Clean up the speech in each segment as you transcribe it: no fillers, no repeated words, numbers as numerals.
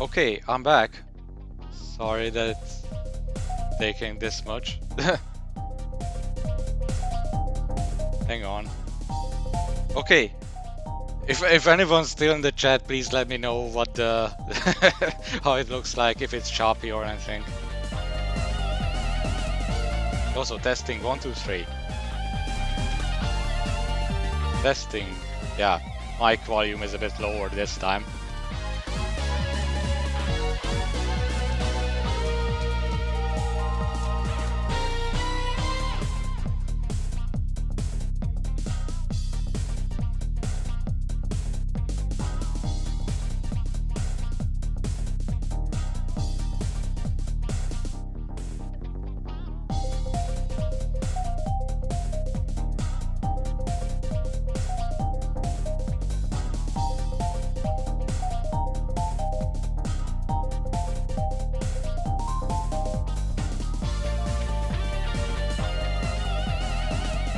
Okay, I'm back. Sorry that it's taking this much. Hang on. Okay. If anyone's still in the chat, please let me know what the how it looks like, if it's choppy or anything. Also testing 1, 2, 3. Testing. Yeah, mic volume is a bit lower this time.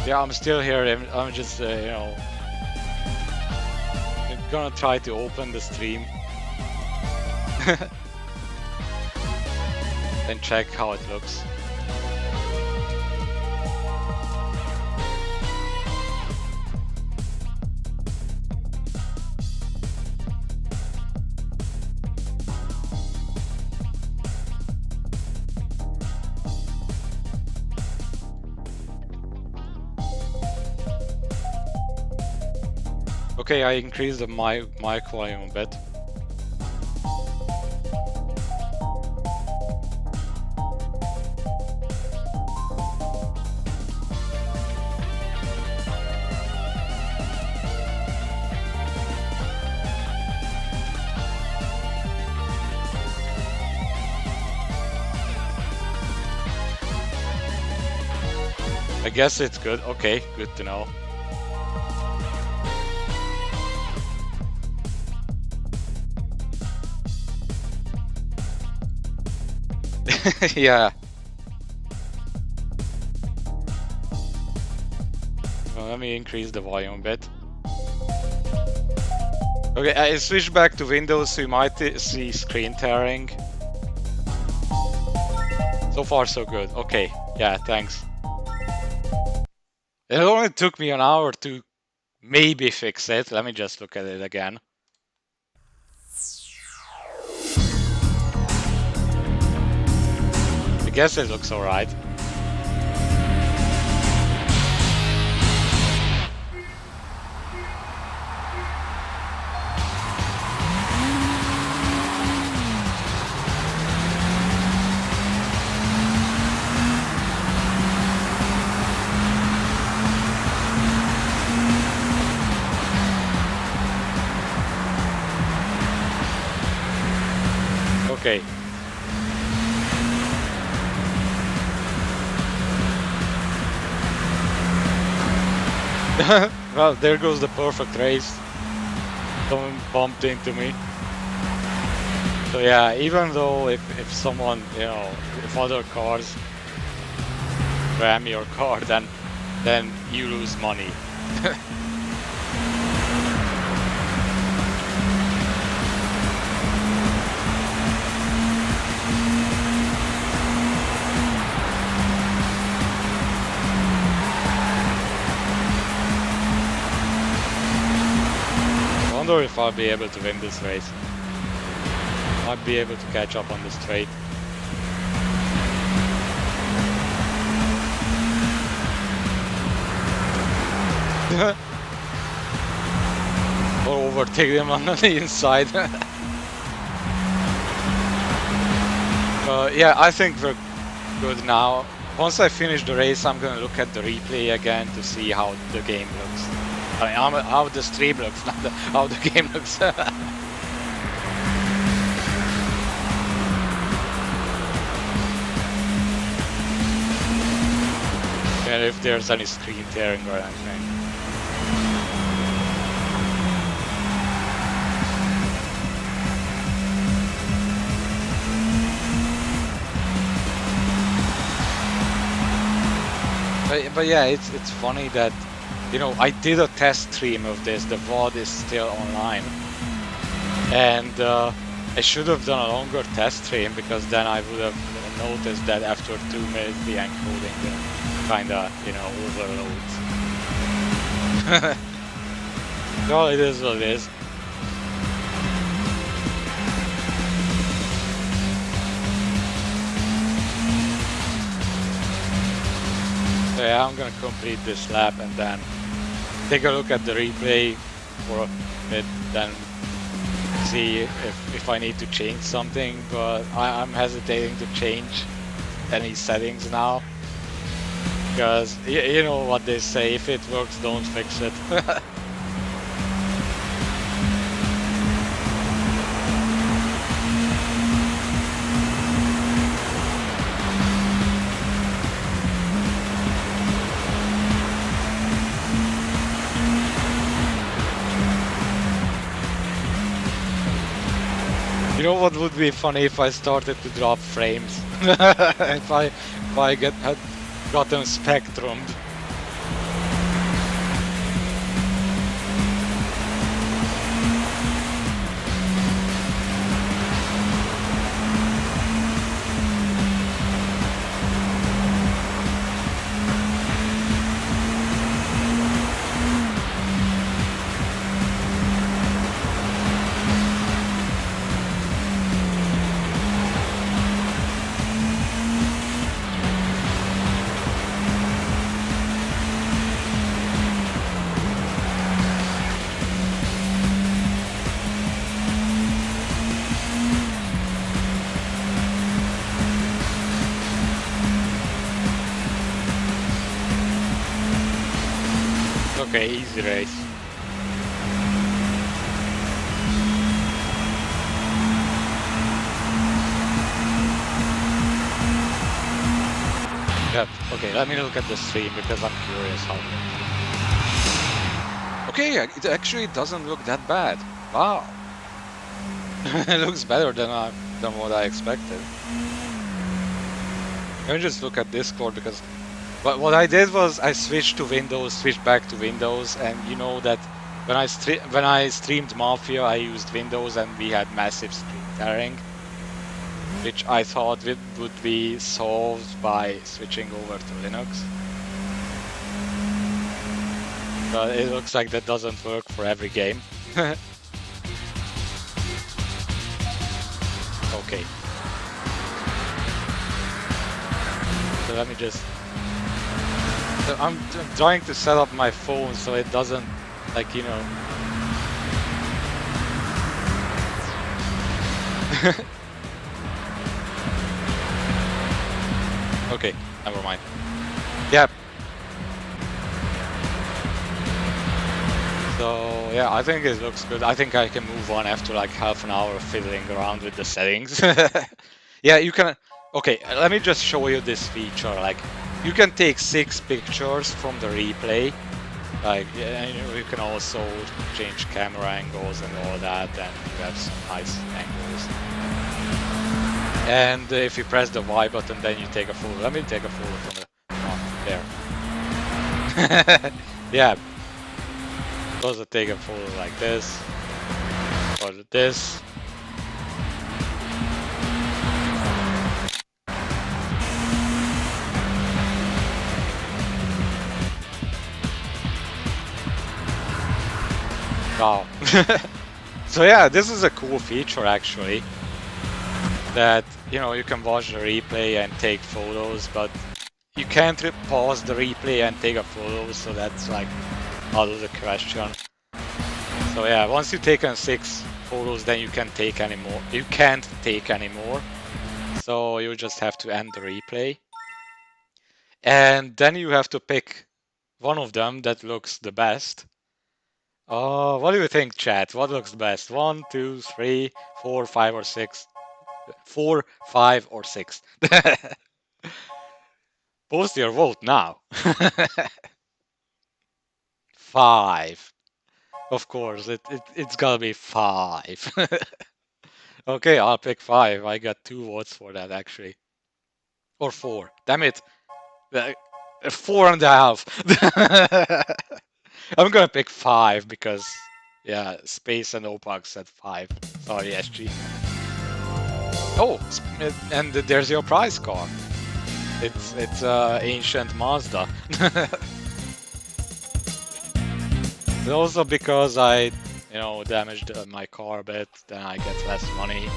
Yeah, I'm still here. I'm just, you know, gonna try to open the stream and check how it looks. Okay, I increased the mic volume a bit. I guess it's good. Okay, good to know. Yeah. Well, let me increase the volume a bit. Okay, I switched back to Windows, so you might see screen tearing. So far, so good. Okay, yeah, thanks. It only took me an hour to maybe fix it. Let me just look at it again. I guess it looks alright. Okay. Well, there goes the perfect race. Someone bumped into me. So yeah, even though if someone, you know, if other cars ram your car, then you lose money. I wonder if I'll be able to win this race. Might be able to catch up on the straight. Or overtake them on the inside. Yeah, I think we're good now. Once I finish the race, I'm gonna look at the replay again to see how the game looks. I mean, how the stream looks, not how the game looks. And if there's any screen tearing or anything. But yeah, it's funny that, you know, I did a test stream of this. The VOD is still online, and I should have done a longer test stream because then I would have noticed that after 2 minutes the encoding kinda, you know, overloads. Well, it is what it is. So yeah, I'm gonna complete this lap and then take a look at the replay for a bit, then see if I need to change something, but I'm hesitating to change any settings now. Because you know what they say, if it works, don't fix it. You know what would be funny if I started to drop frames? if I had gotten spectrumed. Okay, easy race. Yep. Okay, let me look at the stream because I'm curious how. Okay, it actually doesn't look that bad. Wow. It looks better than what I expected. Let me just look at Discord because what I did was I switched to Windows, switched back to Windows, and you know that when I streamed Mafia, I used Windows and we had massive screen tearing, which I thought would be solved by switching over to Linux. But it looks like that doesn't work for every game. Okay. So let me just... So I'm trying to set up my phone so it doesn't, like, you know... Okay, never mind. Yeah. So, yeah, I think it looks good. I think I can move on after like half an hour of fiddling around with the settings. Yeah, you can... Okay, let me just show you this feature. Like, you can take 6 pictures from the replay. Like, yeah, you can also change camera angles and all that, and you have some nice angles. And if you press the Y button, then you take a photo. Let me take a photo from the front there. Yeah. Also take a photo like this, or this. Wow. So yeah, this is a cool feature actually. That, you know, you can watch the replay and take photos, but you can't pause the replay and take a photo, so that's like out of the question. So yeah, once you've taken 6 photos, then you can't take any more. You can't take any more. So you just have to end the replay. And then you have to pick one of them that looks the best. What do you think, chat? What looks best? 1, 2, 3, 4, 5, or 6? 4, 5, or 6? Post your vote now. 5. Of course, it's gotta be 5. Okay, I'll pick 5. I got 2 votes for that actually. Or 4. Damn it. 4.5. I'm gonna pick 5 because, yeah, Space and Opag said 5. Sorry, SG. Oh, and there's your prize car. It's ancient Mazda. Also because I, damaged my car a bit, then I get less money.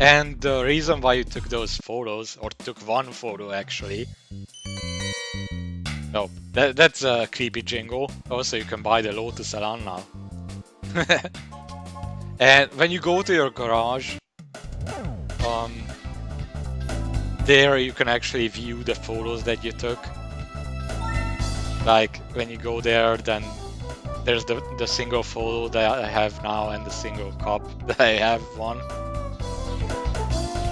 And the reason why you took those photos, or took one photo actually. Oh, that's a creepy jingle. Also, you can buy the Lotus Elan now. And when you go to your garage, there you can actually view the photos that you took. Like when you go there, then there's the single photo that I have now and the single cup that I have one.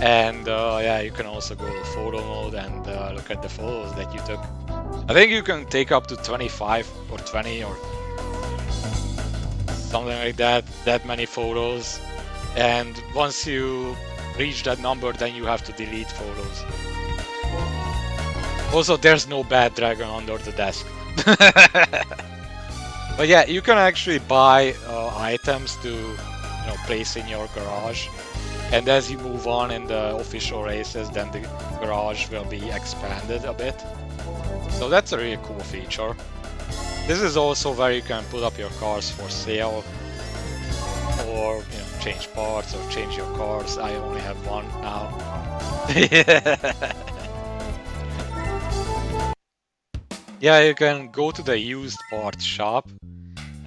And yeah, you can also go to photo mode and look at the photos that you took. I think you can take up to 25 or 20 or something like that many photos. And once you reach that number, then you have to delete photos. Also, there's no bad dragon under the desk. But yeah, you can actually buy items to place in your garage. And as you move on in the official races, then the garage will be expanded a bit. So that's a really cool feature. This is also where you can put up your cars for sale, or change parts or change your cars. I only have one now. Yeah, you can go to the used parts shop,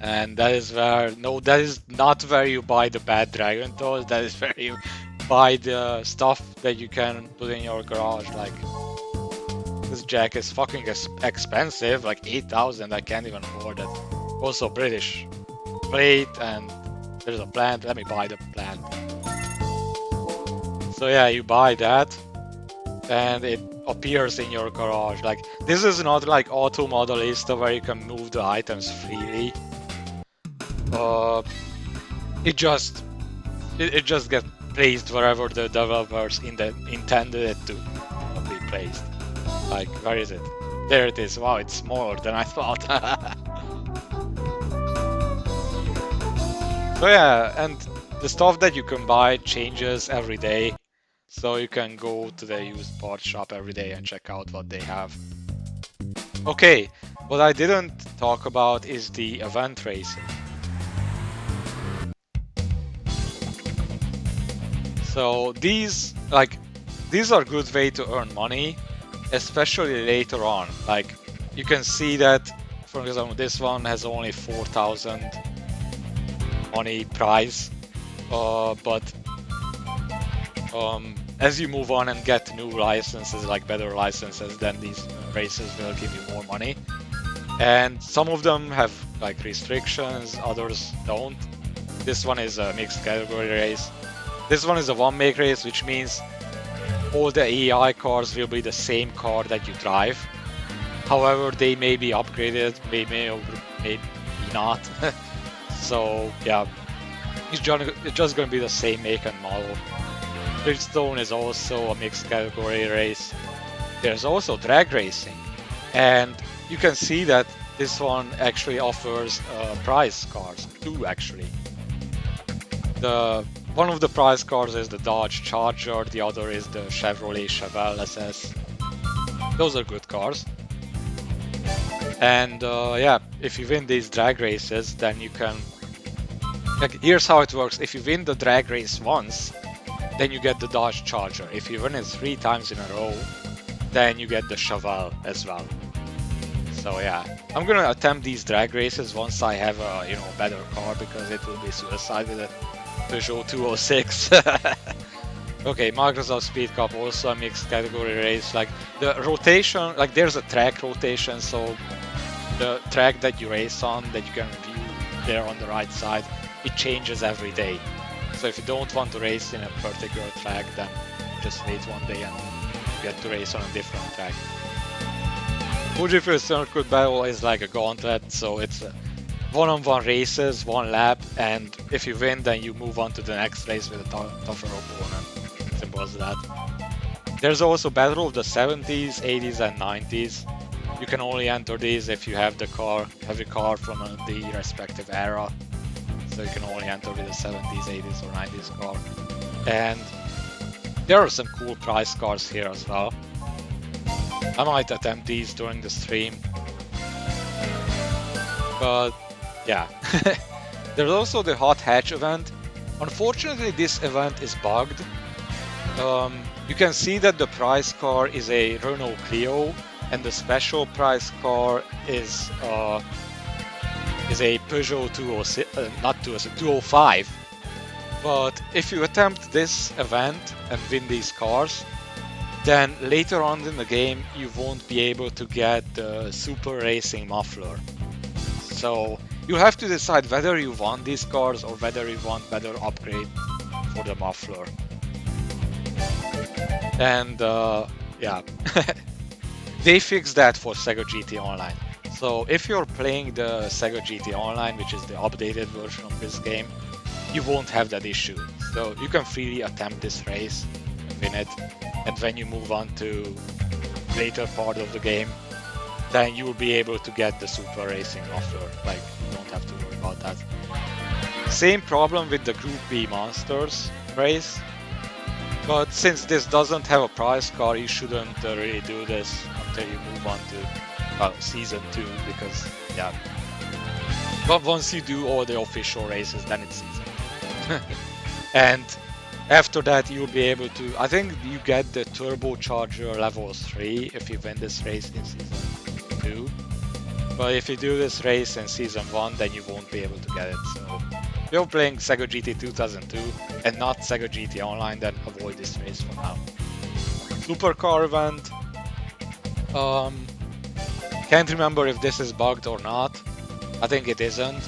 and that is where that is not where you buy the bad dragon toys. That is where you buy the stuff that you can put in your garage. Like this jack is fucking expensive, like 8,000. I can't even afford it. Also British plate, and there's a plant. Let me buy the plant. So yeah, you buy that, and it appears in your garage. Like this is not like Auto Modelista where you can move the items freely. It just gets placed wherever the developers intended it to be placed. Like, where is it? There it is. Wow, it's smaller than I thought. So yeah, and the stuff that you can buy changes every day. So you can go to the used parts shop every day and check out what they have. Okay, what I didn't talk about is the event racing. So these are good way to earn money, especially later on. Like you can see that, for example, this one has only 4,000 money prize, but as you move on and get new licenses, like better licenses, then these races will give you more money. And some of them have like restrictions, others don't. This one is a mixed category race. This one is a one-make race, which means all the AI cars will be the same car that you drive. However, they may be upgraded, may or may not. So yeah, it's just gonna be the same make and model. Bridgestone is also a mixed category race. There's also drag racing, and you can see that this one actually offers prize cars too. Actually, one of the prize cars is the Dodge Charger, the other is the Chevrolet Chevelle SS. Those are good cars. And yeah, if you win these drag races, then you can. Like, here's how it works: if you win the drag race once, then you get the Dodge Charger. If you win it 3 times in a row, then you get the Chevelle as well. So yeah, I'm gonna attempt these drag races once I have a better car, because it will be suicide with a Peugeot 206. Okay, Microsoft Speed Cup, also a mixed category race. Like the rotation, like there's a track rotation, so the track that you race on, that you can view there on the right side, it changes every day. So if you don't want to race in a particular track, then just wait one day and get to race on a different track. Fujifilm Circuit Battle is like a gauntlet, so it's one-on-one races, 1 lap, and if you win, then you move on to the next race with a tougher opponent. Simple as that. There's also Battle of the 70s, 80s, and 90s. You can only enter these if you have your car from the respective era. So you can only enter with a 70s, 80s, or 90s car. And there are some cool prize cars here as well. I might attempt these during the stream. But yeah. There's also the Hot Hatch event. Unfortunately, this event is bugged. You can see that the prize car is a Renault Clio, and the special prize car is a Peugeot 205. But if you attempt this event and win these cars, then later on in the game you won't be able to get the Super Racing muffler. So you have to decide whether you want these cars or whether you want better upgrade for the muffler. And yeah, they fixed that for Sega GT Online. So if you're playing the Sega GT Online, which is the updated version of this game, you won't have that issue. So you can freely attempt this race and win it. And when you move on to later part of the game, then you will be able to get the Super Racing muffler. Like, you don't have to worry about that. Same problem with the Group B Monsters race. But since this doesn't have a prize car, you shouldn't really do this until you move on to Season 2, because, yeah. But once you do all the official races, then it's Season 2. And after that, you'll be able to... I think you get the Turbocharger level 3 if you win this race in Season 2. But if you do this race in Season 1, then you won't be able to get it, so... If you're playing Sega GT 2002 and not Sega GT Online, then avoid this race for now. Supercar event. Can't remember if this is bugged or not. I think it isn't.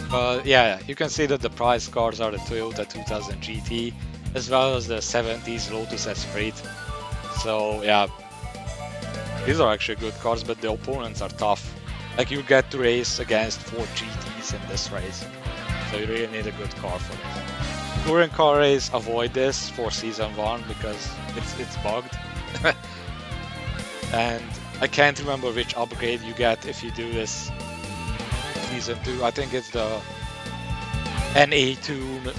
But yeah, you can see that the prize cars are the Toyota 2000 GT as well as the 70s Lotus Esprit. So yeah, these are actually good cars, but the opponents are tough. Like, you get to race against 4 GTs in this race, so you really need a good car for this. Touring car race, avoid this for Season 1 because it's bugged. And I can't remember which upgrade you get if you do this Season 2. I think it's the NA2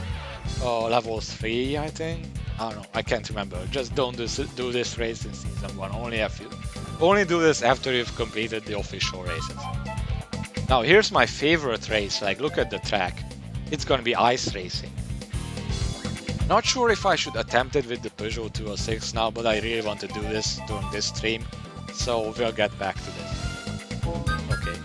level 3, I think. I don't know, I can't remember. Just don't do this race in Season 1, only do this after you've completed the official races. Now here's my favorite race, like, look at the track. It's gonna be ice racing. Not sure if I should attempt it with the Peugeot 206 now, but I really want to do this during this stream, so we'll get back to this. Okay.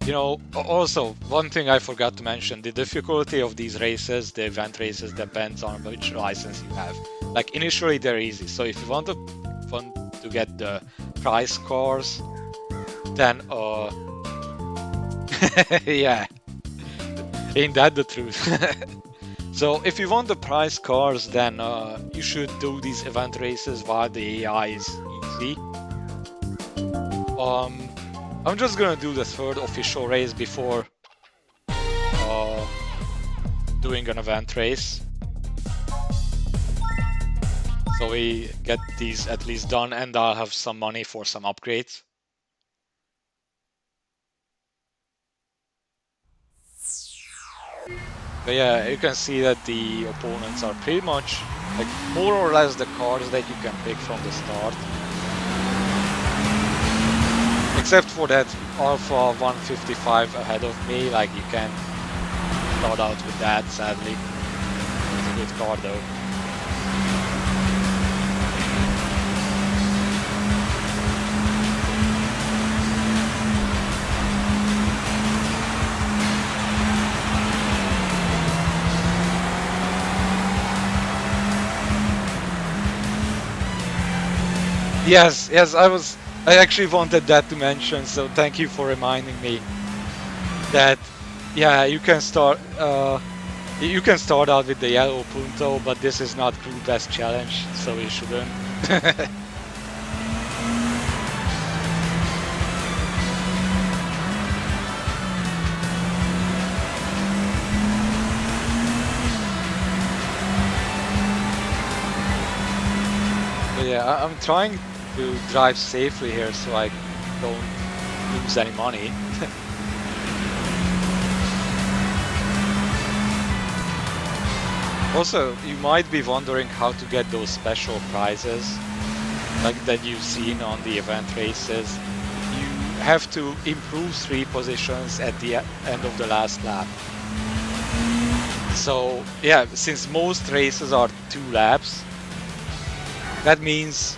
You know, also, one thing I forgot to mention, the difficulty of these races, the event races, depends on which license you have. Like, initially they're easy, so if you want to get the prize cars, then, yeah, ain't that the truth? So, if you want the prize cars, then you should do these event races while the AI is easy. I'm just gonna do the third official race before doing an event race. So we get these at least done, and I'll have some money for some upgrades. But yeah, you can see that the opponents are pretty much, like, more or less the cars that you can pick from the start. Except for that Alpha 155 ahead of me, like, you can't start out with that, sadly. It's a good car though. Yes, I actually wanted that to mention, so thank you for reminding me that, yeah, you can start out with the yellow Punto, but this is not Crew Best Challenge, so you shouldn't. But yeah, I'm trying to drive safely here so I don't lose any money. Also, you might be wondering how to get those special prizes, like that you've seen on the event races. You have to improve 3 positions at the end of the last lap. So yeah, since most races are 2 laps, that means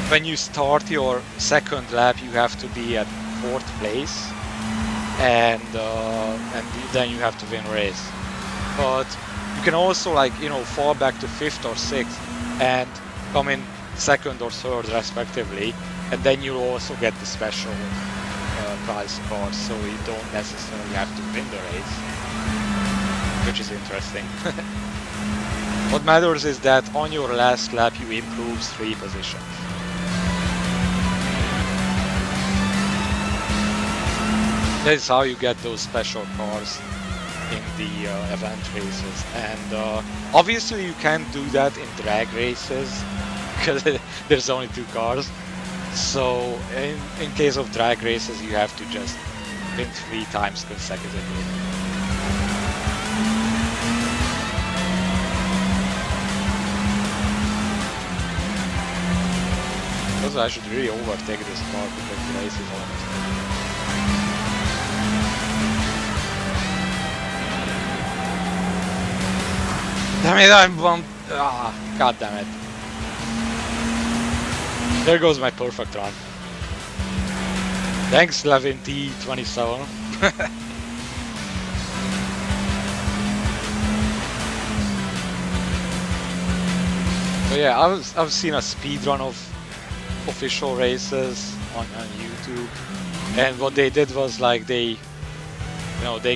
when you start your second lap, you have to be at 4th place, and then you have to win race. But you can also, like, you know, fall back to 5th or 6th and come in 2nd or 3rd respectively, and then you also get the special prize card, so you don't necessarily have to win the race, which is interesting. What matters is that on your last lap you improve 3 positions. That is how you get those special cars in the event races, and obviously you can't do that in drag races because there's only 2 cars. So in case of drag races, you have to just win 3 times consecutively. Also, I should really overtake this car because the race is almost over. Damn it, I'm bumped. Ah, god damn it. There goes my perfect run. Thanks, Levin T27. So yeah, I've seen a speedrun of official races on YouTube, and what they did was, like, they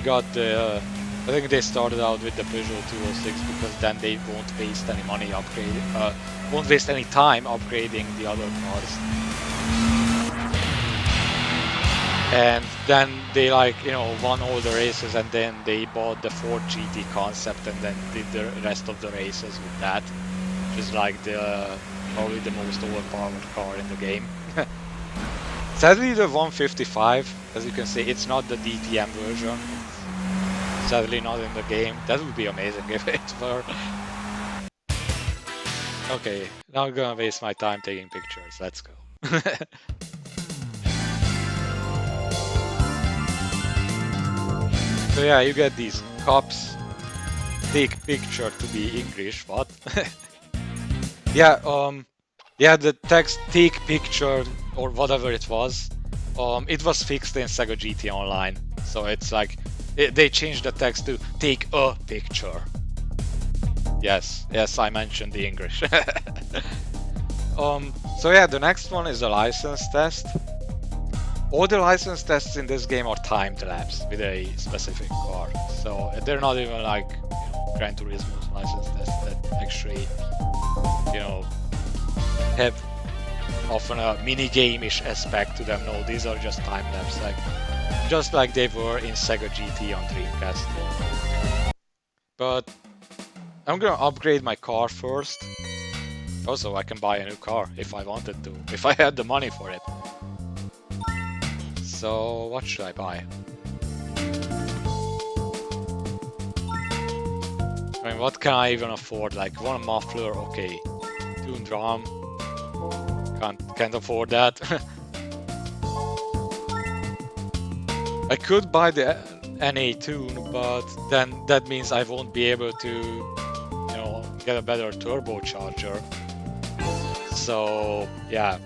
got the I think they started out with the Peugeot 206 because then they won't waste any money upgrading, won't waste any time upgrading the other cars. And then they, like, you know, won all the races, and then they bought the Ford GT concept and then did the rest of the races with that, which is like probably the most overpowered car in the game. Sadly, the 155, as you can see, it's not the DTM version. Sadly not in the game. That would be amazing if it were. Okay, now I'm gonna waste my time taking pictures. Let's go. So yeah, you get these cups. Take picture to be English, what? Yeah, the text take picture or whatever it was fixed in Sega GT Online. So it's like they changed the text to take a picture. Yes, I mentioned the English. So yeah, the next one is a license test. All the license tests in this game are timed laps with a specific car. So they're not even like, you know, Gran Turismo's license tests that actually, you know, have often a mini-game-ish aspect to them. No, these are just time laps, just like they were in Sega GT on Dreamcast. But I'm gonna upgrade my car first. Also, I can buy a new car if I wanted to, if I had the money for it. So what should I buy? I mean, what can I even afford? Like, one muffler, okay. Tuned drum, can't afford that. I could buy the NA tune, but then that means I won't be able to, you know, get a better turbocharger. So yeah.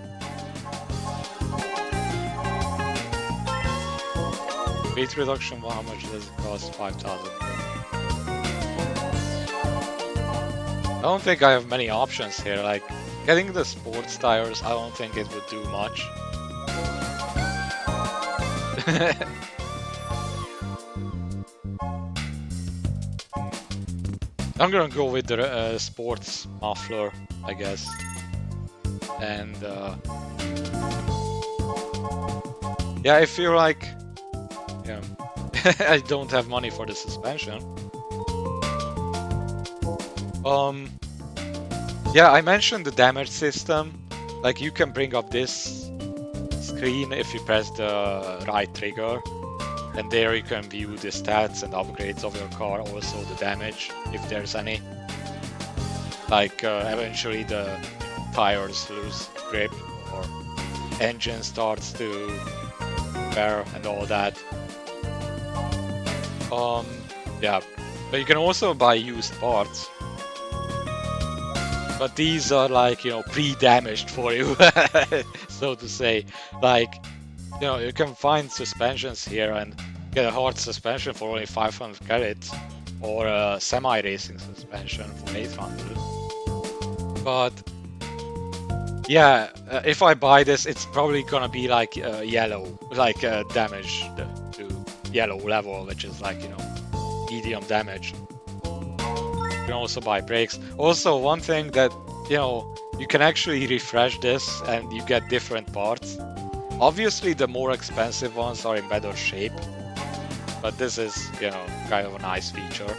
Weight reduction, well, how much does it cost? 5,000. I don't think I have many options here. Like, getting the sports tires, I don't think it would do much. I'm gonna go with the sports muffler, I guess. And yeah, I feel like, yeah, I don't have money for the suspension. Yeah, I mentioned the damage system. Like, you can bring up this screen if you press the right trigger, And there you can view the stats and upgrades of your car, also the damage, if there's any. Like eventually the tires lose grip or engine starts to wear and all that. Yeah, but you can also buy used parts. But these are like, you know, pre-damaged for you, so to say. Like, you know, you can find suspensions here and get a hard suspension for only 500 credits, or a semi-racing suspension for 800. But yeah, if I buy this, it's probably gonna be like yellow, like damage to yellow level, which is like, you know, medium damage. You can also buy brakes. Also, one thing that, you know, you can actually refresh this and you get different parts. Obviously, the more expensive ones are in better shape, but this is, you know, kind of a nice feature.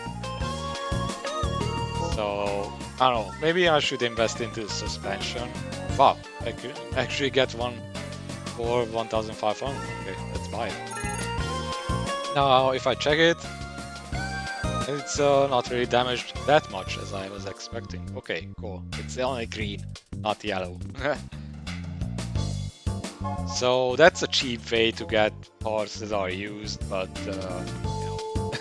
So, I don't know, maybe I should invest into suspension. Wow, I could actually get one for 1,500. Okay, let's buy it. Now, if I check it, it's not really damaged that much as I was expecting. Okay, cool. It's only green, not yellow. So that's a cheap way to get parts that are used, but you know.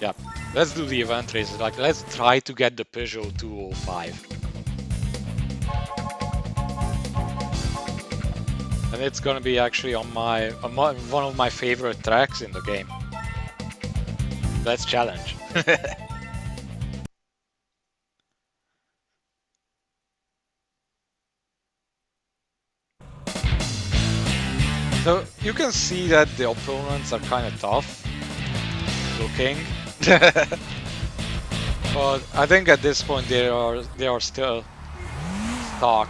Yeah, let's do the event races. Like, let's try to get the Peugeot 205. And it's gonna be actually on one of my favorite tracks in the game. Let's challenge. So you can see that the opponents are kind of tough looking. But I think at this point they are still stock.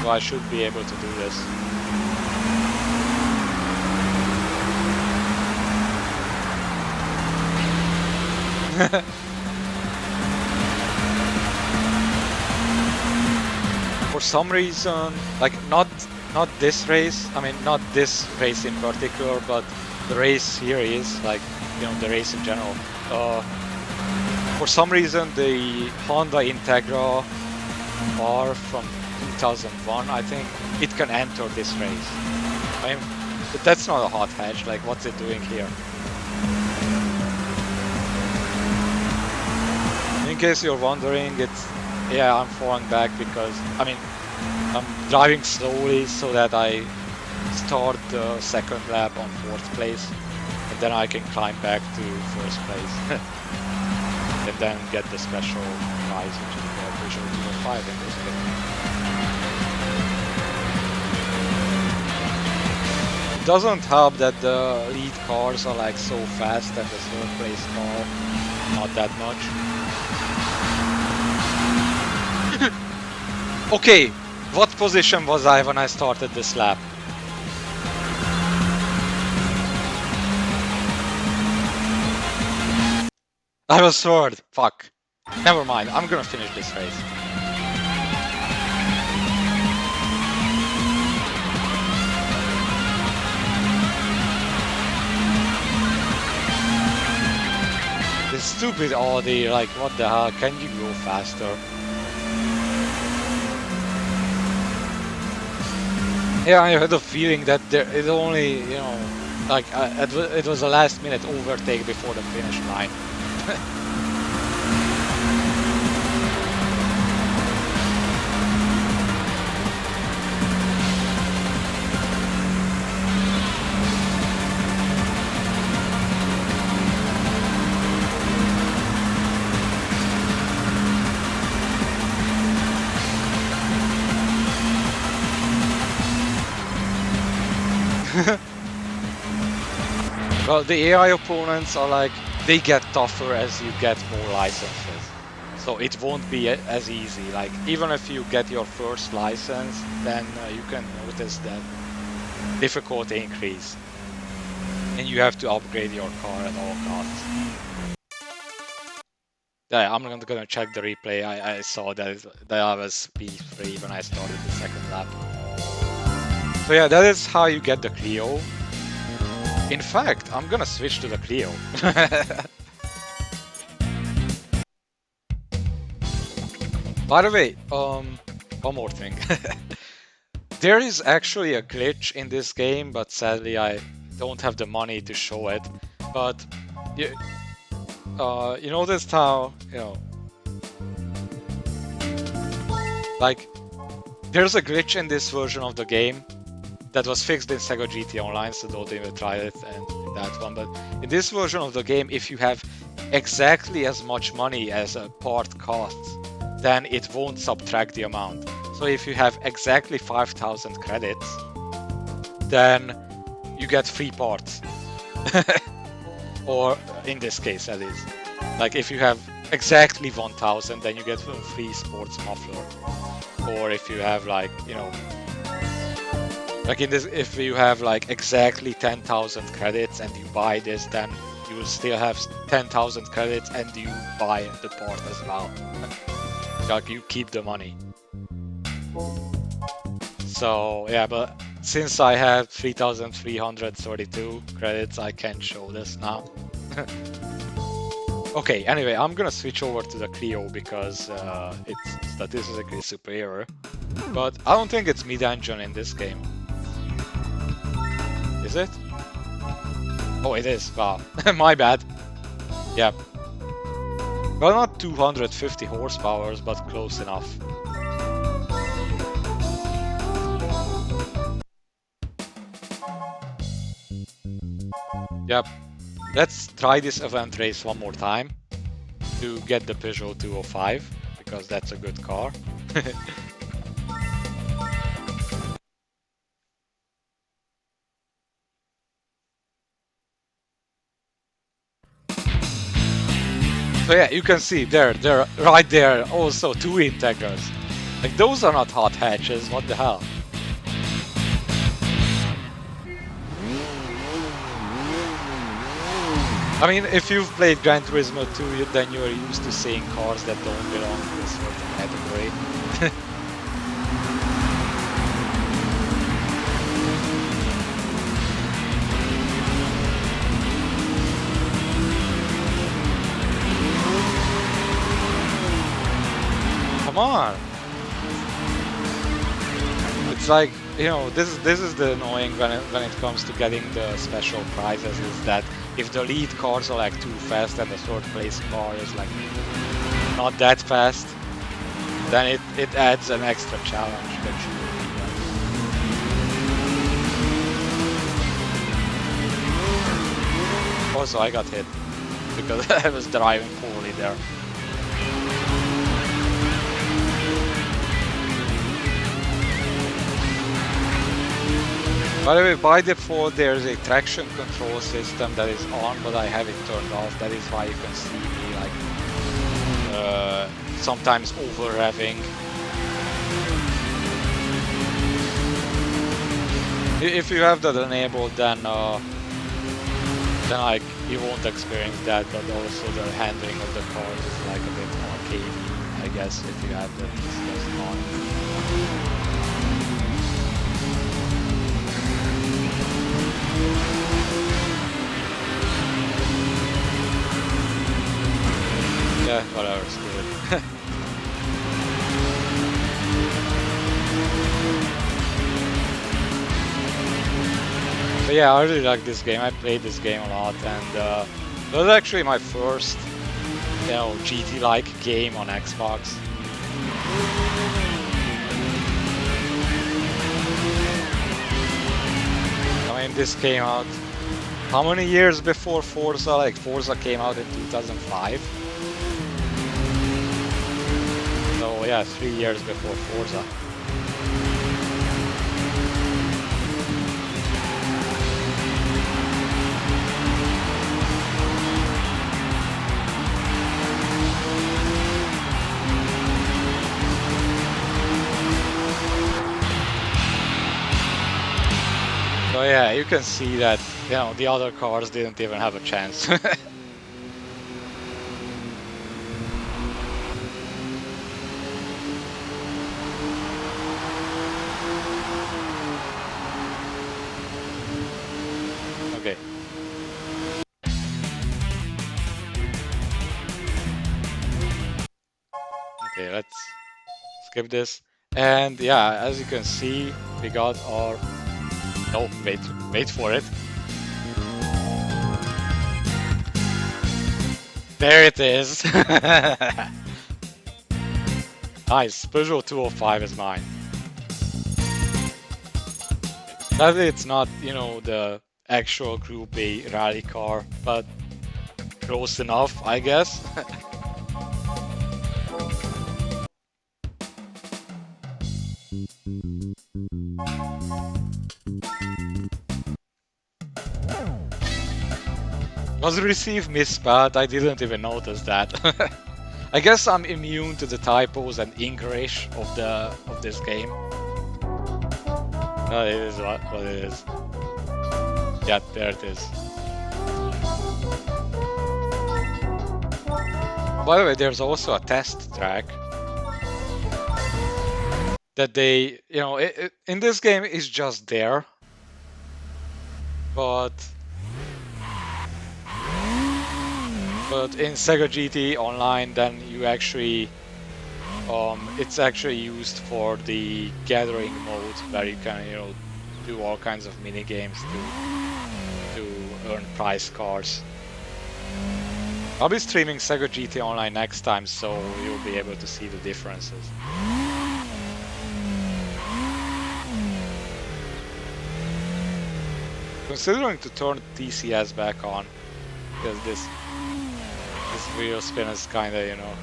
So I should be able to do this. For some reason, like not this race, I mean not this race in particular, but the race here is, like, you know, the race in general. For some reason the Honda Integra R from 2001, I think, it can enter this race. I mean, but that's not a hot hatch, like what's it doing here? In case you're wondering, yeah, I'm falling back because, I mean, I'm driving slowly so that I start the second lap on 4th place, and then I can climb back to 1st place, and then get the special prize, which is the Peugeot 205 in this case. It doesn't help that the lead cars are like so fast and the 3rd place car not that much. Okay, what position was I when I started this lap? I was 3rd. Fuck. Never mind, I'm gonna finish this race. This stupid Audi, like, what the hell, can you go faster? Yeah, I had a feeling that there is only, you know, like, it was a last minute overtake before the finish line. Well, the AI opponents are like, they get tougher as you get more licenses. So it won't be as easy. Like, even if you get your first license, then you can notice that difficulty increase. And you have to upgrade your car at all costs. Yeah, I'm not gonna check the replay. I saw that I was P3 when I started the second lap. So yeah, that is how you get the Clio. In fact, I'm gonna switch to the Clio. By the way, one more thing. There is actually a glitch in this game, but sadly I don't have the money to show it. But you noticed how, like, there's a glitch in this version of the game that was fixed in Sega GT Online, so don't even try it and that one. But in this version of the game, if you have exactly as much money as a part costs, then it won't subtract the amount. So if you have exactly 5,000 credits, then you get free parts. Or in this case, at least. Like if you have exactly 1,000, then you get a free sports muffler. Or if you have like, like in this, if you have like exactly 10,000 credits and you buy this, then you will still have 10,000 credits and you buy the part as well. Like you keep the money. So yeah, but since I have 3,332 credits, I can't show this now. Okay, anyway, I'm gonna switch over to the Clio because it's statistically superior. But I don't think it's mid-engine in this game. Is it? Oh, it is. Wow. My bad. Yeah. Well, not 250 horsepower, but close enough. Yep. Let's try this event race one more time to get the Peugeot 205, because that's a good car. So yeah, you can see they're right there, also two Integras. Like those are not hot hatches, what the hell? I mean, if you've played Gran Turismo 2, then you're used to seeing cars that don't belong to a certain category. Come on! It's like, this is the annoying when it comes to getting the special prizes, is that if the lead cars are like too fast and the third place car is like not that fast, then it adds an extra challenge that you need. Also, I got hit because I was driving poorly there. By the way, by default there's a traction control system that is on, but I have it turned off. That is why you can see me like sometimes over revving. If you have that enabled, then like you won't experience that, but also the handling of the car is like a bit more arcadey, I guess, if you have that on. Yeah, whatever, screw it. But yeah, I really like this game. I played this game a lot, and it was actually my first, GT-like game on Xbox. I mean, this came out how many years before Forza? Like Forza came out in 2005. So yeah, 3 years before Forza. So yeah, you can see that, the other cars didn't even have a chance. Okay, let's skip this. And yeah, as you can see, we got our... No, wait for it. There it is. Nice, Peugeot 205 is mine. Sadly, it's not, you know, the actual Group A rally car, but close enough, I guess. Was received misspelled? I didn't even notice that. I guess I'm immune to the typos and English of this game. No, it is what it is. Yeah, there it is. By the way, there's also a test track that they, you know, in this game is just there, but in Sega GT Online, then you actually, it's actually used for the gathering mode where you can, you know, do all kinds of mini games to earn prize cards. I'll be streaming Sega GT Online next time, so you'll be able to see the differences. Considering to turn TCS back on, because this wheel spin is kinda, you know,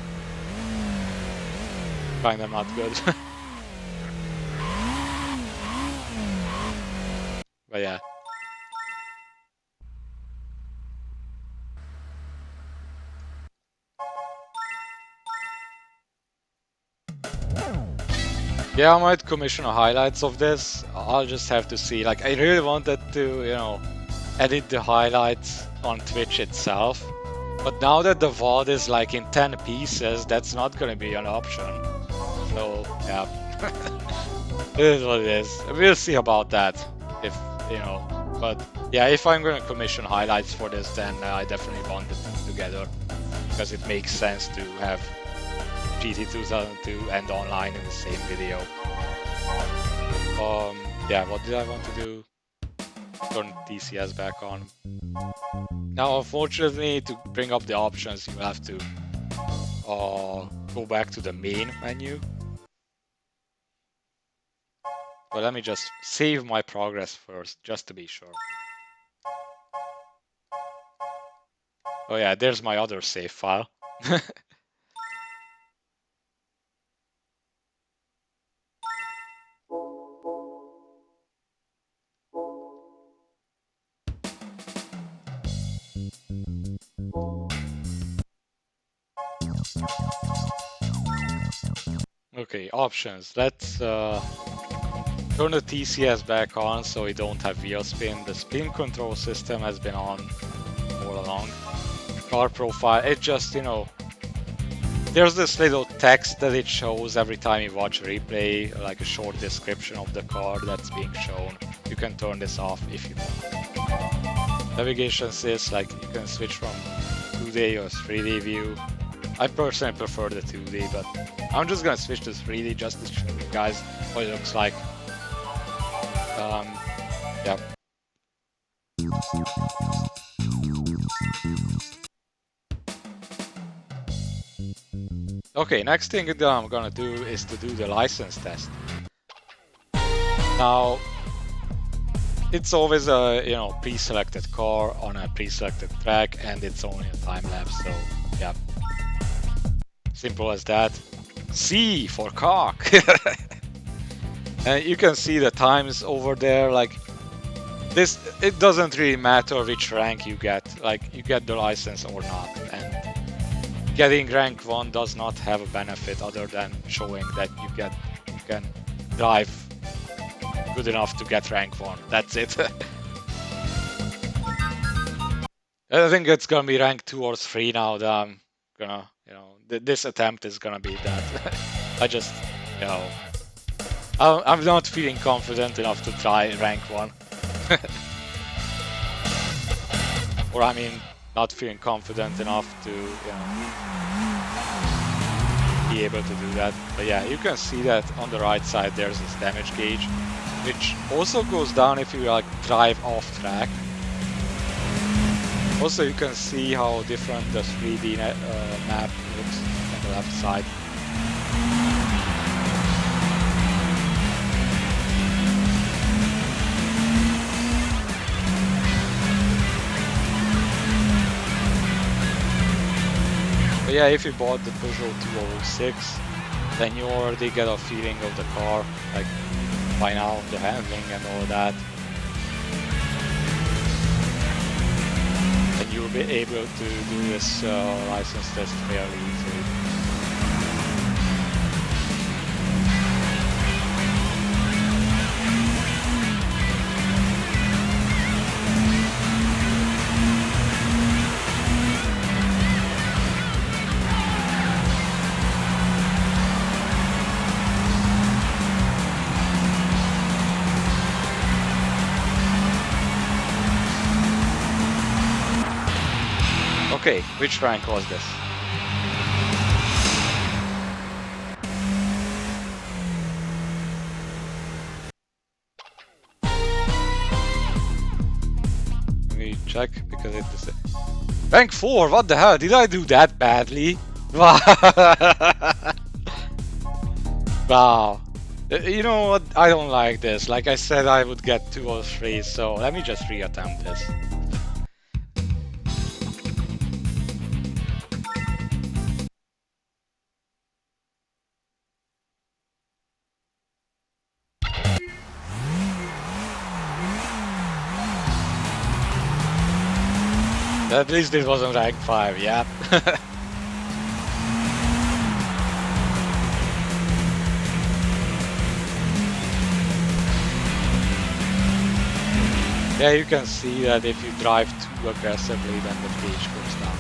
kinda not good. But yeah. Yeah, I might commission highlights of this. I'll just have to see. Like, I really wanted to, you know, edit the highlights on Twitch itself. But now that the VOD is like in 10 pieces, that's not gonna be an option. So, yeah. It is what it is. We'll see about that. If, you know. But, yeah, if I'm gonna commission highlights for this, then I definitely want them together. Because it makes sense to have GT 2002 and online in the same video. Yeah, what did I want to do? Turn TCS back on. Now, unfortunately, to bring up the options, you have to go back to the main menu. But let me just save my progress first, just to be sure. Oh yeah, there's my other save file. Okay, options. Let's turn the TCS back on so we don't have wheel spin. The spin control system has been on all along. Car profile, it just, you know, there's this little text that it shows every time you watch a replay, like a short description of the car that's being shown. You can turn this off if you want. Navigation assist, like you can switch from 2D or 3D view. I personally prefer the 2D, but I'm just gonna switch to 3D just to show you guys what it looks like. Yeah. Okay, next thing that I'm gonna do is to do the license test. Now, it's always a, you know, pre-selected car on a pre-selected track, and it's only a time lapse, so yeah. Simple as that. C for cock. And you can see the times over there, like this, it doesn't really matter which rank you get, like you get the license or not, and getting rank 1 does not have a benefit other than showing that you can drive good enough to get rank 1. That's it. I think it's gonna be rank 2 or 3 now that I'm gonna, you know, this attempt is gonna be that. I just, you know, I'm not feeling confident enough to try rank 1. Or I mean, not feeling confident enough to, you know, be be able to do that. But yeah, you can see that on the right side there's this damage gauge, which also goes down if you like drive off track. Also, you can see how different the 3D map looks on the left side. But yeah, if you bought the Peugeot 206, then you already get a feeling of the car, like by now, the handling and all that. And you'll be able to do this license test fairly easily. Okay, which rank was this? Let me check because it is rank 4. What the hell? Did I do that badly? Wow. You know what? I don't like this. Like I said, I would get 2 or 3, so let me just reattempt this. At least it wasn't rank 5, yeah. Yeah, you can see that if you drive too aggressively, then the gauge goes down.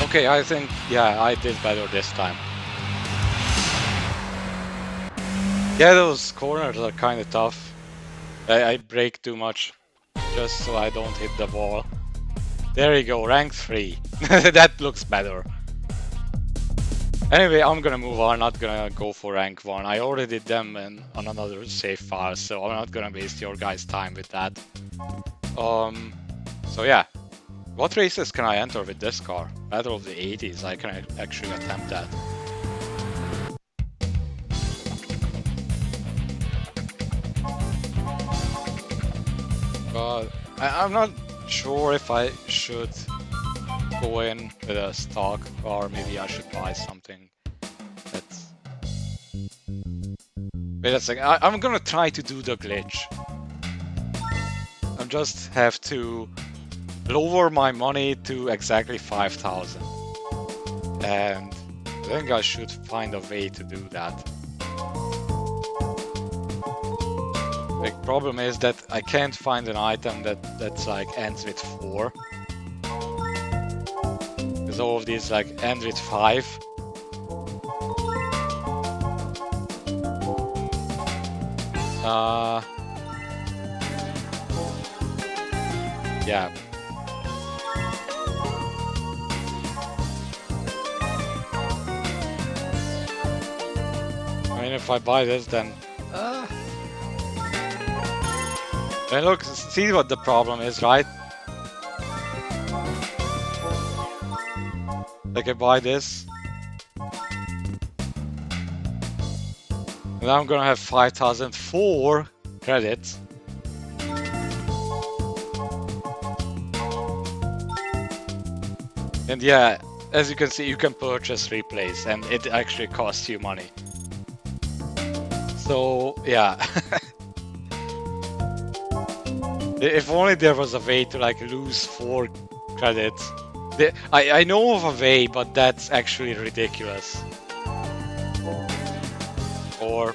Okay, I think, yeah, I did better this time. Yeah, those corners are kind of tough. I brake too much, just so I don't hit the wall. There you go, rank 3. That looks better. Anyway, I'm gonna move on, not gonna go for rank 1. I already did them on another save file, so I'm not gonna waste your guys' time with that. So yeah. What races can I enter with this car? Battle of the 80s, I can actually attempt that. But I'm not sure if I should go in with a stock car. Maybe I should buy something that's... Wait a second, I'm gonna try to do the glitch. I just have to lower my money to exactly 5,000, and I think I should find a way to do that. The problem is that I can't find an item that's like ends with 4, because all of these like end with 5. Yeah. I mean, if I buy this, then... And look, see what the problem is, right? Like, I buy this. And I'm gonna have 5,004 credits. And yeah, as you can see, you can purchase replays, and it actually costs you money. So yeah. If only there was a way to like lose 4 credits. I know of a way, but that's actually ridiculous. Or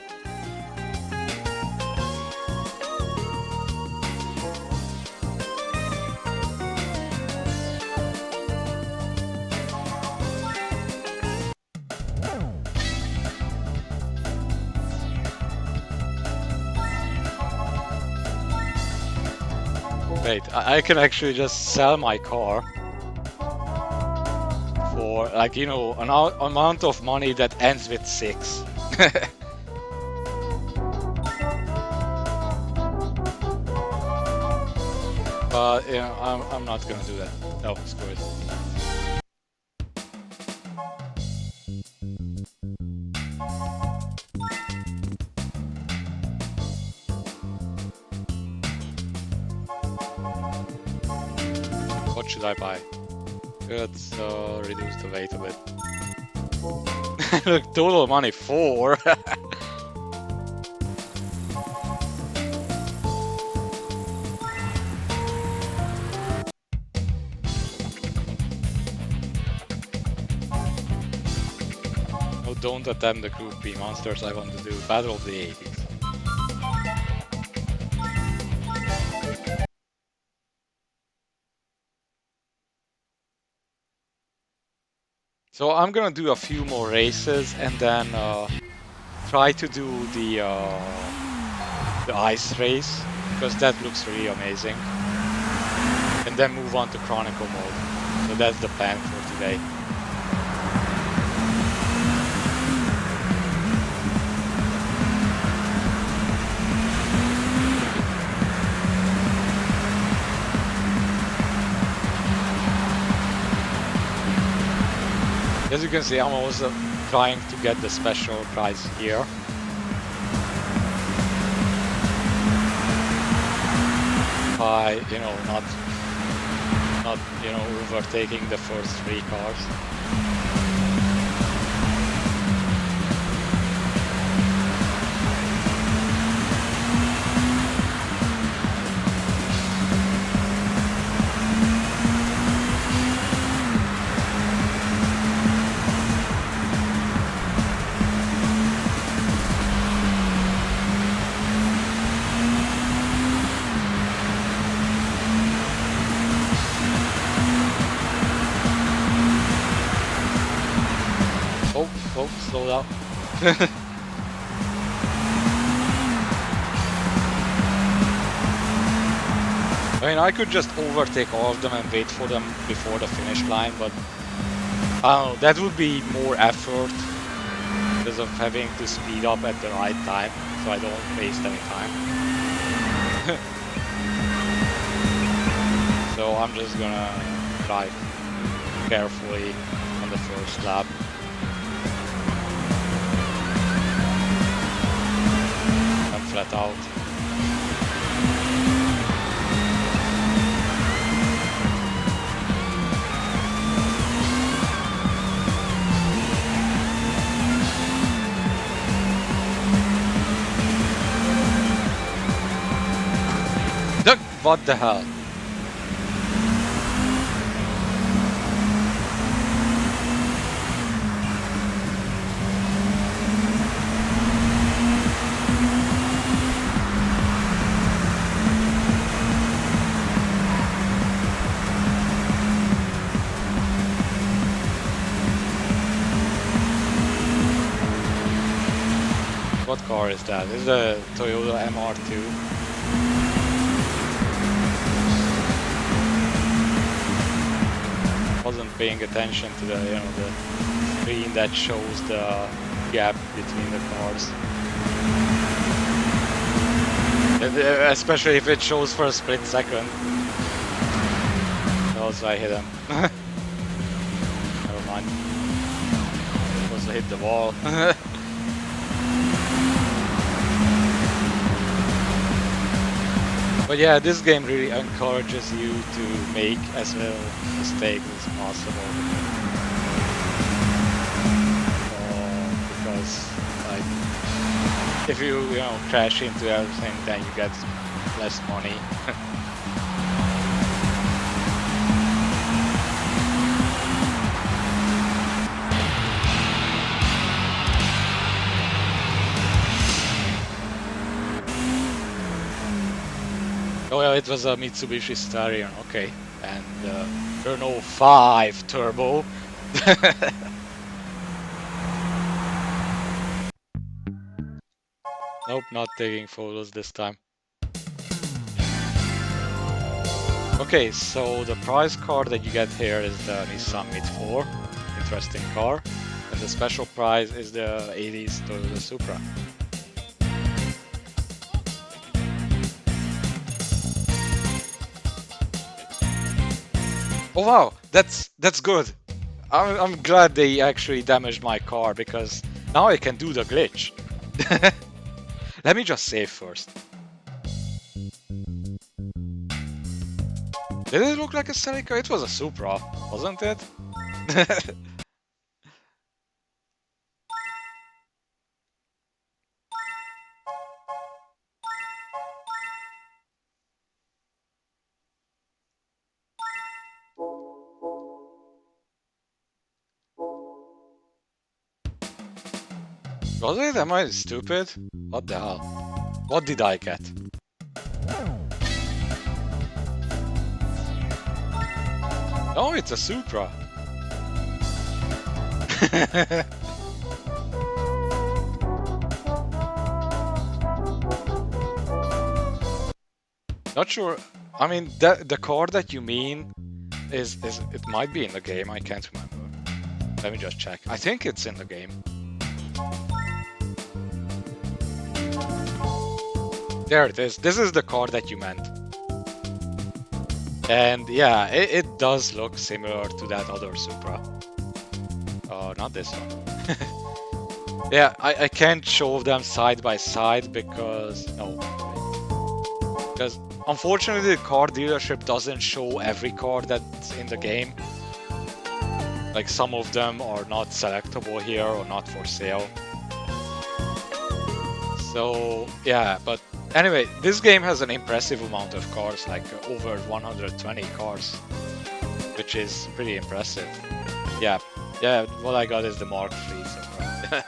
wait, I can actually just sell my car for like, you know, an amount of money that ends with 6. But you know, I'm not gonna do that. No, screw it. What should I buy? Let's reduce the weight a bit. Look, total money 4. Oh, don't attempt the Group B monsters. I want to do Battle of the 80s. So I'm gonna do a few more races and then try to do the ice race, because that looks really amazing. And then move on to Chronicle mode. So that's the plan for today. As you can see, I'm also trying to get the special prize here. By, you know, not you know, overtaking the first 3 cars. Oh, slow down. I mean, I could just overtake all of them and wait for them before the finish line, but I don't know, that would be more effort because of having to speed up at the right time, so I don't waste any time. So I'm just gonna drive carefully on the first lap. Flat out. Look, what the hell? What car is that? This is a Toyota MR2. Wasn't paying attention to the, you know, the screen that shows the gap between the cars. Especially if it shows for a split second. Also, I hit him. Never mind. Also hit the wall. But yeah, this game really encourages you to make as little mistakes as possible. Because like if you crash into everything, then you get less money. Oh yeah, it was a Mitsubishi Starion, okay. And Renault 5 Turbo. Nope, not taking photos this time. Okay, so the prize card that you get here is the Nissan Mid 4. Interesting car. And the special prize is the 80s Toyota Supra. Oh wow, that's good. I'm glad they actually damaged my car because now I can do the glitch. Let me just save first. Did it look like a Celica? It was a Supra, wasn't it? Was it? Am I stupid? What the hell? What did I get? Oh, it's a Supra. Not sure. I mean, the car that you mean is it might be in the game. I can't remember. Let me just check. I think it's in the game. There it is. This is the car that you meant. And yeah, it does look similar to that other Supra. Oh, not this one. Yeah, I can't show them side by side because because unfortunately the car dealership doesn't show every car that's in the game. Like some of them are not selectable here or not for sale. So yeah, but anyway, this game has an impressive amount of cars, like over 120 cars, which is pretty impressive. Yeah, what I got is the Mark III Supra.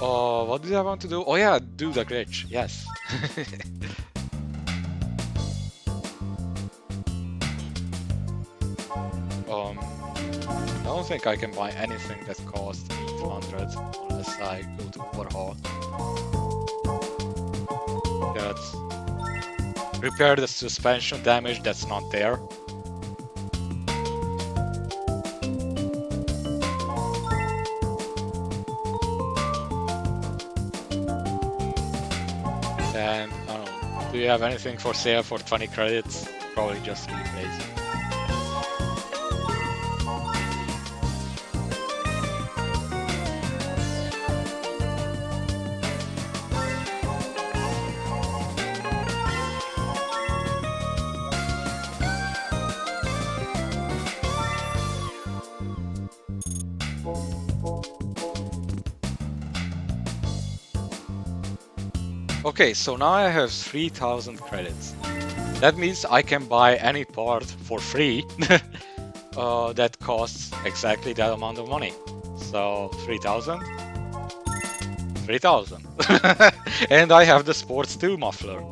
Oh, what did I want to do? Oh yeah, do the glitch, yes. I don't think I can buy anything that costs 800 unless I go to overhaul. That's repair the suspension damage that's not there. And I don't know, do you have anything for sale for 20 credits? Probably just replace. Okay, so now I have 3000 credits. That means I can buy any part for free that costs exactly that amount of money. So 3000, 3000. And I have the Sports 2 muffler.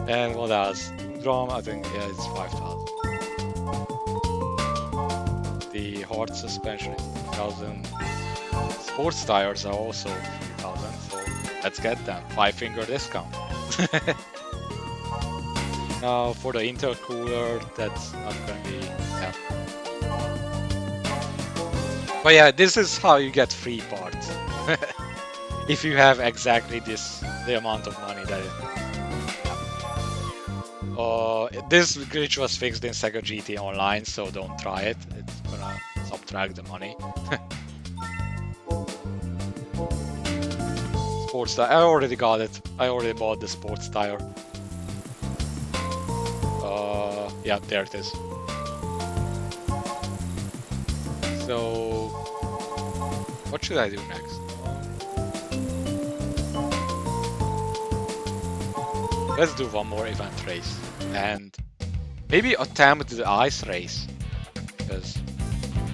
And what else? Drum, I think, yeah, it's 5000. The hard suspension is 2000. Sports tires are also 3000, so let's get them. 5-finger discount. Now for the intercooler, that's not gonna be. Yeah. But yeah, this is how you get free parts. If you have exactly the amount of money that it costs. Yeah. This glitch was fixed in Sega GT Online, so don't try it. It's gonna subtract the money. sports tire. I already got it. I already bought the sports tire. Yeah, there it is. So, what should I do next? Let's do one more event race and maybe attempt the ice race, because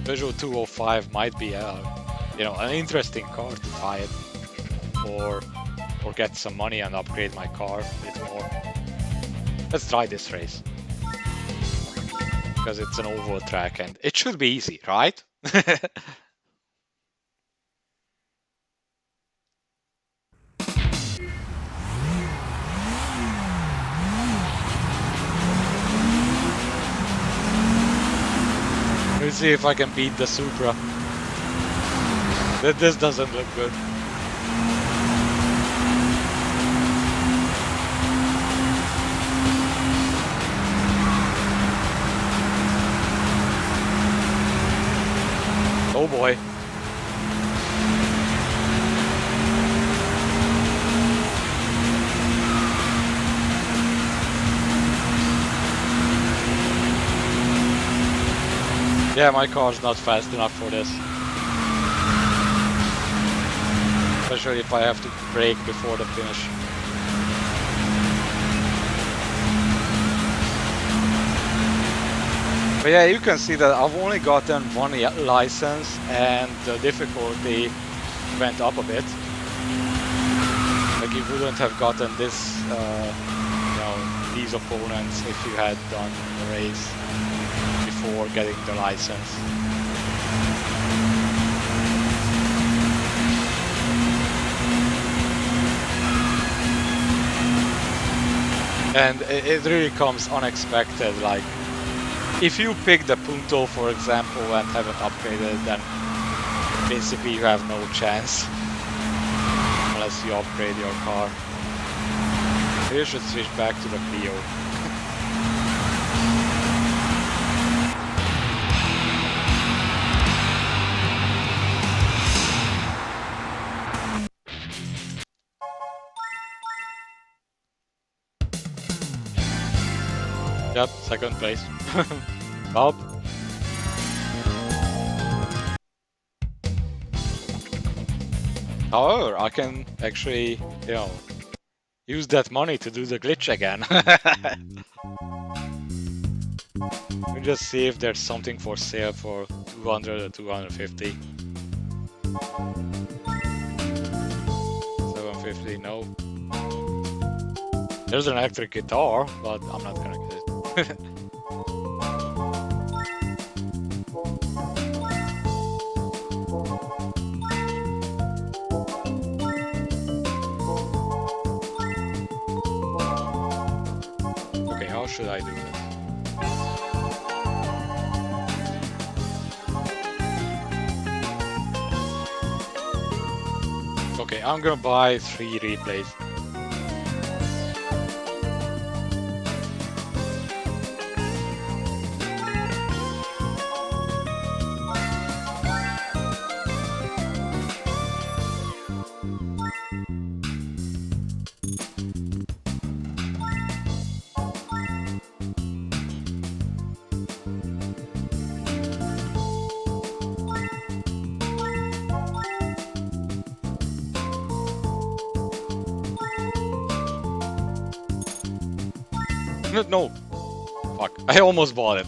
Peugeot 205 might be an interesting car to buy it, or get some money and upgrade my car a bit more. Let's try this race because it's an oval track and it should be easy, right? Let's see if I can beat the Supra. This doesn't look good. Oh boy. Yeah, my car's not fast enough for this. Especially if I have to brake before the finish. But yeah, you can see that I've only gotten one license and the difficulty went up a bit. Like you wouldn't have gotten this, these opponents if you had done the race before getting the license. And it really comes unexpected, like if you pick the Punto, for example, and haven't upgraded, then basically you have no chance unless you upgrade your car. So you should switch back to the Clio. Yep, second place. Bob. However, I can actually, use that money to do the glitch again. Let me just see if there's something for sale for 200 or 250. 750, no. There's an electric guitar, but I'm not gonna get it. Okay, how should I do this? Okay, I'm gonna buy 3 replays. No. Fuck. I almost bought it.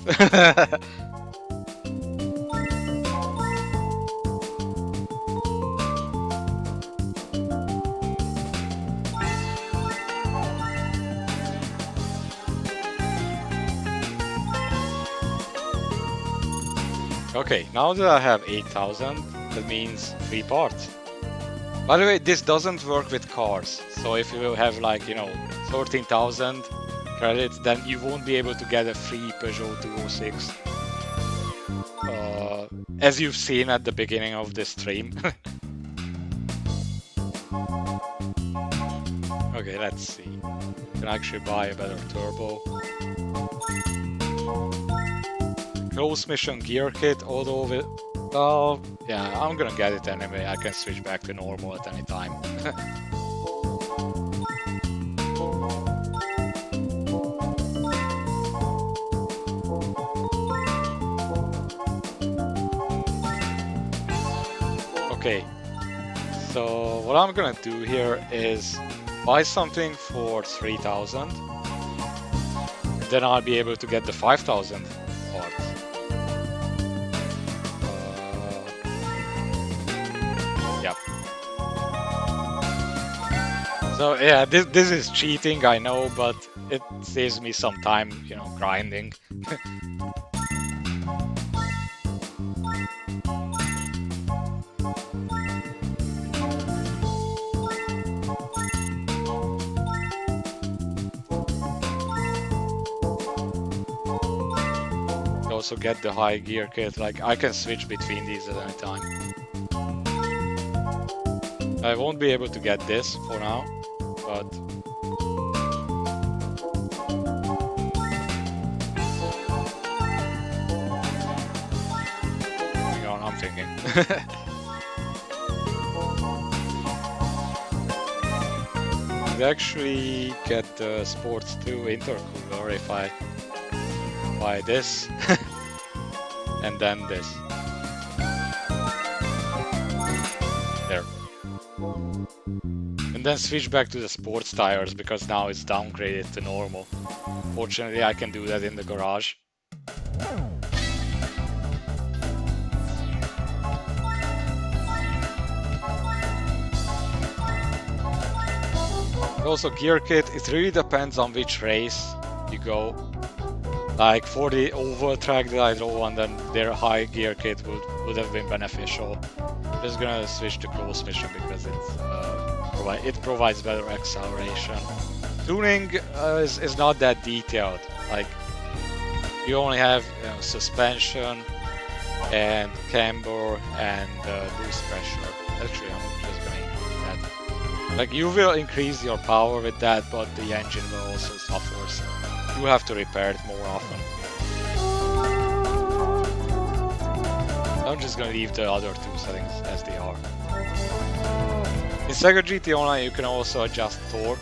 Okay, now that I have 8,000, that means 3 parts. By the way, this doesn't work with cars. So if you have 13,000 credits, then you won't be able to get a free Peugeot 206. As you've seen at the beginning of this stream. Okay, let's see. You can actually buy a better turbo. Close mission gear kit, although well, yeah, I'm gonna get it anyway. I can switch back to normal at any time. Okay, so what I'm gonna do here is buy something for 3,000. Then I'll be able to get the 5,000 parts. Yep. So yeah, this is cheating, I know, but it saves me some time, you know, grinding. Also get the high gear kit, like I can switch between these at any time. I won't be able to get this for now, but hang on, I'm thinking. I'd actually get the Sports 2 intercooler if I buy this and then this. There. And then switch back to the sports tires because now it's downgraded to normal. Fortunately, I can do that in the garage. Also, gear kit, it really depends on which race you go. Like for the oval track that I drove on, then their high gear kit would have been beneficial. I'm just gonna switch to close mission because it provides better acceleration. Tuning is not that detailed. Like you only have suspension and camber and boost pressure. Actually, I'm just gonna increase that. Like you will increase your power with that, but the engine will also suffer. So you have to repair it more often. I'm just gonna leave the other two settings as they are. In Sega GT Online you can also adjust torque,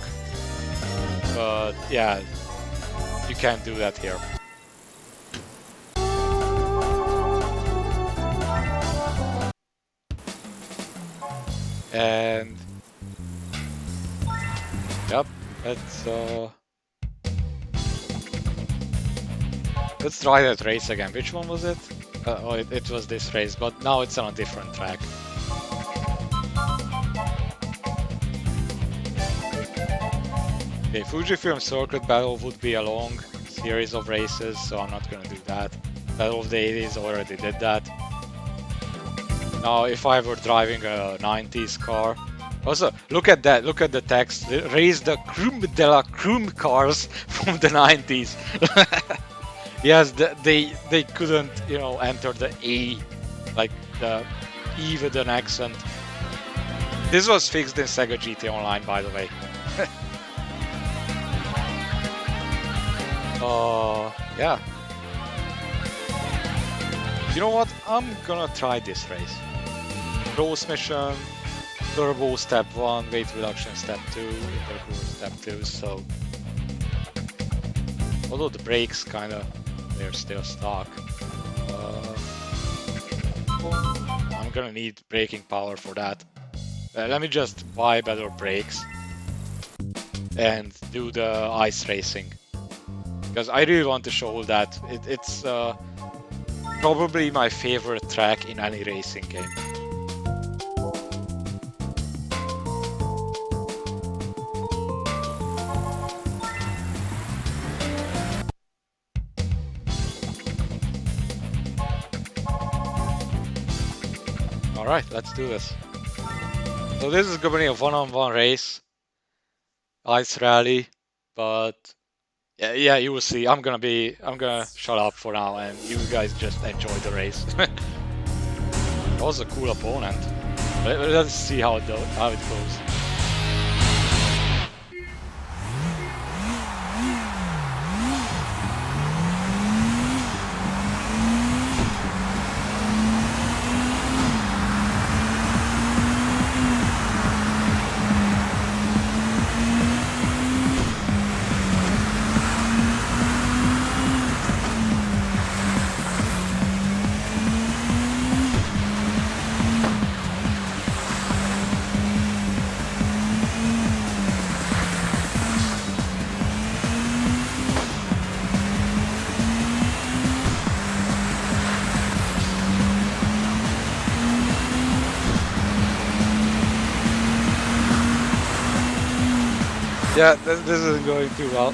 but yeah, you can't do that here. And yep, let's try that race again. Which one was it? Oh, it was this race, but now it's on a different track. Okay, Fujifilm Circuit Battle would be a long series of races, so I'm not gonna do that. Battle of the 80s already did that. Now, if I were driving a 90s car, also look at that, look at the text. Raise the crème de la crème cars from the 90s. Yes, they couldn't, you know, enter the A, like the E with an accent. This was fixed in Sega GT Online, by the way. Yeah. You know what? I'm gonna try this race. Close mission, turbo step 1, weight reduction step 2, intercooler step 2, so... Although the brakes kinda, they're still stock. I'm gonna need braking power for that. Let me just buy better brakes and do the ice racing. Because I really want to show that it's probably my favorite track in any racing game. Alright, let's do this. So this is gonna be a one-on-one race. Ice rally, but yeah, you will see. I'm gonna shut up for now and you guys just enjoy the race. That was a cool opponent. Let's see how it goes. Yeah, this isn't going too well.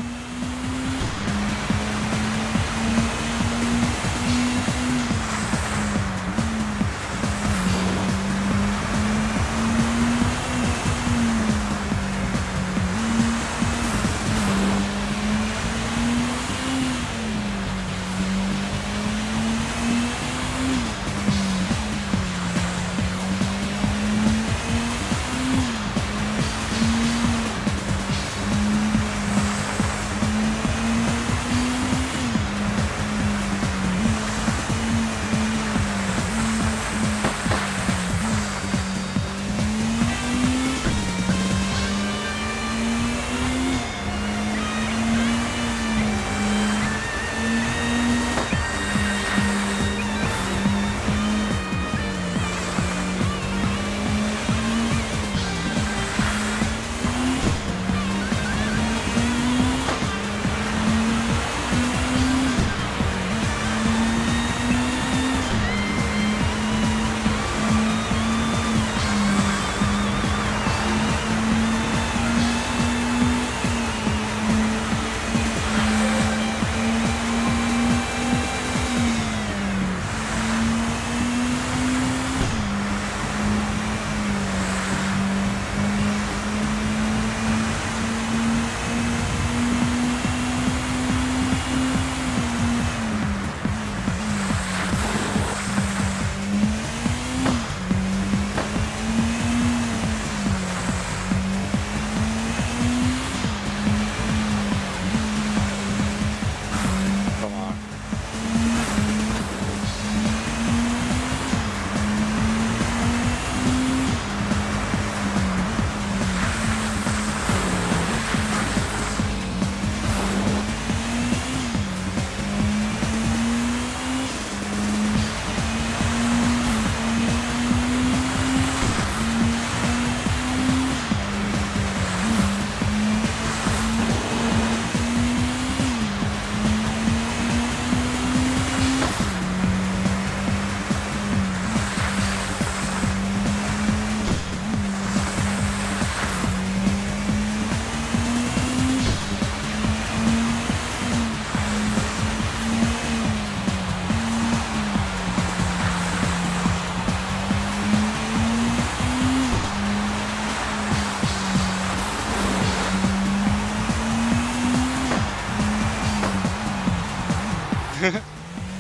Come on.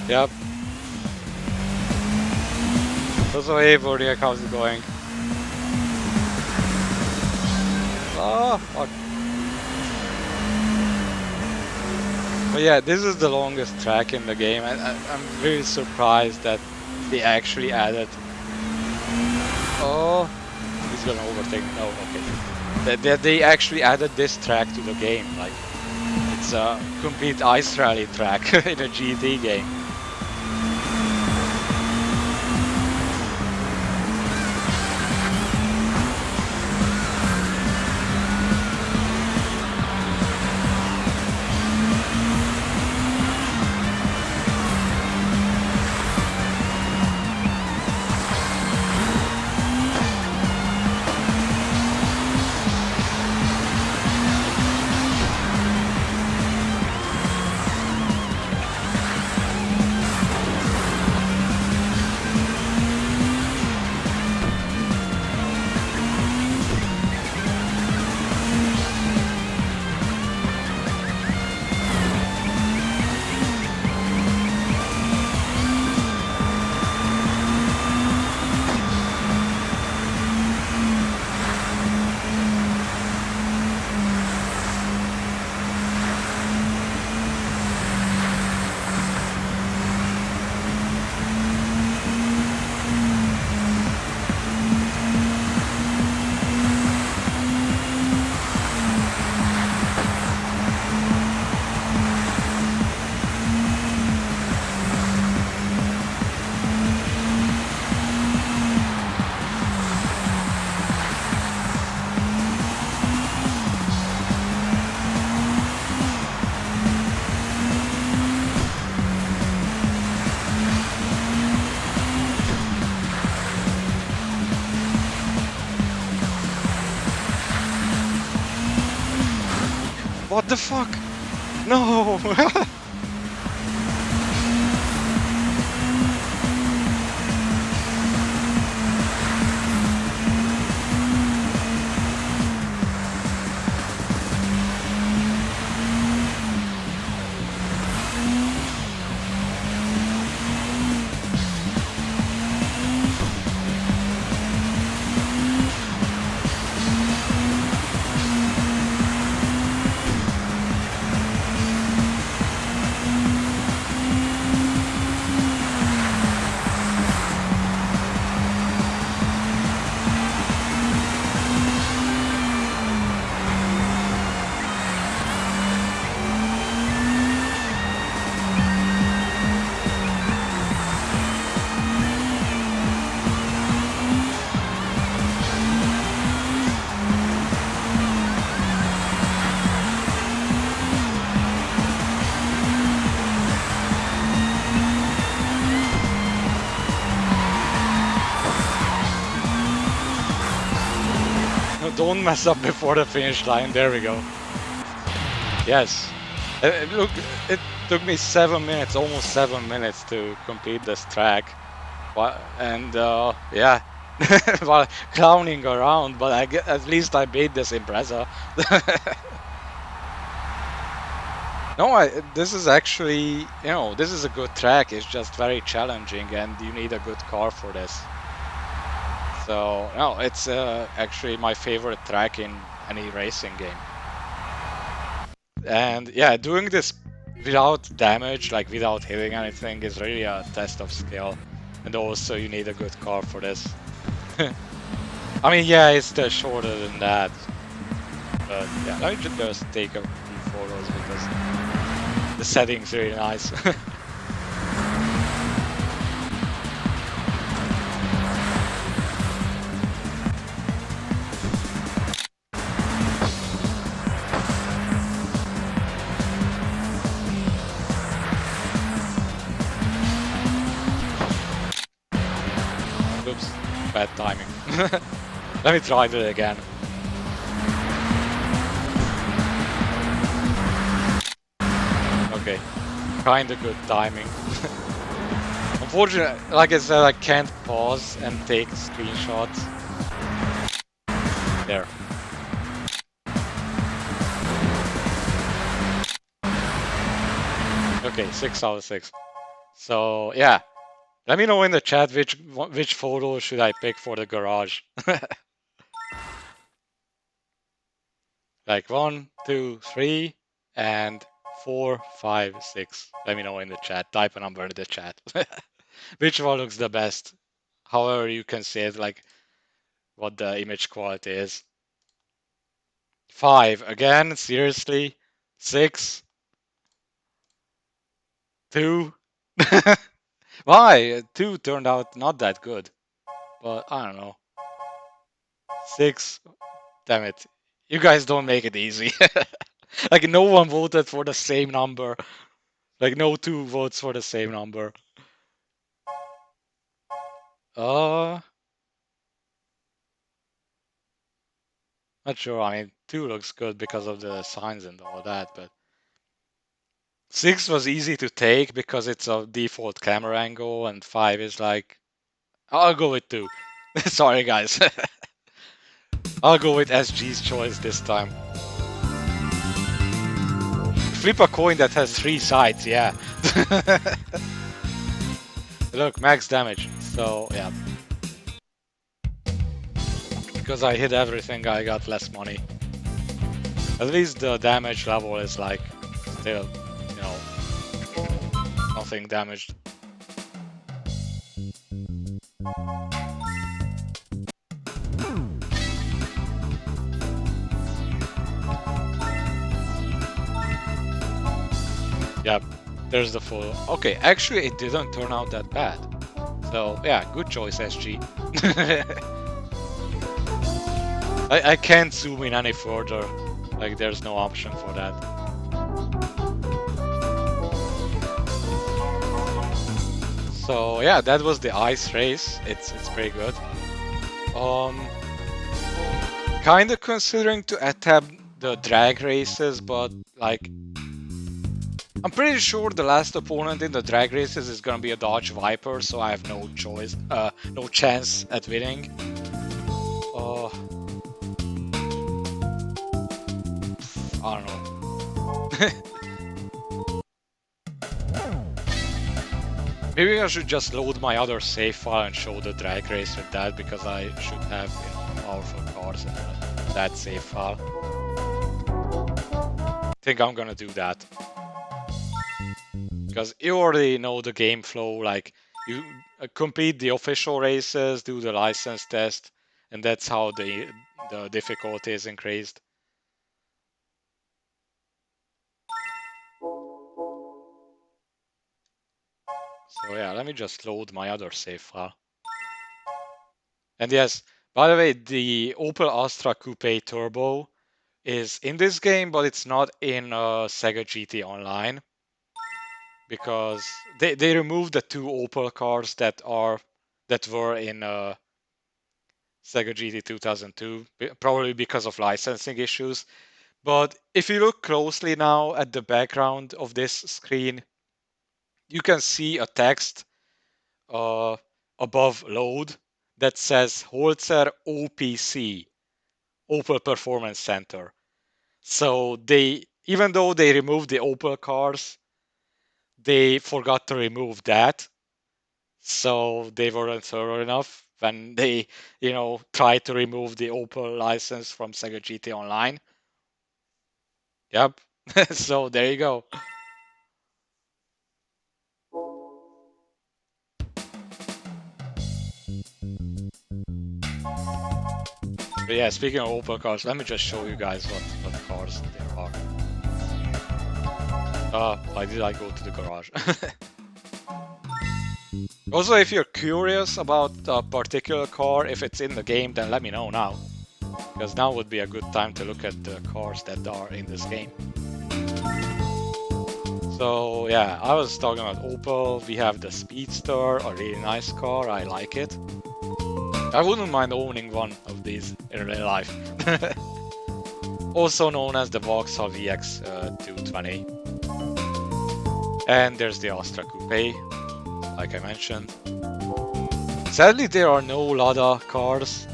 Yep. Also, hey, Zodiac, how's it going? Oh, fuck. But yeah, this is the longest track in the game. I'm really surprised that they actually added. Oh, he's gonna overtake. No, okay. That they actually added this track to the game. Like, it's a complete ice rally track in a GT game. What the fuck? No! Don't mess up before the finish line. There we go. Yes. Look, it took me 7 minutes, almost 7 minutes to complete this track. And yeah, while clowning around, but at least I beat this Impreza. No, this is actually, this is a good track. It's just very challenging and you need a good car for this. So, no, it's actually my favorite track in any racing game. And yeah, doing this without damage, like without hitting anything, is really a test of skill. And also you need a good car for this. I mean, yeah, it's still shorter than that. But yeah, let me just take a few photos because the setting's really nice. Oops, bad timing. Let me try it again. Okay, kinda good timing. Unfortunately, like I said, I can't pause and take screenshots. There. Okay, 6 out of 6. So yeah, let me know in the chat which photo should I pick for the garage. Like 1, 2, 3, and 4, 5, 6. Let me know in the chat. Type a number in the chat. Which one looks the best? However you can say it, like what the image quality is. 5 again, seriously? 6? 2? Why? 2 turned out not that good. But I don't know. 6? Damn it. You guys don't make it easy. Like no one voted for the same number. Like no 2 votes for the same number. Not sure. I mean, 2 looks good because of the signs and all that, but 6 was easy to take because it's a default camera angle, and 5 is like, I'll go with 2. Sorry, guys. I'll go with SG's choice this time. Flip a coin that has 3 sides, yeah. Look, max damage. So, yeah. Because I hit everything, I got less money. At least the damage level is like, still, nothing damaged. Yep, there's the full. Okay, actually it didn't turn out that bad. So yeah, good choice, SG. I can't zoom in any further. Like there's no option for that. So yeah, that was the ice race. It's pretty good. Kinda considering to attempt the drag races, but like I'm pretty sure the last opponent in the drag races is gonna be a Dodge Viper, so I have no choice, no chance at winning. I don't know. Maybe I should just load my other save file and show the drag race with that, because I should have, you know, powerful cars in that save file. I think I'm gonna do that. Because you already know the game flow, like you complete the official races, do the license test, and that's how the difficulty is increased. So yeah, let me just load my other save file. And yes, by the way, the Opel Astra Coupe Turbo is in this game, but it's not in Sega GT Online, because they removed the two Opel cars that were in Sega GT 2002, probably because of licensing issues. But if you look closely now at the background of this screen, you can see a text above load that says Holzer OPC, Opel Performance Center. So even though they removed the Opel cars, they forgot to remove that. So they weren't thorough enough when they, tried to remove the Opel license from Sega GT Online. Yep. So there you go. But yeah, speaking of Opel cars, let me just show you guys what cars there are. Why did I go to the garage? Also, if you're curious about a particular car, if it's in the game, then let me know now. Because now would be a good time to look at the cars that are in this game. So yeah, I was talking about Opel. We have the Speedster, a really nice car. I like it. I wouldn't mind owning one of these in real life. Also known as the Vauxhall VX 220. And there's the Astra Coupe, like I mentioned. Sadly, there are no Lada cars.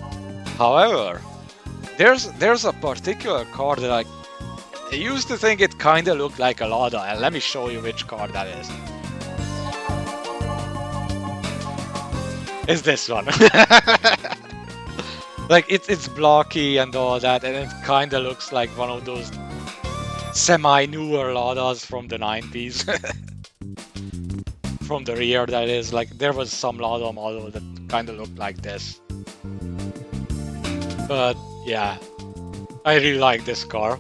However, there's a particular car that I used to think it kind of looked like a Lada, and let me show you which car that is. It's this one. Like it's blocky and all that, and it kind of looks like one of those semi-newer Ladas from the 90s. From the rear, that is. Like there was some Lada model that kind of looked like this. But yeah, I really like this car.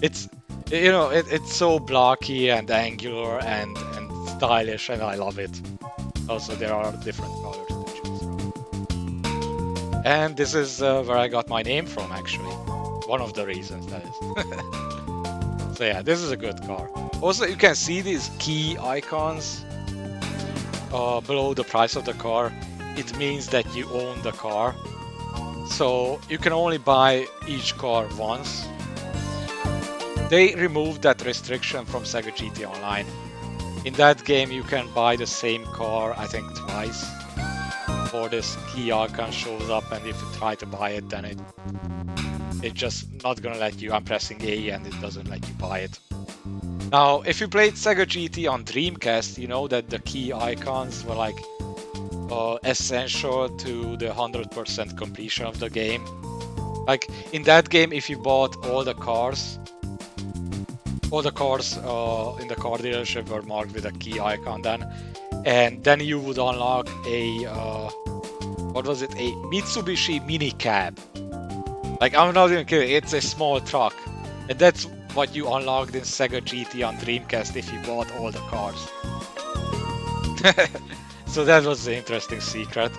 It's it's so blocky and angular and stylish, and I love it. Also, there are different colors to choose from. And this is where I got my name from, actually. One of the reasons, that is. So yeah, this is a good car. Also, you can see these key icons below the price of the car. It means that you own the car. So you can only buy each car once. They removed that restriction from Sega GT Online. In that game, you can buy the same car, I think, twice. Before this key icon shows up, and if you try to buy it, then it's just not gonna let you. I'm pressing A, and it doesn't let you buy it. Now, if you played Sega GT on Dreamcast, you know that the key icons were like essential to the 100% completion of the game. Like in that game, if you bought all the cars in the car dealership were marked with a key icon then, and then you would unlock a what was it, a Mitsubishi mini cab. Like, I'm not even kidding, it's a small truck, and that's what you unlocked in Sega GT on Dreamcast if you bought all the cars. So that was the interesting secret.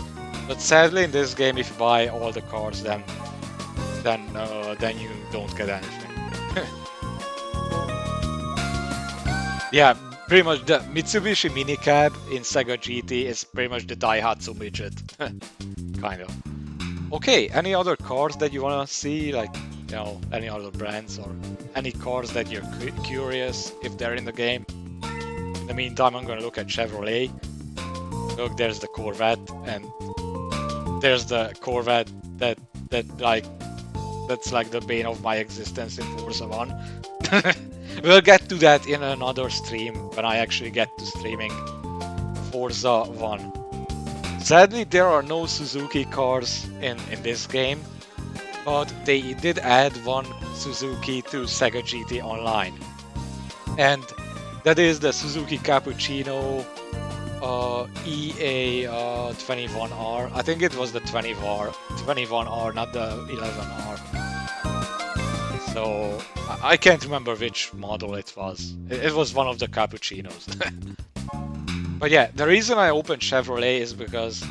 But sadly, in this game, if you buy all the cars, then you don't get anything. Yeah, pretty much the Mitsubishi minicab in Sega GT is pretty much the Daihatsu midget. Kind of. Okay, any other cars that you wanna see? Like, any other brands or any cars that you're curious if they're in the game. In the meantime, I'm gonna look at Chevrolet. Look, there's the Corvette, and there's the Corvette that's like the bane of my existence in Forza 1. We'll get to that in another stream when I actually get to streaming Forza 1. Sadly, there are no Suzuki cars in this game, but they did add one Suzuki to Sega GT Online. And that is the Suzuki Cappuccino EA21R. I think it was the 21R, not the 11R. So I can't remember which model it was. It was one of the cappuccinos. But yeah, the reason I opened Chevrolet is because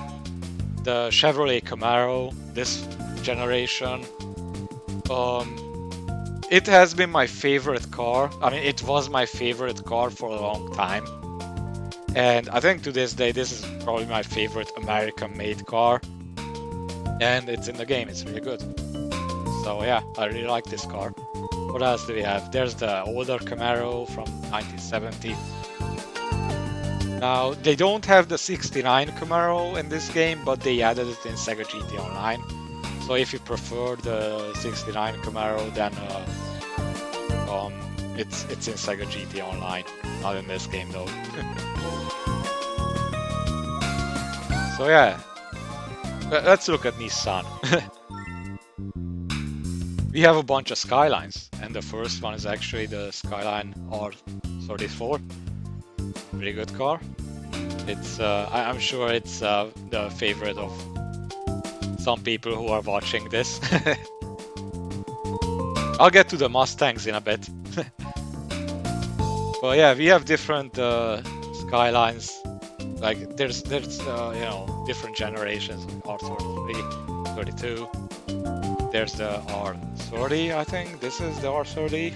the Chevrolet Camaro, this generation, it has been my favorite car. I mean, it was my favorite car for a long time. And I think to this day, this is probably my favorite American-made car. And it's in the game, it's really good. So yeah, I really like this car. What else do we have? There's the older Camaro from 1970. Now, they don't have the 69 Camaro in this game, but they added it in Sega GT Online. So if you prefer the 69 Camaro, then it's in Sega GT Online, not in this game though. So yeah, let's look at Nissan. We have a bunch of Skylines, and the first one is actually the Skyline R34. Pretty good car. It's I'm sure it's the favorite of some people who are watching this. I'll get to the Mustangs in a bit. But yeah, we have different Skylines. Like there's different generations. R33, 32. There's the R30, I think. This is the R30.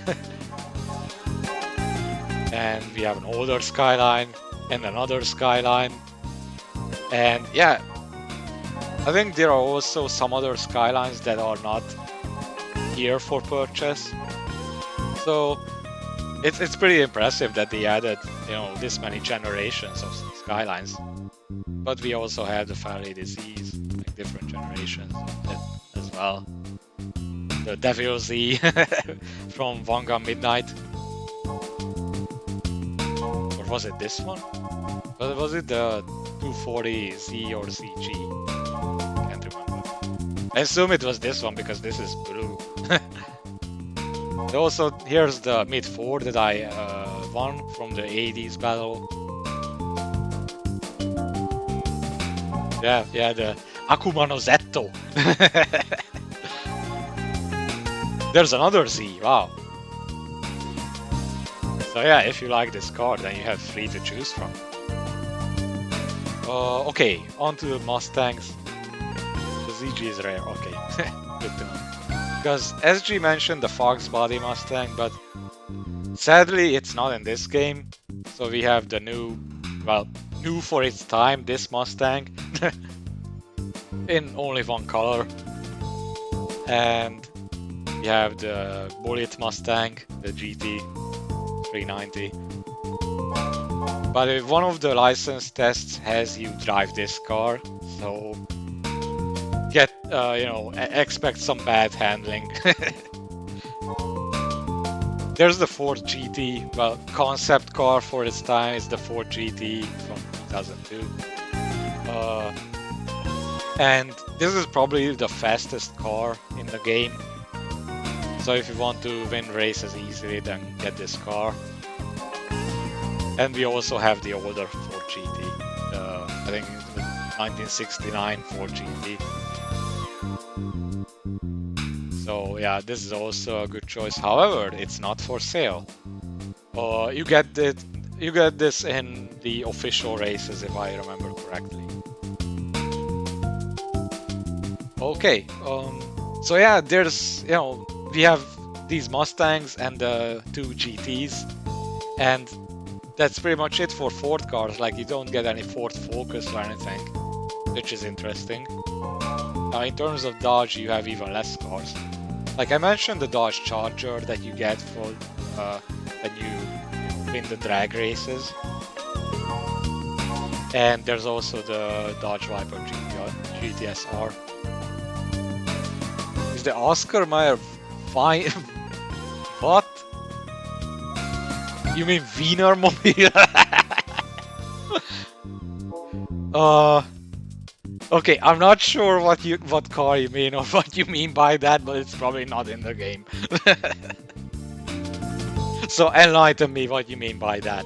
And we have an older Skyline and another Skyline. And yeah, I think there are also some other Skylines that are not here for purchase. So it's pretty impressive that they added, this many generations of Skylines. But we also have the Faraday Disease, like different generations of it as well. The Devil Z from Vanga Midnight. Or was it this one? Was it the 240Z or ZG? Can't remember. I assume it was this one because this is blue. Also, here's the Mid 4 that I won from the 80s battle. Yeah, the Akumano Zetto. There's another Z, wow. So yeah, if you like this car, then you have 3 to choose from. Okay, on to the Mustangs. The ZG is rare, okay. Good to know. Because SG mentioned the Fox body Mustang, but sadly it's not in this game. So we have the new for its time, this Mustang. In only one color. And we have the Bullet Mustang, the GT 390. But if one of the license tests has you drive this car, so get expect some bad handling. There's the Ford GT. Well, concept car for its time is the Ford GT from 2002. And this is probably the fastest car in the game. So if you want to win races easily, then get this car. And we also have the older Ford GT. I think it was 1969 Ford GT. So yeah, this is also a good choice. However, it's not for sale. You get this in the official races, if I remember correctly. Okay, so yeah, there's we have these Mustangs and the 2 GTs, and that's pretty much it for Ford cars. Like, you don't get any Ford Focus or anything, which is interesting. Now, in terms of Dodge, you have even less cars. Like I mentioned the Dodge Charger that you get for when you win the drag races. And there's also the Dodge Viper GTSR. Is the Oscar Mayer fine? What? You mean Wiener Mobile? Okay, I'm not sure what car you mean or what you mean by that, but it's probably not in the game. So enlighten me what you mean by that.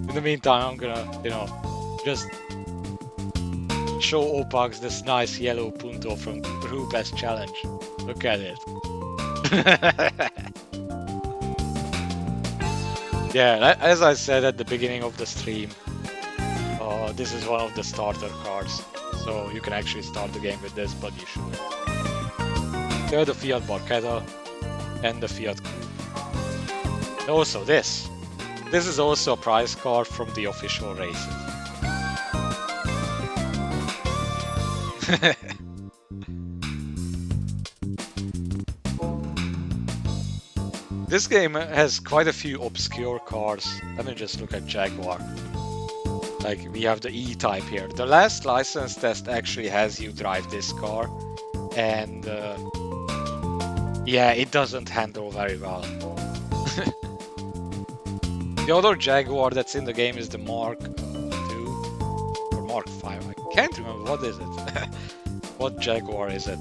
In the meantime, I'm gonna, just show Opax this nice yellow Punto from Rube's challenge. Look at it. Yeah, as I said at the beginning of the stream, this is one of the starter cars. So you can actually start the game with this, but you should. There are the Fiat Barchetta and the Fiat Coupe. And also this. This is also a prize car from the official races. This game has quite a few obscure cars. Let me just look at Jaguar. Like, we have the E-Type here. The last license test actually has you drive this car. And, yeah, it doesn't handle very well. The other Jaguar that's in the game is the Mark 2 or Mark 5. I can't remember. What is it? What Jaguar is it?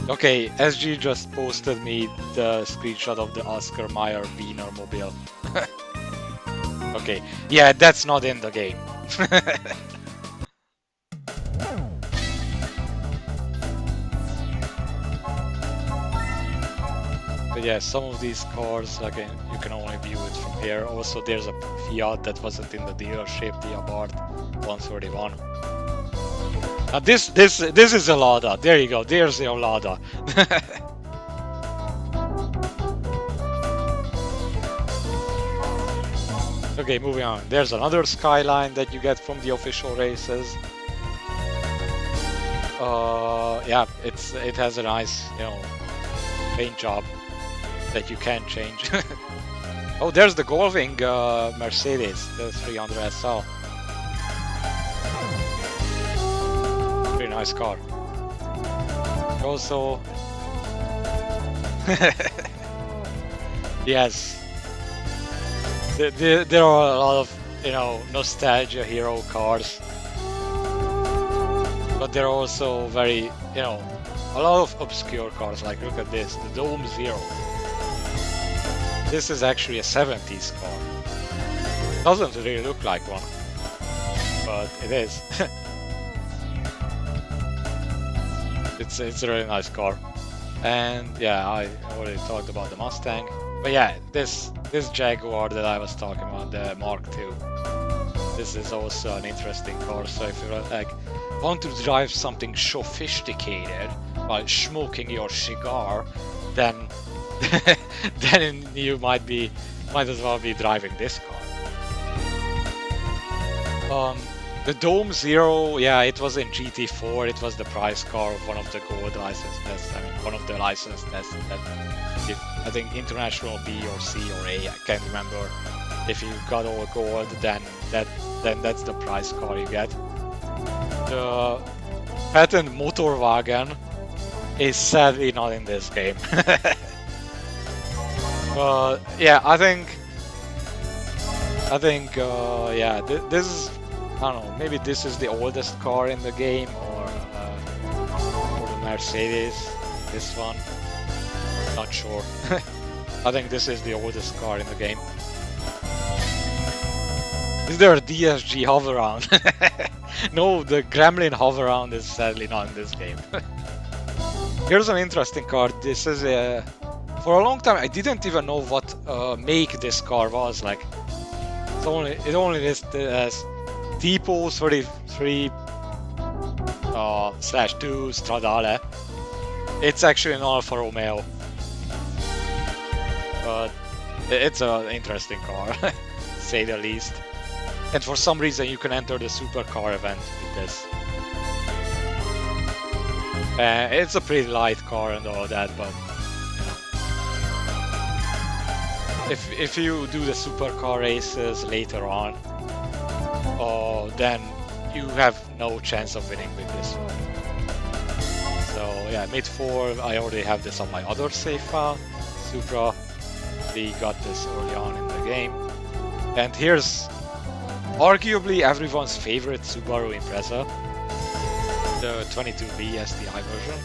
Okay, SG just posted me the screenshot of the Oscar Mayer Wiener Mobile. Okay, yeah, that's not in the game. But yeah, some of these cars, again, you can only view it from here. Also, there's a Fiat that wasn't in the dealership, the Abarth 131. Now this is a Lada. There you go. There's your Lada. Okay, moving on. There's another Skyline that you get from the official races. Yeah, it has a nice, paint job that you can change. Oh, there's the Golfing Mercedes, the 300 SL. Pretty nice car. Also, yes, there are a lot of nostalgia hero cars, but there are also very a lot of obscure cars. Like, look at this, the Dome Zero. This is actually a 70s car. Doesn't really look like one, but it is. It's a really nice car. And yeah, I already talked about the Mustang. But yeah, this Jaguar that I was talking about, the Mark II. This is also an interesting car. So if you want to drive something sophisticated while smoking your cigar, then then you might as well be driving this car. The Dome Zero, yeah, it was in GT4. It was the prize car of one of the gold license tests. I mean, one of the license tests that I think international B or C or A. I can't remember. If you got all gold, then that's the prize car you get. The patent Motorwagen is sadly not in this game. But yeah, I think yeah, this is, I don't know, maybe this is the oldest car in the game, or the Mercedes, this one, not sure. I think this is the oldest car in the game. Is there a DSG hover-round? No, the Gremlin hover-round is sadly not in this game. Here's an interesting car. This is a... For a long time, I didn't even know what make this car was. Like, it only listed as Tipo 33/2 Stradale. It's actually an Alfa Romeo, but it's an interesting car. say the least. And for some reason you can enter the supercar event with this. It's a pretty light car and all that, but if you do the supercar races later on, then you have no chance of winning with this one. So yeah, mid 4, I already have this on my other save file, Supra. We got this early on in the game. And here's arguably everyone's favorite Subaru Impreza, the 22B STI version.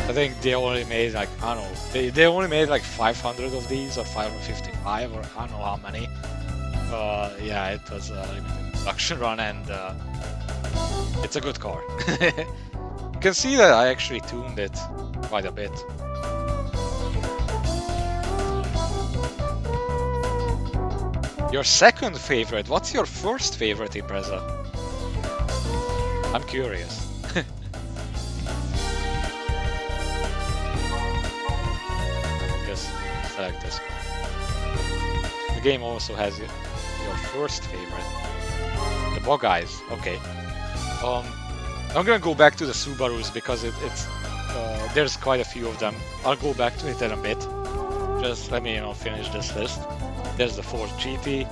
I think they only made like, I don't know, they only made like 500 of these or 555 or I don't know how many. Yeah, it was a limited production run and it's a good car. You can see that I actually tuned it quite a bit. Your second favorite? What's your first favorite Impreza? I'm curious. Just select this one. The game also has your first favorite. The Bug Eyes. Okay. I'm gonna go back to the Subarus because it's there's quite a few of them. I'll go back to it in a bit. Just let me finish this list. There's the Ford GT,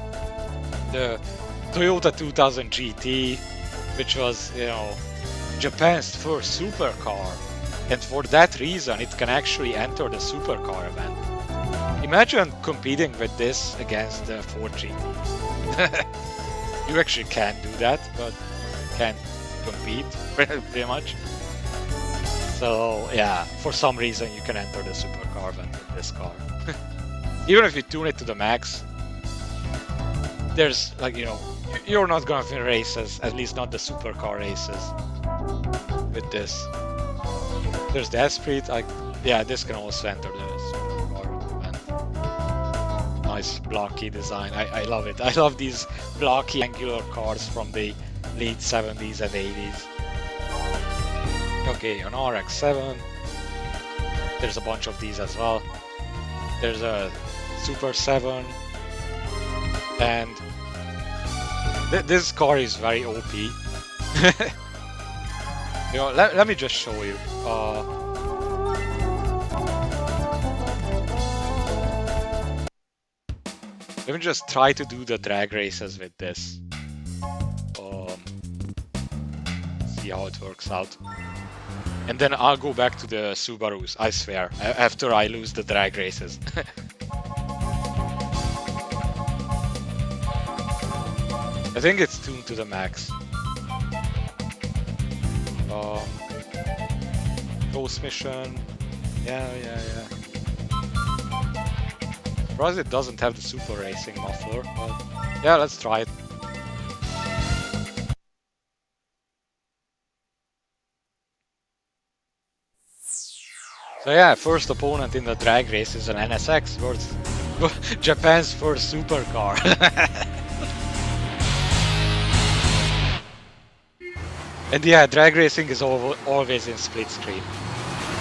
the Toyota 2000 GT, which was, Japan's first supercar, and for that reason it can actually enter the supercar event. Imagine competing with this against the Ford GT. You actually can do that, but you can't compete pretty much. So yeah, for some reason you can enter the supercar event with this car. Even if you tune it to the max, there's like, you're not gonna win races, at least not the supercar races with this. There's the Esprit, yeah, this can also enter the supercar event. Nice blocky design, I love it. I love these blocky angular cars from the late 70s and 80s. Okay, an RX-7, there's a bunch of these as well. There's a Super 7, and this car is very OP. Let me just show you. Let me just try to do the drag races with this. See how it works out. And then I'll go back to the Subarus, I swear, after I lose the drag races. I think it's tuned to the max. Ghost mission. Yeah. Surprised it doesn't have the super racing muffler, but yeah, let's try it. So yeah, first opponent in the drag race is an NSX versus Japan's first supercar. And yeah, drag racing is always in split screen,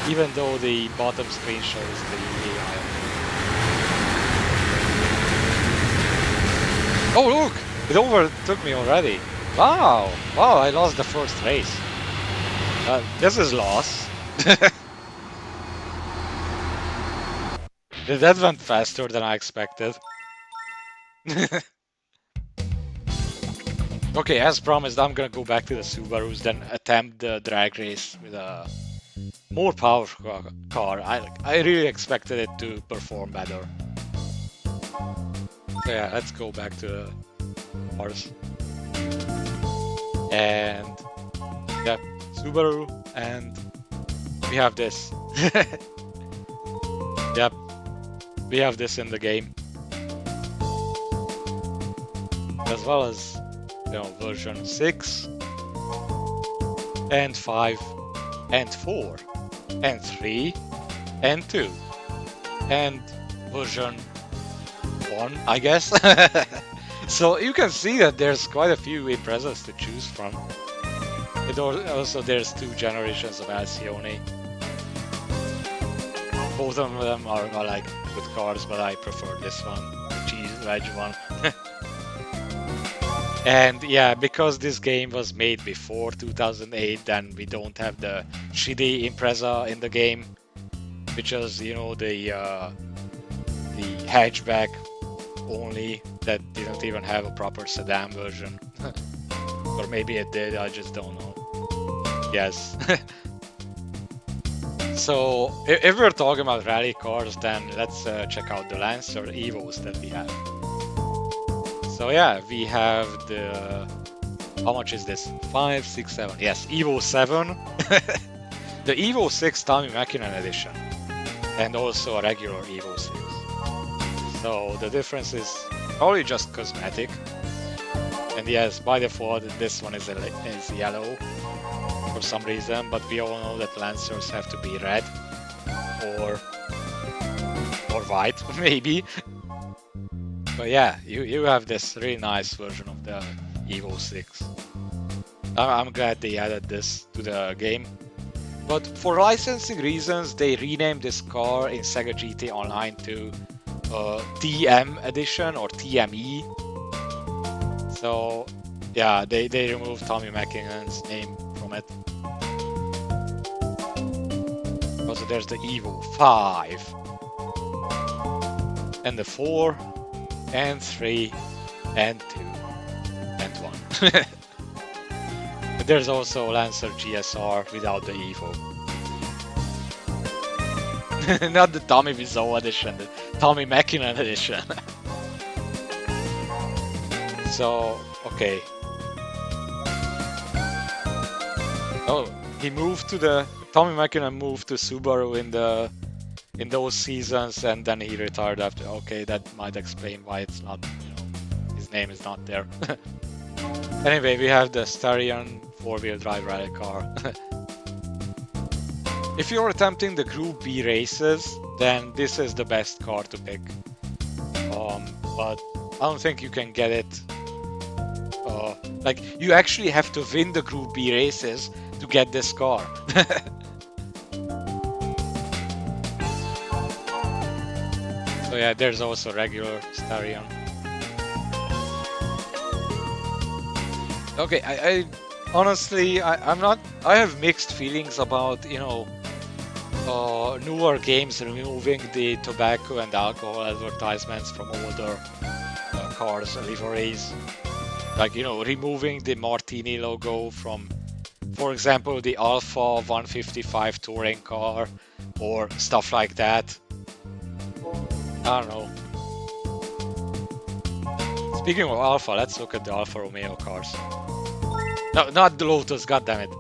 even though the bottom screen shows the AI. Oh look! It overtook me already. Wow! Wow, I lost the first race. This is loss. That went faster than I expected. Okay, as promised, I'm gonna go back to the Subarus, then attempt the drag race with a more powerful car. I really expected it to perform better. So yeah, let's go back to the cars. And yeah, Subaru, and we have this. Yep, we have this in the game. As well as version 6 and 5 and 4 and 3 and 2 and version 1, I guess. So you can see that there's quite a few Imprezas to choose from. It also there's 2 generations of Alcione. Both of them are like good cars, but I prefer this one, edge one. And yeah, because this game was made before 2008, then we don't have the shitty Impreza in the game, which is, you know, the hatchback only that didn't even have a proper sedan version. Or maybe it did, I just don't know. Yes. So if we're talking about rally cars, then let's check out the Lancer Evos that we have. So yeah, we have the, how much is this? 5, 6, 7. Yes, Evo 7. The Evo 6 Tommy Mäkinen edition. And also a regular Evo 6. So the difference is probably just cosmetic. And yes, by default, this one is yellow for some reason, but we all know that Lancers have to be red or white, maybe. But yeah, you have this really nice version of the Evo 6. I'm glad they added this to the game. But for licensing reasons, they renamed this car in Sega GT Online to TM edition or TME. So yeah, they removed Tommy Mäkinen's name from it. Also there's the Evo 5. And the 4 and 3 and 2 and 1. But there's also Lancer GSR without the Evo. Not the Tommy Wiseau edition, the Tommy Mäkinen edition. So, okay. Oh, he moved to the... Tommy Mäkinen moved to Subaru in those seasons, and then he retired after. Okay, that might explain why it's not, you know, his name is not there. Anyway, we have the Starion 4-wheel drive rally car. If you're attempting the Group B races, then this is the best car to pick. But I don't think you can get it. Like, you actually have to win the Group B races to get this car. So yeah, there's also regular Starion. Okay, I honestly, I'm not. I have mixed feelings about, you know, newer games removing the tobacco and alcohol advertisements from older cars liveries. Like, you know, removing the Martini logo from, for example, the Alfa 155 touring car or stuff like that. I don't know. Speaking of Alfa, let's look at the Alfa Romeo cars. No, not the Lotus, goddammit.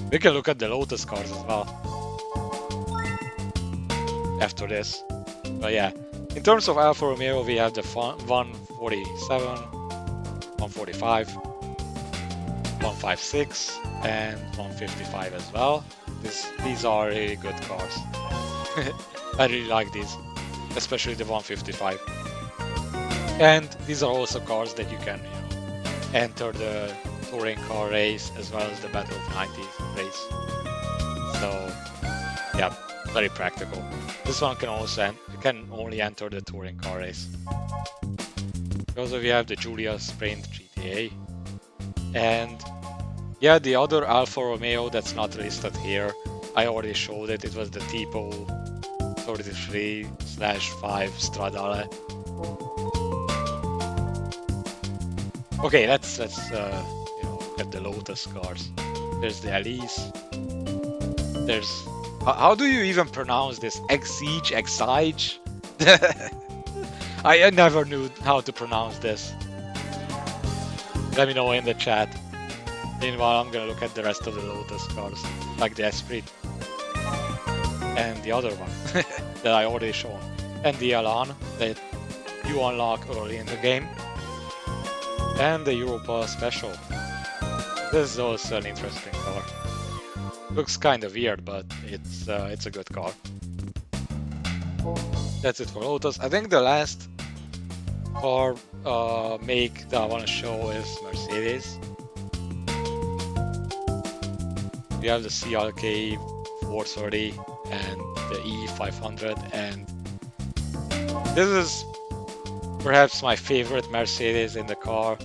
We can look at the Lotus cars as well. After this. But yeah, in terms of Alfa Romeo, we have the 147, 145, 156, and 155 as well. These are really good cars. I really like these, especially the 155. And these are also cars that you can, you know, enter the touring car race as well as the Battle of 90s race. So yeah, very practical. This one can also only enter the touring car race. Also, we have the Giulia Sprint GTA, and yeah, the other Alfa Romeo that's not listed here, I already showed it. It was the Tipo 33/5 Stradale. Okay, let's you know, look at the Lotus cars. There's the Elise. There's how do you even pronounce this? Exige? I never knew how to pronounce this. Let me know in the chat. Meanwhile, I'm gonna look at the rest of the Lotus cars, like the Esprit. And the other one that I already shown. And the Elan that you unlock early in the game. And the Europa Special. This is also an interesting car. Looks kind of weird, but it's a good car. That's it for Lotus. I think the last car make that I want to show is Mercedes. We have the CLK 430 and the E500, and this is perhaps my favorite Mercedes in the car,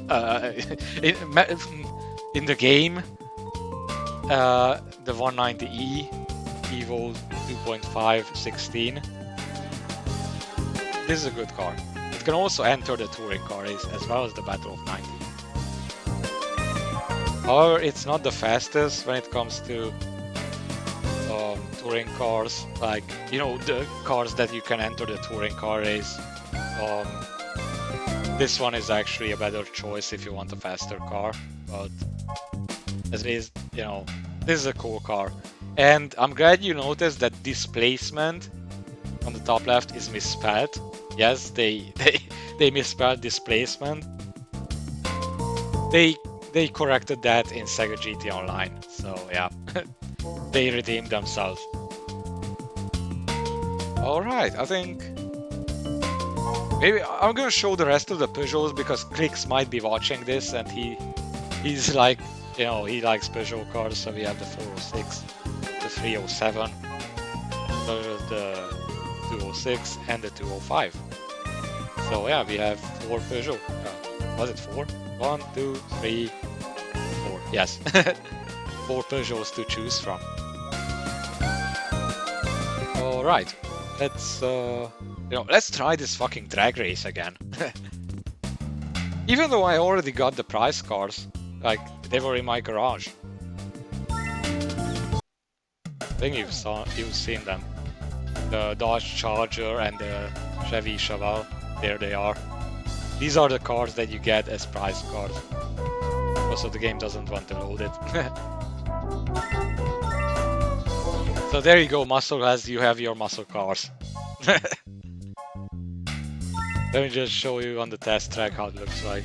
in the game, the 190e Evo 2.5 16. This is a good car. It can also enter the touring car race as well as the Battle of 90. However, it's not the fastest when it comes to touring cars, like, you know, the cars that you can enter the touring car race. This one is actually a better choice if you want a faster car, but at least, you know, this is a cool car. And I'm glad you noticed that displacement on the top left is misspelled. Yes, they misspelled displacement. They corrected that in Sega GT Online, so yeah, they redeemed themselves. Alright, I think maybe I'm gonna show the rest of the Peugeots because Clicks might be watching this and he's like, you know, he likes Peugeot cars. So we have the 406, the 307, the 206 and the 205. So yeah, we have 4 Peugeot. Was it 4? 1, 2, 3, 4. Yes, 4 Peugeots to choose from. All right, let's let's try this fucking drag race again. Even though I already got the prize cars, like they were in my garage. I think you've seen them. The Dodge Charger and the Chevy Cheval. There they are. These are the cars that you get as prize cars. Also, the game doesn't want to load it. So there you go, muscle as you have your muscle cars. Let me just show you on the test track how it looks like.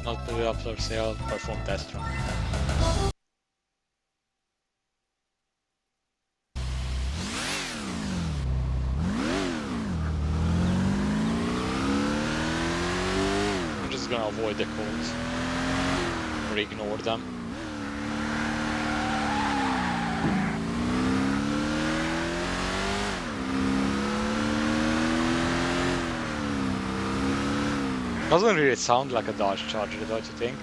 Not put it up for sale, perform test run. I'm just gonna avoid the cones or ignore them. Doesn't really sound like a Dodge Charger, don't you think?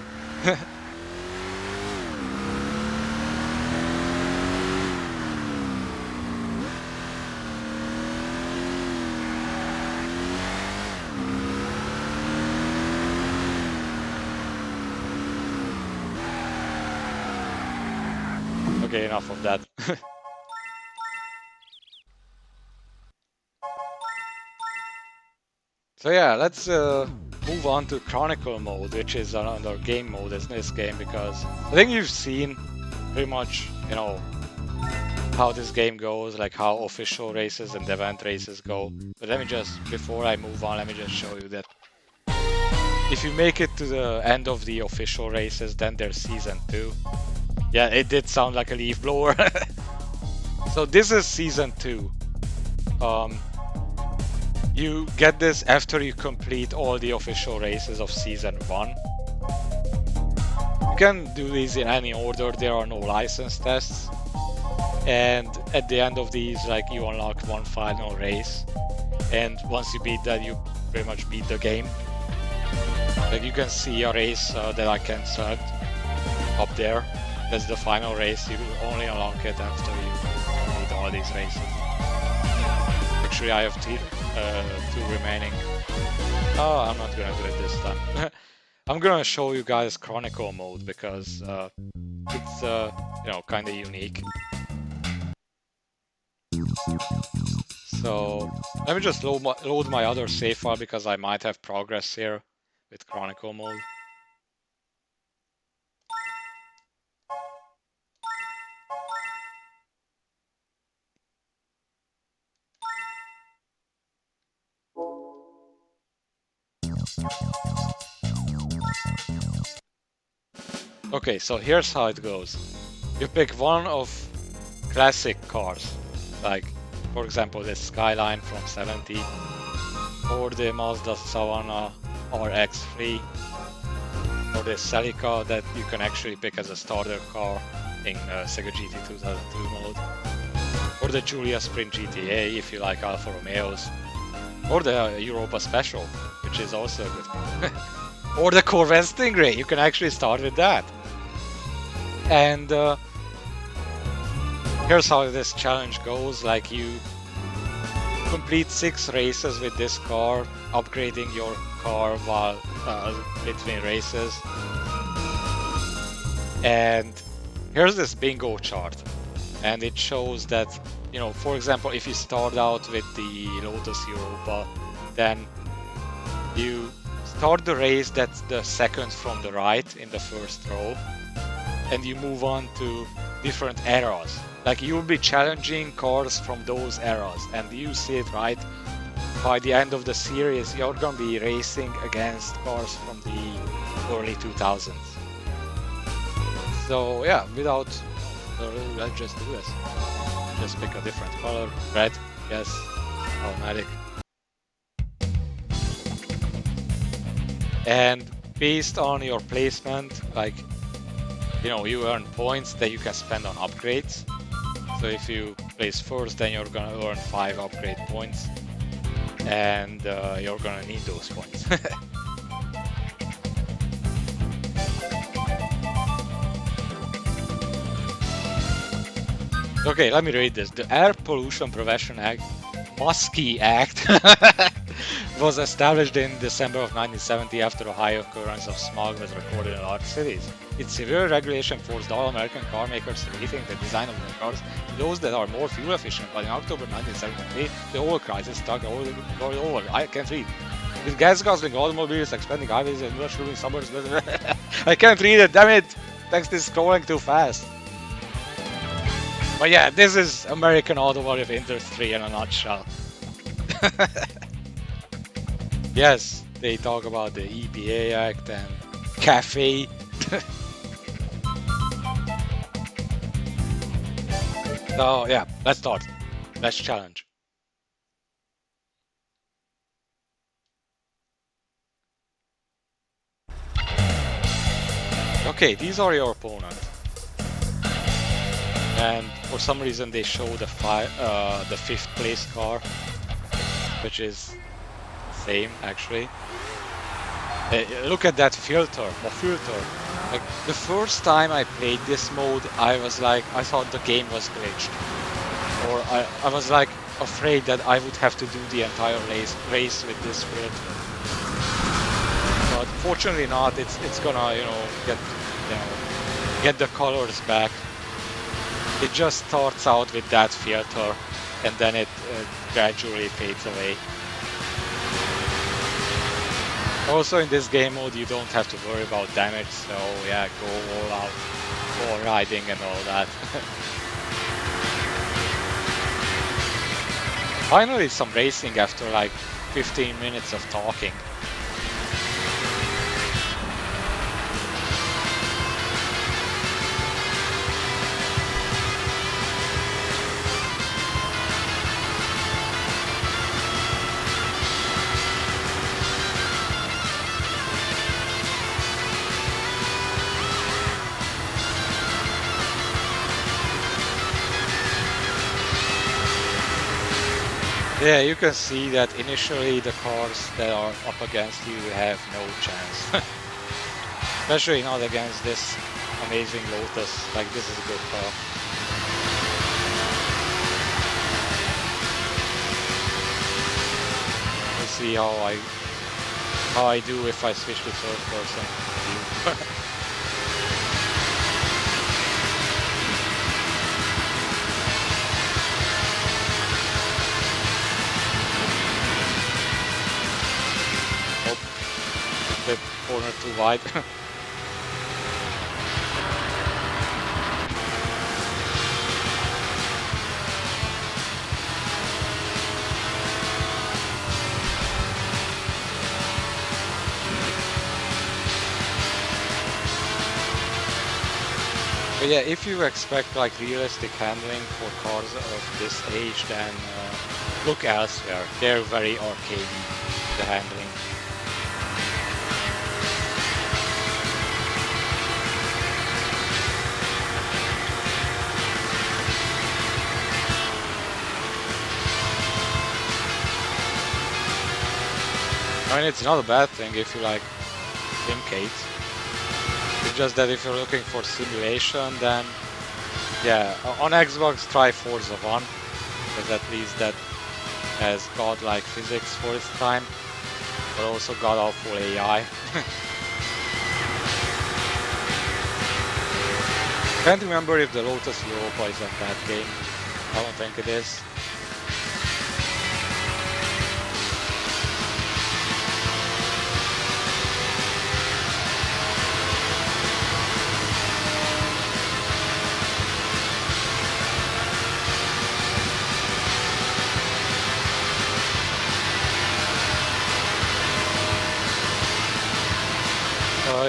Okay, enough of that. So yeah, let's move on to Chronicle mode, which is another game mode in this game, because I think you've seen pretty much, you know, how this game goes, like how official races and event races go. But let me just, before I move on, let me just show you that if you make it to the end of the official races, then there's Season 2. Yeah, it did sound like a leaf blower. So this is Season 2. You get this after you complete all the official races of Season 1. You can do these in any order, there are no license tests. And at the end of these, like, you unlock one final race. And once you beat that, you pretty much beat the game. Like, you can see a race that I can select up there. That's the final race, you only unlock it after you complete all these races. Actually, I have 2 remaining. Oh, I'm not gonna do it this time. I'm gonna show you guys Chronicle mode because it's you know, kind of unique. So let me just load my other save file because I might have progress here with Chronicle mode. Okay, so here's how it goes. You pick one of classic cars, like for example this Skyline from 70, or the Mazda Savannah RX-3, or the Celica that you can actually pick as a starter car in Sega GT 2002 mode, or the Giulia Sprint GTA if you like Alfa Romeos, or the Europa Special, which is also a good one. Or the Corvette Stingray, you can actually start with that. And here's how this challenge goes. Like, you complete 6 races with this car, upgrading your car while between races. And here's this bingo chart, and it shows that, you know, for example, if you start out with the Lotus Europa, then you start the race that's the second from the right in the first row, and you move on to different eras. Like, you'll be challenging cars from those eras, and you see it, right? By the end of the series, you're gonna be racing against cars from the early 2000s. So yeah, without let's just do this. Just pick a different color. Red, yes, automatic. And based on your placement, like, you know, you earn points that you can spend on upgrades. So if you place first, then you're gonna earn 5 upgrade points, and you're gonna need those points. Okay, let me read this. The Air Pollution Prevention Act, Muskie Act, was established in December of 1970 after a high occurrence of smog was recorded in large cities. Its severe regulation forced all American car makers to rethink the design of their cars to those that are more fuel efficient, but in October 1973, the oil crisis took over. I can't read. With gas guzzling automobiles expanding highways and mushrooming suburbs. I can't read it, damn it! Text is scrolling too fast. But yeah, this is American automotive industry in a nutshell. Yes, they talk about the EPA Act and cafe. So yeah, let's start. Let's challenge. Okay, these are your opponents. And for some reason they show the 5th place car, which is the same actually. Look at that filter, the filter. Like, the first time I played this mode, I was like, I thought the game was glitched, or I was like afraid that I would have to do the entire race with this filter. But fortunately not. It's gonna, you know, get the colors back. It just starts out with that filter, and then it gradually fades away. Also, in this game mode, you don't have to worry about damage, so yeah, go all out, all riding and all that. Finally, some racing after like 15 minutes of talking. Yeah, you can see that initially the cars that are up against you have no chance. Especially not against this amazing Lotus. Like, this is a good car. Let's see how I do if I switch to third person view. The corner too wide. But yeah, if you expect like realistic handling for cars of this age, then look elsewhere. They're very arcadey, the handling. I mean, it's not a bad thing if you like Simcade. It's just that if you're looking for simulation, then yeah, on Xbox try Forza 1, because at least that has godlike physics for its time, but also god awful AI. Can't remember if the Lotus Europa is in that game. I don't think it is.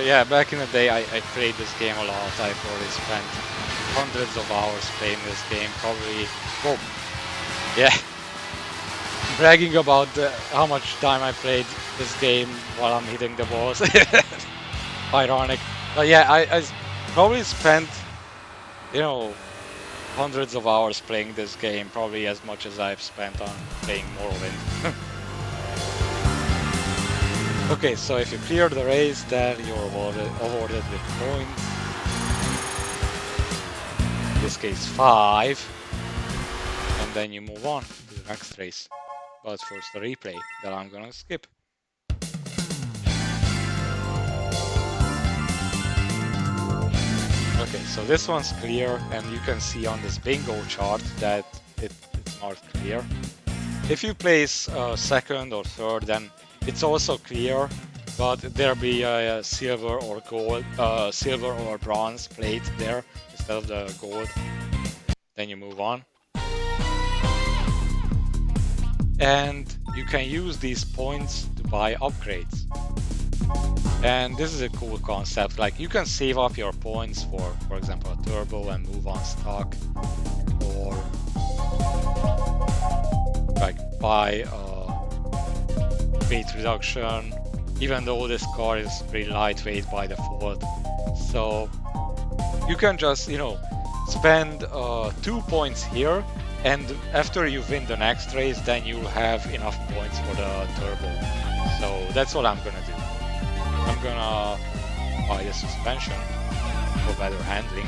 Yeah, back in the day I played this game a lot. I probably spent hundreds of hours playing this game, probably... Whoa! Yeah! Bragging about how much time I played this game while I'm hitting the balls. Ironic. But yeah, I probably spent, you know, hundreds of hours playing this game, probably as much as I've spent on playing Morrowind. Okay, so if you clear the race, then you're awarded with points. In this case 5. And then you move on to the next race. But first the replay that I'm gonna skip. Okay, so this one's clear, and you can see on this bingo chart that it's marked clear. If you place second or third, then it's also clear, but there'll be a silver or gold, silver or bronze plate there instead of the gold. Then you move on. And you can use these points to buy upgrades. And this is a cool concept. Like, you can save up your points for example, a turbo and move on stock, or like buy weight reduction, even though this car is pretty lightweight by default. So you can just, you know, spend 2 points here, and after you win the next race, then you'll have enough points for the turbo. So that's what I'm gonna do. I'm gonna buy the suspension for better handling.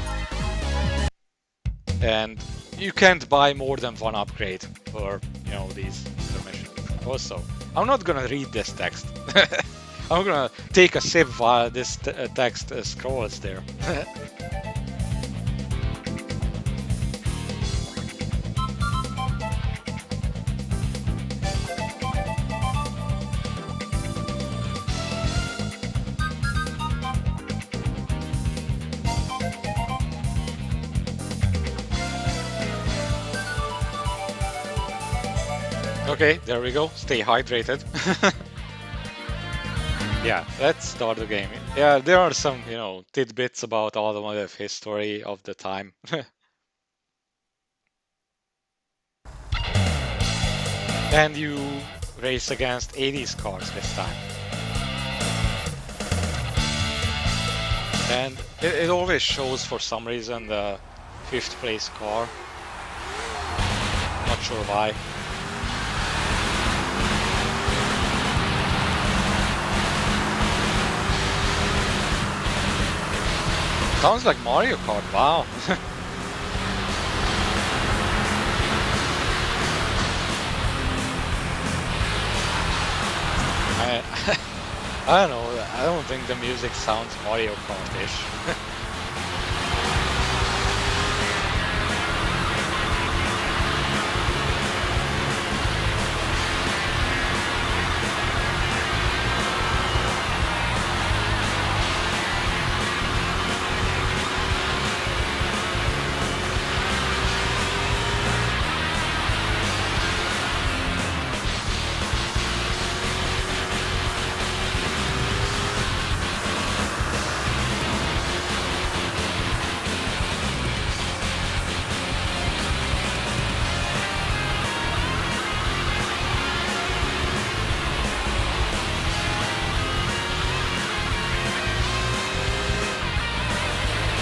And you can't buy more than one upgrade for, you know, these missions. Also, I'm not gonna read this text. I'm gonna take a sip while this text scrolls there. Okay, there we go. Stay hydrated. Yeah, let's start the game. Yeah, there are some, you know, tidbits about automotive history of the time. And you race against 80s cars this time. And it always shows, for some reason, the 5th place car. Not sure why. Sounds like Mario Kart, wow. I don't know, I don't think the music sounds Mario Kart-ish.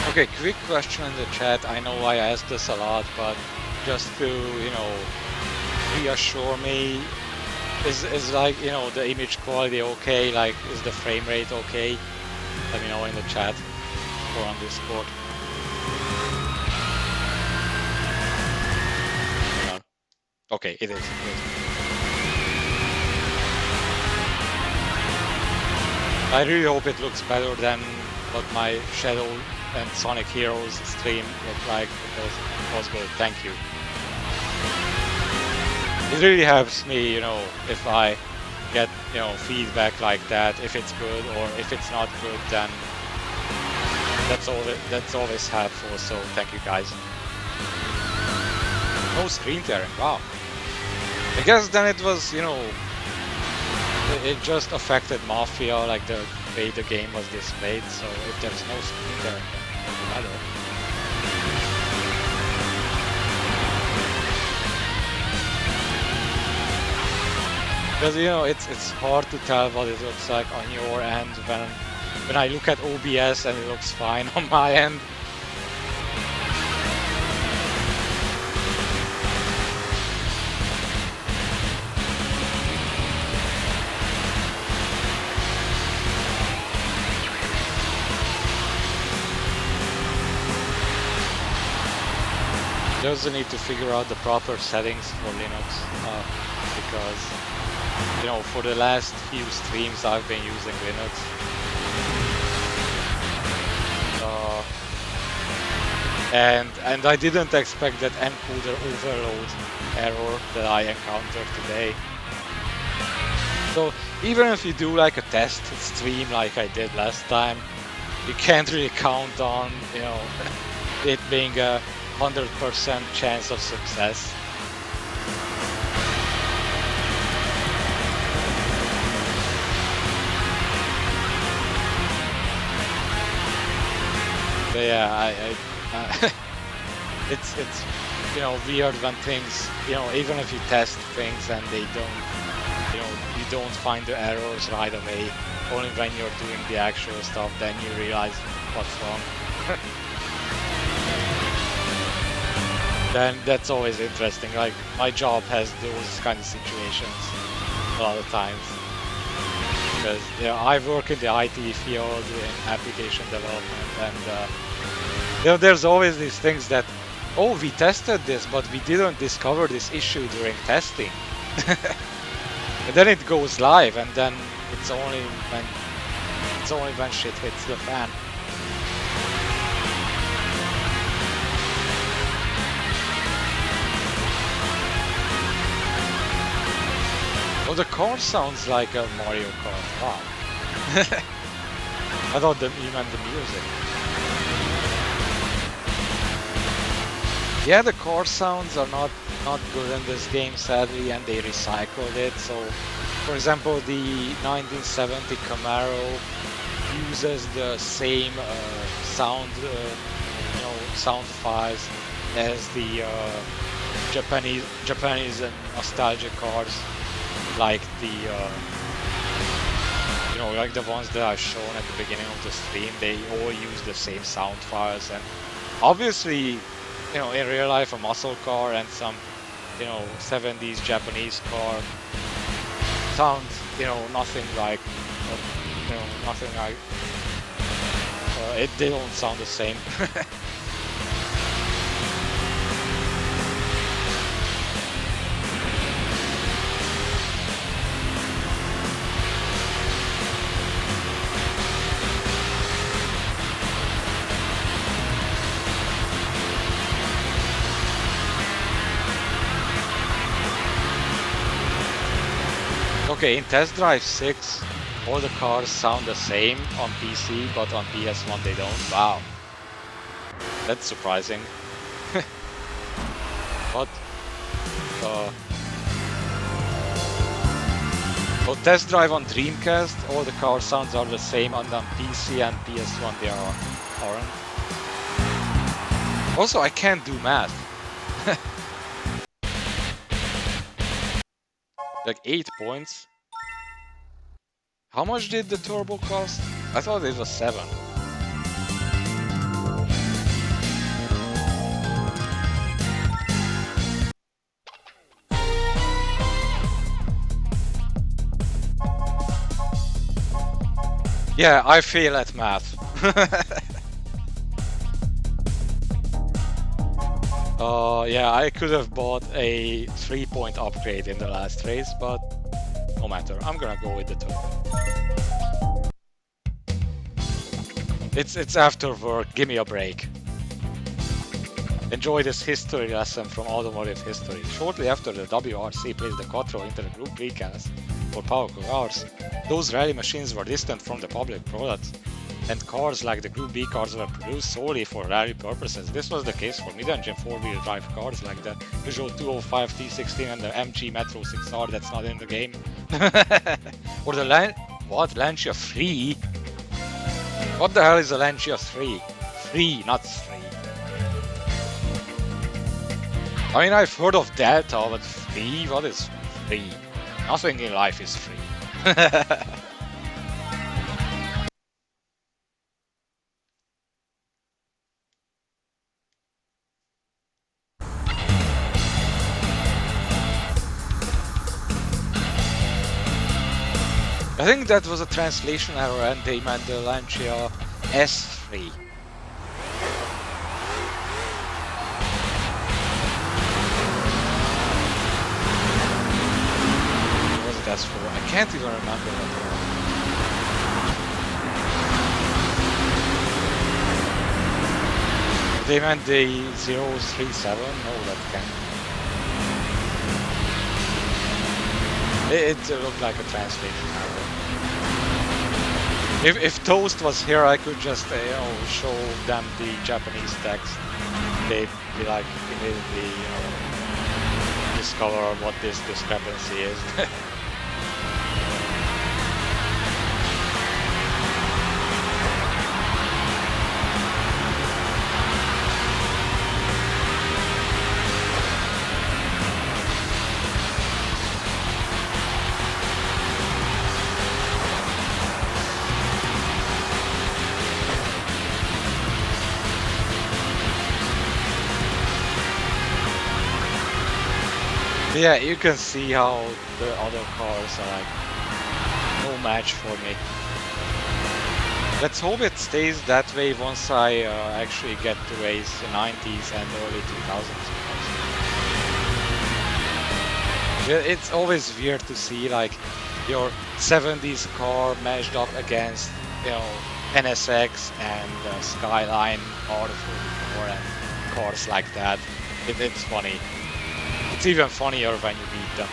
Okay, quick question in the chat. I know I asked this a lot, but just to, you know, reassure me, Is like, you know, the image quality okay? Like, is the frame rate okay? Let me know in the chat or on Discord. No. Okay, it is. I really hope it looks better than what my Shadow and Sonic Heroes stream looked like, because it was good. Thank you. It really helps me, you know, if I get, you know, feedback like that, if it's good, or if it's not good, then that's always helpful. So thank you guys. No screen tearing. Wow. I guess then it was, you know, it just affected Mafia, like the way the game was displayed. So if there's no screen tearing, then it doesn't matter. Because, you know, it's hard to tell what it looks like on your end when I look at OBS and it looks fine on my end. Just need to figure out the proper settings for Linux, because, you know, for the last few streams I've been using Linux. And I didn't expect that encoder overload error that I encountered today. So even if you do like a test stream like I did last time, you can't really count on, you know, it being a 100% chance of success. But yeah, it's you know, weird when things, you know, even if you test things and they don't, you know, you don't find the errors right away. Only when you're doing the actual stuff, then you realize what's wrong. Then that's always interesting. Like, my job has those kind of situations a lot of times. Because, you know, I work in the IT field in application development, and you know, there's always these things that, oh, we tested this, but we didn't discover this issue during testing. And then it goes live, and then it's only when shit hits the fan. Oh, the car sounds like a Mario Kart. Wow. I thought you meant the music. Yeah, the car sounds are not good in this game, sadly, and they recycled it. So, for example, the 1970 Camaro uses the same sound, you know, sound files as the Japanese and nostalgic cars. Like the, you know, like the ones that I've shown at the beginning of the stream, they all use the same sound files. And obviously, you know, in real life, a muscle car and some, you know, 70s Japanese car sounds, you know, nothing like, you know, nothing like, they don't sound the same. Okay, in Test Drive 6, all the cars sound the same on PC, but on PS1 they don't. Wow. That's surprising. But well, Test Drive on Dreamcast, all the car sounds are the same, and on PC and PS1 they aren't. Also, I can't do math. Like 8 points. How much did the turbo cost? I thought it was 7. Yeah, I fail at math. Yeah, I could have bought a 3-point upgrade in the last race, but no matter. I'm gonna go with the turbo. It's after work. Give me a break. Enjoy this history lesson from automotive history. Shortly after the WRC placed the Quattro into the Group B cast for power cars, those rally machines were distant from the public product, and cars like the Group B cars were produced solely for rally purposes. This was the case for mid-engine four-wheel drive cars like the Peugeot 205 T16 and the MG Metro 6R that's not in the game. Or the Lancia 3? What the hell is a Lancia 3? 3, not 3. I mean, I've heard of Delta, but free? What is free? Nothing in life is free. I think that was a translation error and they meant the Lancia S3. That's for I can't even remember what they meant the 037? No, that can't. It looked like a translation error. If Toast was here, I could just show them the Japanese text. They'd be like immediately discover what this discrepancy is. Yeah, you can see how the other cars are like no match for me. Let's hope it stays that way once I actually get to race the 90s and early 2000s. It's always weird to see like your 70s car matched up against, NSX and Skyline R44 and cars like that. It's funny. It's even funnier when you beat them.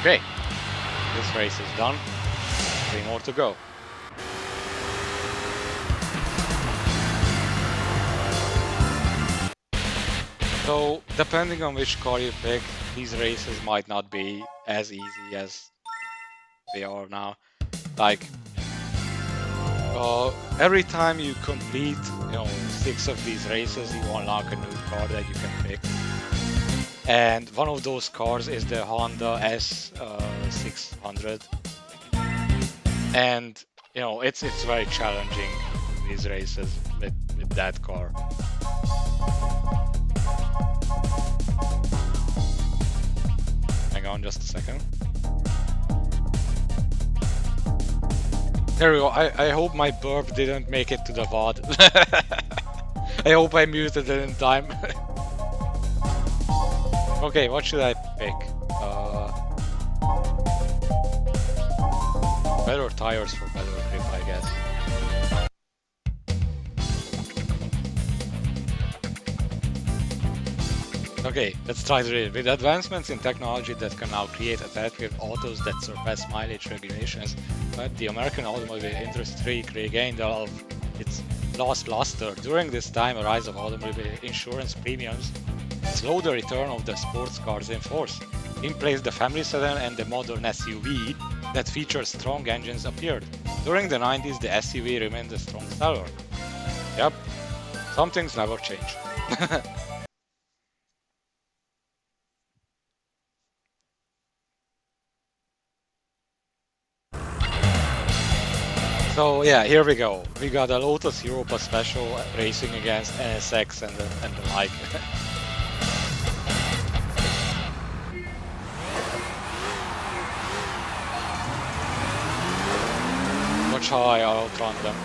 Okay, this race is done. 3 more to go. So, depending on which car you pick, these races might not be as easy as they are now. Like, every time you complete, 6 of these races, you unlock a new car that you can pick. And one of those cars is the Honda S600, and it's very challenging these races with that car. Hang on just a second. There we go. I hope my burp didn't make it to the VOD. I hope I muted it in time. Okay, what should I pick? Better tires for better grip, I guess. Okay, let's try to read it. With advancements in technology that can now create attractive autos that surpass mileage regulations, but the American automobile industry regained all of its lost luster. During this time, a rise of automobile insurance premiums slowed the return of the sports cars in force. In place, the family sedan and the modern SUV that features strong engines appeared. During the 90s, the SUV remained a strong seller. Yep, some things never change. So yeah, here we go. We got a Lotus Europa Special racing against NSX and the like. Watch how I outrun them.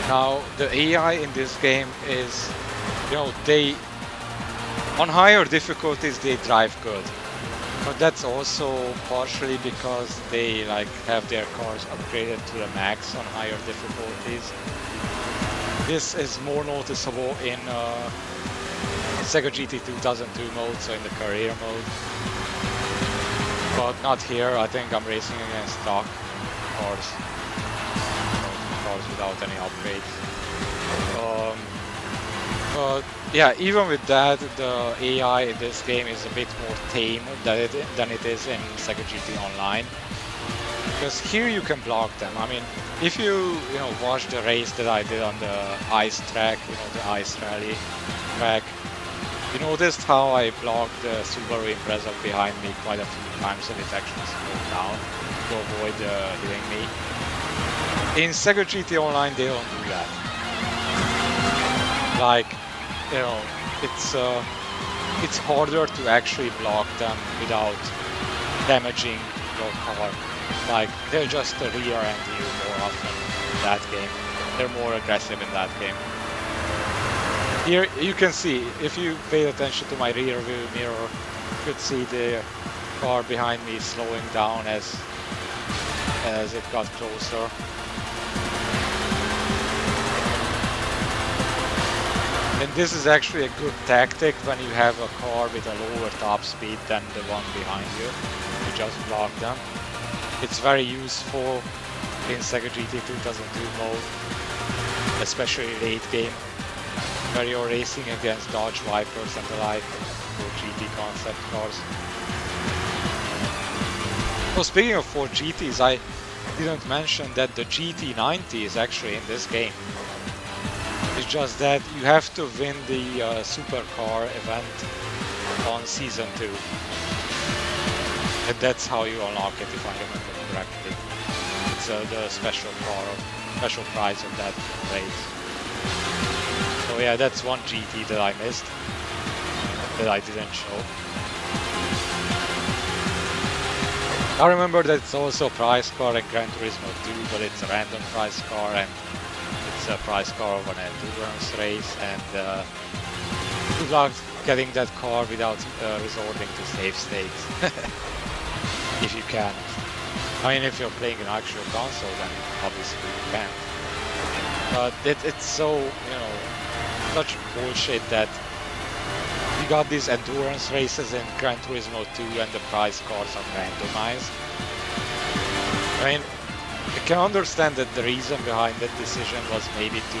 Now, the AI in this game is, on higher difficulties they drive good. But that's also partially because they have their cars upgraded to the max on higher difficulties. This is more noticeable in Sega GT 2002 mode, so in the career mode. But not here. I think I'm racing against stock cars. Without any upgrades. But yeah, even with that, the AI in this game is a bit more tame than it is in Sega GT Online. Because here you can block them. I mean, if you watch the race that I did on the ice track, the ice rally track, you noticed how I blocked the Subaru Impreza behind me quite a few times and it actually slowed down to avoid hitting me. In Sega GT Online, they don't do that. It's harder to actually block them without damaging your car. They'll just rear-end you more often in that game. They're more aggressive in that game. Here you can see, if you pay attention to my rear view mirror, you could see the car behind me slowing down as it got closer. And this is actually a good tactic when you have a car with a lower top speed than the one behind you. You just block them. It's very useful in Sega GT 2002 mode, especially late game, where you're racing against Dodge Vipers and the like, or GT concept cars. Well, speaking of 4 GTs, I didn't mention that the GT90 is actually in this game. It's just that you have to win the supercar event on season 2. And that's how you unlock it, if I remember correctly. It's the special prize of that race. So yeah, that's one GT that I missed, that I didn't show. I remember that it's also a prize car in Gran Turismo 2, but it's a random prize car and it's a prize car of an endurance race, and good luck getting that car without resorting to save states. If you can. I mean, if you're playing an actual console, then obviously you can. But it's so, such bullshit that you got these endurance races in Gran Turismo 2 and the prize cars are randomized. I mean, I can understand that the reason behind that decision was maybe to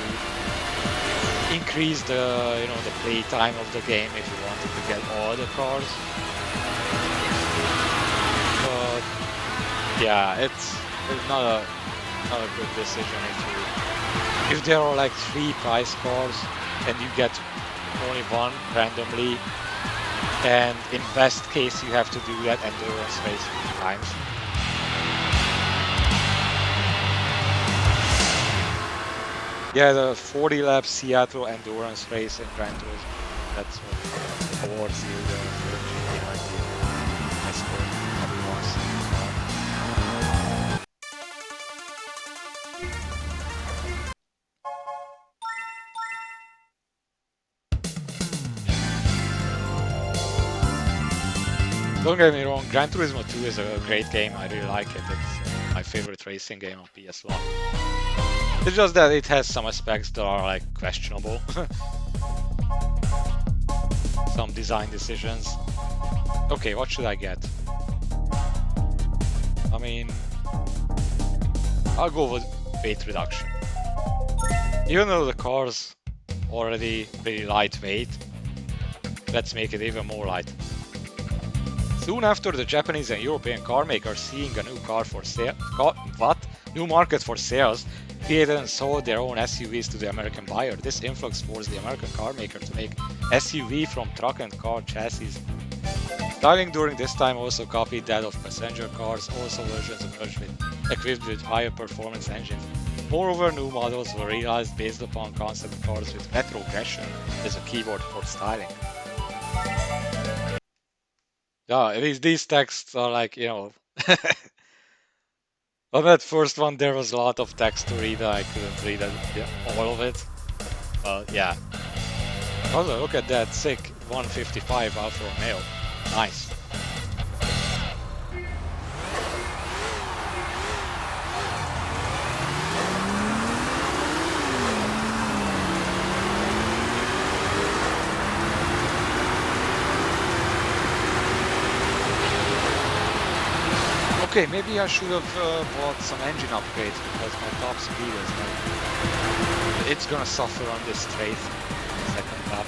increase the play time of the game if you wanted to get all the cars. But yeah, it's not a good decision if there are 3 prize cars and you get only one randomly, and in best case you have to do that endurance race 3 times. Yeah, the 40 lap Seattle endurance race in Gran Turismo. That's what awards you the GT90 score every once. Don't get me wrong, Gran Turismo 2 is a great game. I really like it. It's my favorite racing game on PS1. It's just that it has some aspects that are like questionable. Some design decisions. Okay, what should I get? I mean, I'll go with weight reduction. Even though the car's already pretty lightweight, let's make it even more light. Soon after, the Japanese and European car makers, seeing a new car for sale, new market for sales, created and sold their own SUVs to the American buyer. This influx forced the American car maker to make SUV from truck and car chassis. Styling during this time also copied that of passenger cars. Also, versions emerged equipped with higher performance engines. Moreover, new models were realized based upon concept cars with retrogression as a keyword for styling. Yeah, these texts are like, you know, on that first one there was a lot of text to read. I couldn't read all of it. But yeah. Also, look at that sick 155 Alfa Romeo. Nice. Okay, maybe I should have bought some engine upgrades because my top speed is like, it's gonna suffer on this straight second lap.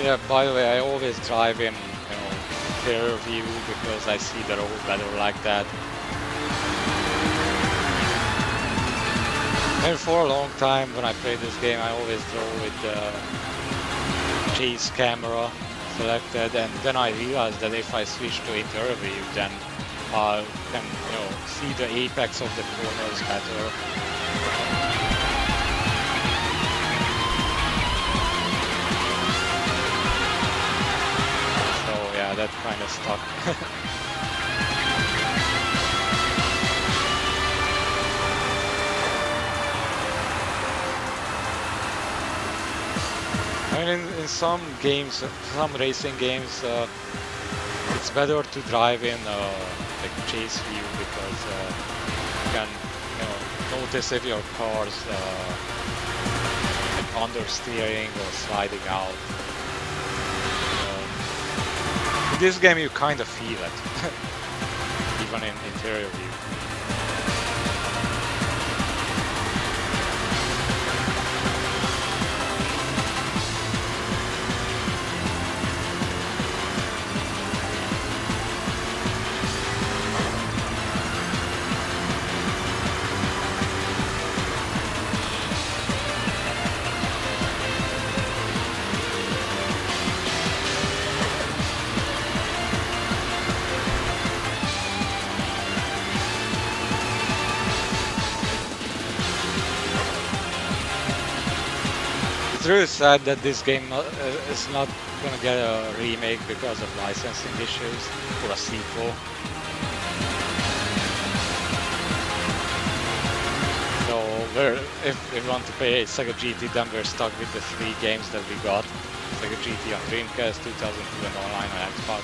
Yeah, by the way, I always drive in, you know, rear view because I see the road better like that. And for a long time when I played this game, I always drove with the chase camera selected, and then I realized that if I switch to interior view, then I can, you know, see the apex of the corners better. That kind of stuck. I mean, in some games, some racing games, it's better to drive in like chase view because you can, you know, notice if your car's like understeering or sliding out. In this game you kind of feel it, even in interior view. It's really sad that this game is not gonna get a remake because of licensing issues or a sequel. So if we want to play Sega GT, then we're stuck with the 3 games that we got. Sega GT on Dreamcast, 2002 and online on Xbox.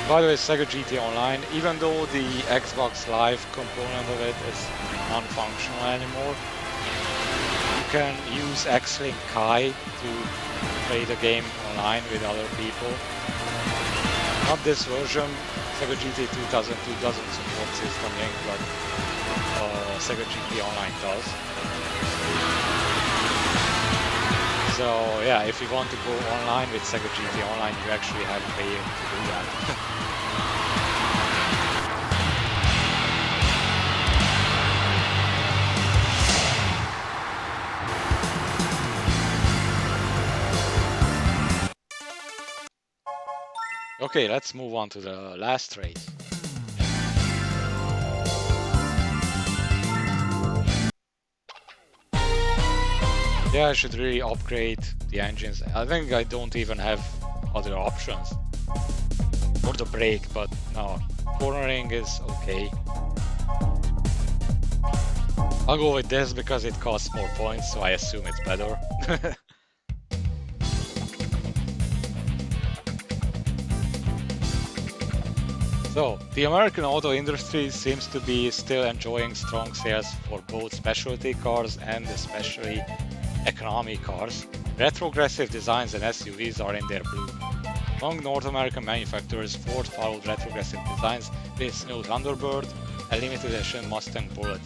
By the way, Sega GT Online, even though the Xbox Live component of it is non-functional anymore, you can use X-Link Kai to play the game online with other people. Not this version, Sega GT 2002 doesn't support System Link, but Sega GT Online does. So yeah, if you want to go online with Sega GT Online, you actually have to pay to do that. Okay, let's move on to the last race. Yeah, I should really upgrade the engines. I think I don't even have other options. Or the brake, but no. Cornering is okay. I'll go with this because it costs more points, so I assume it's better. So, the American auto industry seems to be still enjoying strong sales for both specialty cars and especially economy cars. Retrogressive designs and SUVs are in their bloom. Among North American manufacturers, Ford followed retrogressive designs with its new Thunderbird and limited edition Mustang Bullet.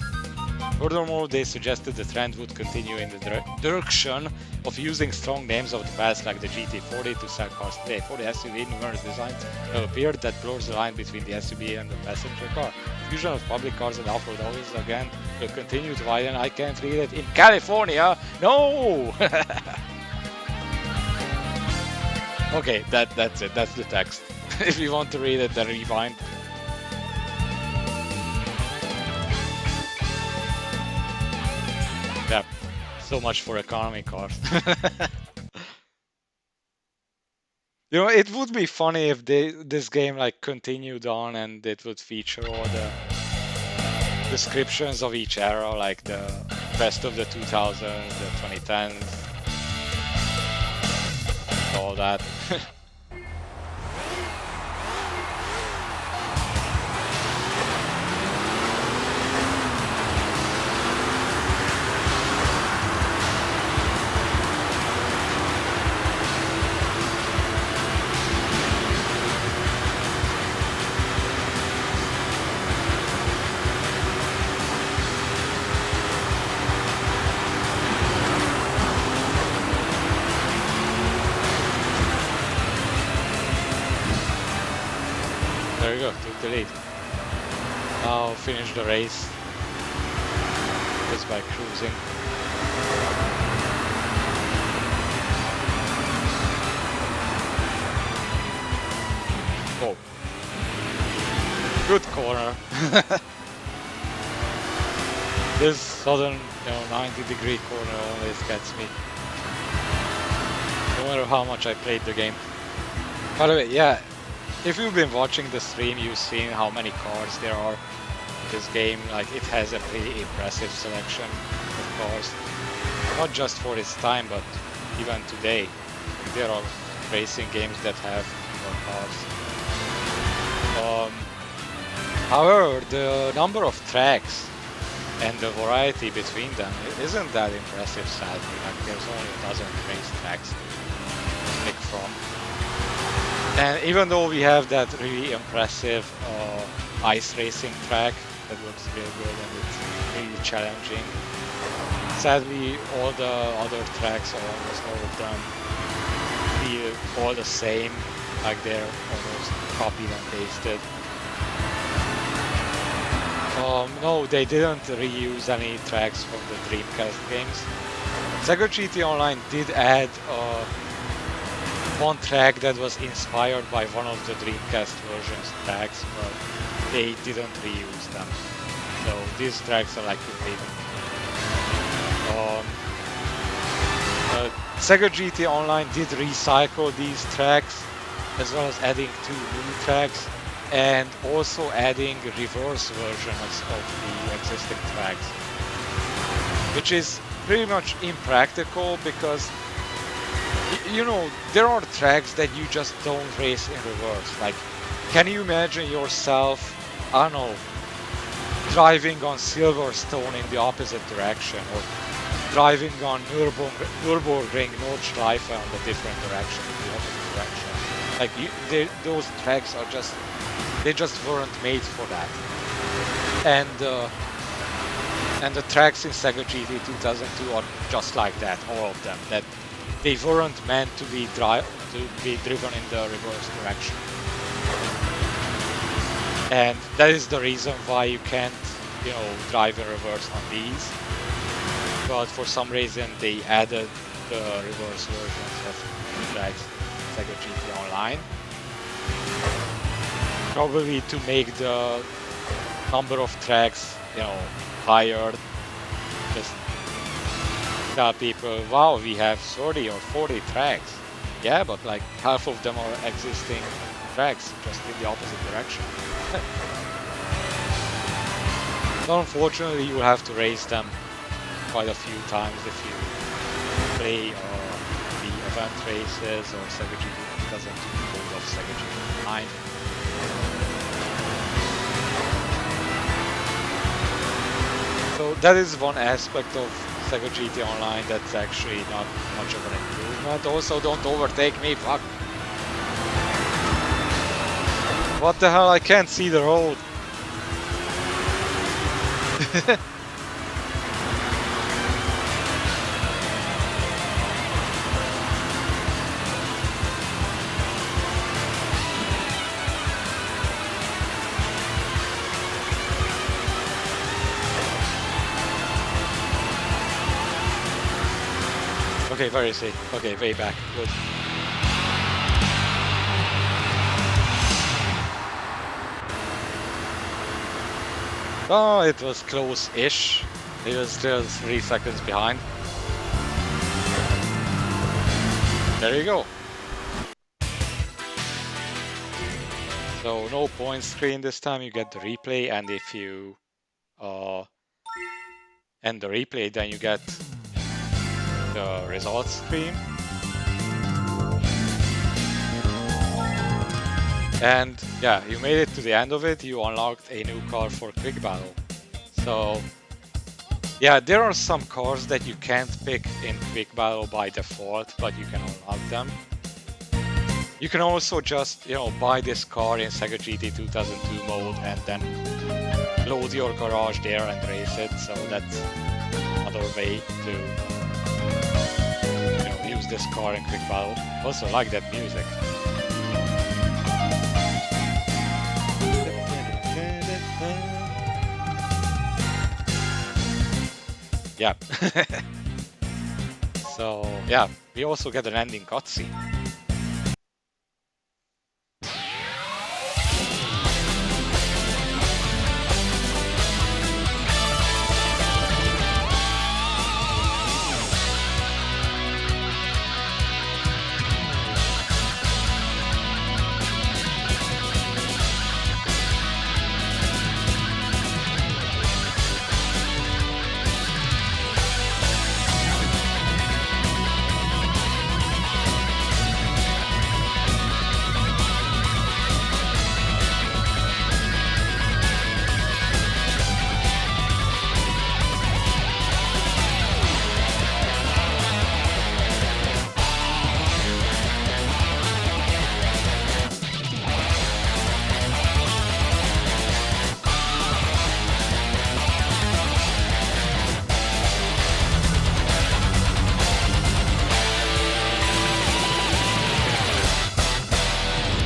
Furthermore, they suggested the trend would continue in the direction of using strong names of the past like the GT40 to sell cars today. For the SUV, numerous designs have appeared that blurs the line between the SUV and the passenger car. Fusion of public cars and off-road autos again will continue to widen. I can't read it in California. No! Okay, that's it. That's the text. If you want to read it, then rewind. Yeah, so much for economy cars. You know, it would be funny if this game like continued on and it would feature all the descriptions of each era, like the best of the 2000s, the 2010s, all that. There you go, took the lead. Now finish the race just by cruising. Oh, good corner. This sudden, 90-degree corner always gets me. No matter how much I played the game. By the way, yeah. If you've been watching the stream, you've seen how many cars there are in this game. Like, it has a pretty impressive selection of cars. Not just for its time, but even today. There are racing games that have more cars. However, the number of tracks and the variety between them isn't that impressive, sadly. Like, there's only a dozen race tracks to pick from. And even though we have that really impressive ice racing track that looks really good and it's really challenging, sadly all the other tracks, or almost all of them, feel all the same, like they're almost copied and pasted. No, they didn't reuse any tracks from the Dreamcast games. Sega GT Online did add one track that was inspired by one of the Dreamcast version's tracks, but they didn't reuse them. So these tracks are like completely. Sega GT Online did recycle these tracks, as well as adding 2 new tracks, and also adding reverse versions of the existing tracks, which is pretty much impractical because there are tracks that you just don't race in reverse. Like, can you imagine yourself, I don't know, driving on Silverstone in the opposite direction, or driving on Nürburgring Nordschleife on the different direction, the opposite direction? Like, those tracks are they just weren't made for that. And the tracks in Sega GT 2002 are just like that, all of them. That they weren't meant to be driven in the reverse direction. And that is the reason why you can't, drive in reverse on these. But for some reason they added the reverse versions of the tracks in Sega GT Online. Probably to make the number of tracks, higher. Just tell people, wow, we have 30 or 40 tracks. Yeah, but like half of them are existing tracks, just in the opposite direction. So unfortunately, you will have to race them quite a few times if you play the event races or Sega GT doesn't do code of Sega GT 9. So that is one aspect of Sega GT Online that's actually not much of an improvement. Also, don't overtake me, fuck. What the hell, I can't see the road. Okay, where is he? Okay, way back. Good. Oh, it was close-ish. He was still 3 seconds behind. There you go. So no point screen this time, you get the replay, and if you end the replay, then you get the results screen. And yeah, you made it to the end of it, you unlocked a new car for Quick Battle. So yeah, there are some cars that you can't pick in Quick Battle by default, but you can unlock them. You can also just, buy this car in Sega GT 2002 mode and then load your garage there and race it. So that's another way to, use this car in Quick Battle. Also like that music. Yeah. So yeah, we also get an ending cutscene.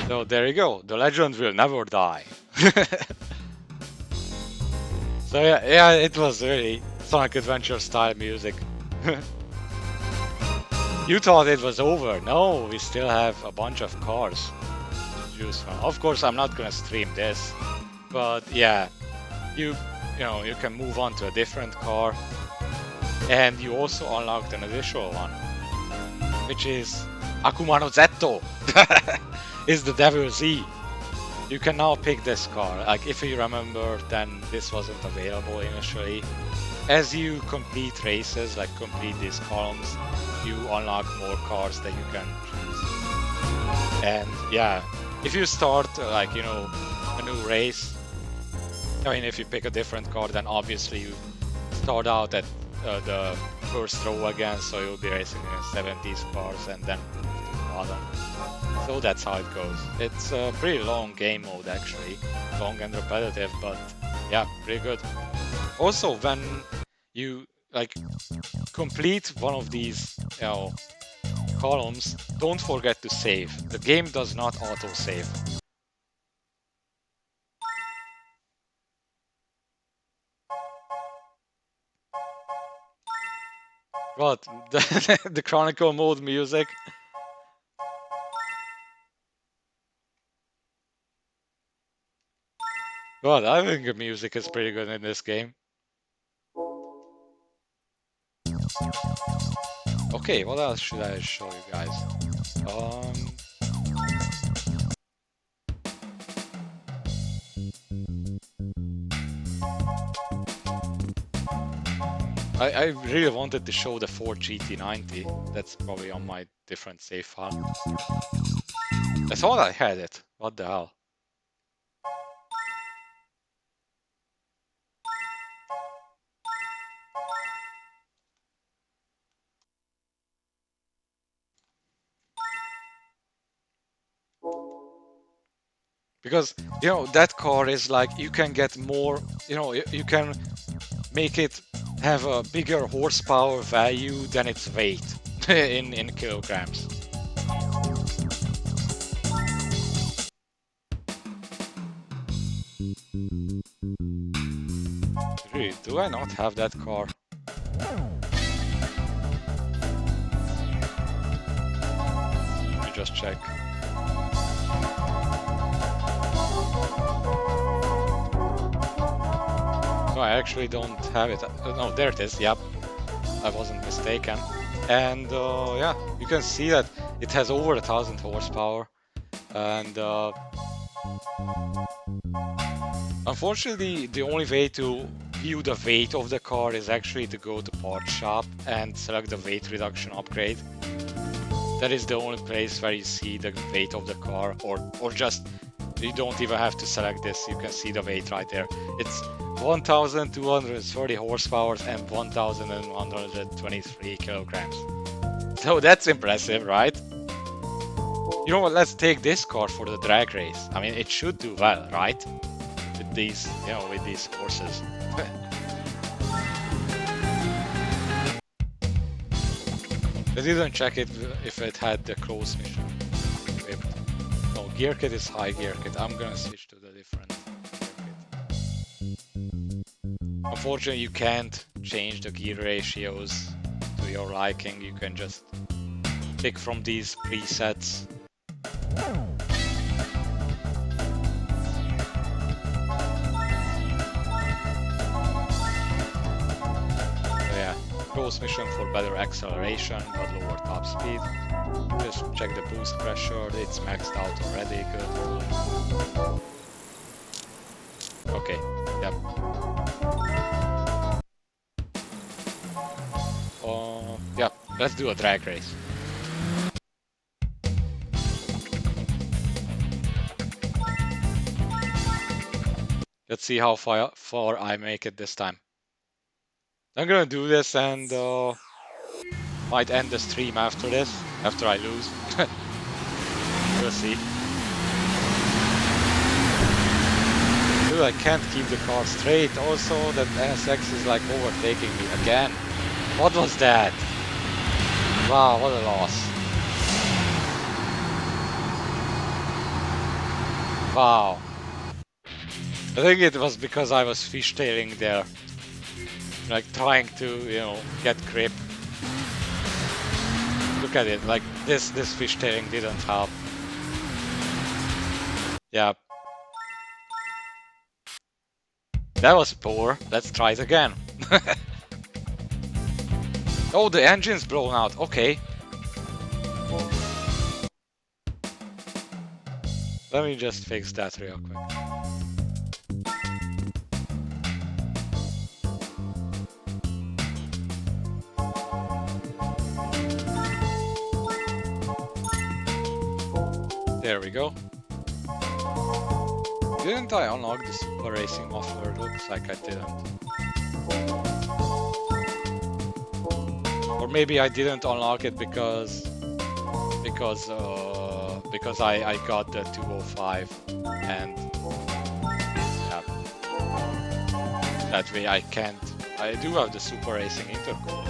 So there you go, the legend will never die. So yeah, it was really Sonic Adventure style music. You thought it was over. No, we still have a bunch of cars to choose from. Of course, I'm not gonna stream this, but yeah, you can move on to a different car, and you also unlocked an additional one, which is Akuma no Zetto. Is the Devil Z. You can now pick this car. Like if you remember, then this wasn't available initially. As you complete races, like complete these columns, you unlock more cars that you can choose. And yeah, if you start a new race, I mean, if you pick a different car, then obviously you start out at the first row again, so you'll be racing in 70s cars and then move to the bottom. So that's how it goes. It's a pretty long game mode actually, long and repetitive, but yeah, pretty good. Also, when you complete one of these columns, don't forget to save. The game does not auto-save. What? The Chronicle mode music? Well, I think the music is pretty good in this game. Okay, what else should I show you guys? I really wanted to show the Ford GT90. That's probably on my different save file. I thought I had it. What the hell? Because, you know, that car is like, you can get more, you know, you can make it have a bigger horsepower value than its weight in kilograms. Really, do I not have that car? Let me just check. No, I actually don't have it. No, there it is. Yep, I wasn't mistaken. And yeah, you can see that it has over 1,000 horsepower. And unfortunately, the only way to view the weight of the car is actually to go to part shop and select the weight reduction upgrade. That is the only place where you see the weight of the car, or just, you don't even have to select this, you can see the weight right there. It's 1,230 horsepower and 1,123 kilograms. So that's impressive, right? You know what, let's take this car for the drag race. I mean, it should do well, right? With these, you know, with these horses. I didn't check it if it had the close mission equipped. No, gear kit is high gear kit. I'm gonna switch to the different gear kit. Unfortunately, you can't change the gear ratios to your liking. You can just pick from these presets. Close mission for better acceleration but lower top speed. Just check the boost pressure, it's maxed out already, good. Okay, yep. Yeah, let's do a drag race. Let's see how far I make it this time. I'm gonna do this and might end the stream after this, after I lose. We'll see. Dude, I can't keep the car straight. Also, that NSX is like overtaking me again. What was that? Wow, what a loss. Wow. I think it was because I was fishtailing there. Like trying to, you know, get grip. Look at it, like this fishtailing didn't help. Yeah. That was poor. Let's try it again. Oh, the engine's blown out. Okay. Let me just fix that real quick. There we go. Didn't I unlock the Super Racing muffler? Looks like I didn't. Or maybe I didn't unlock it because I got the 205 and yeah, that way I can't. I do have the Super Racing intercooler.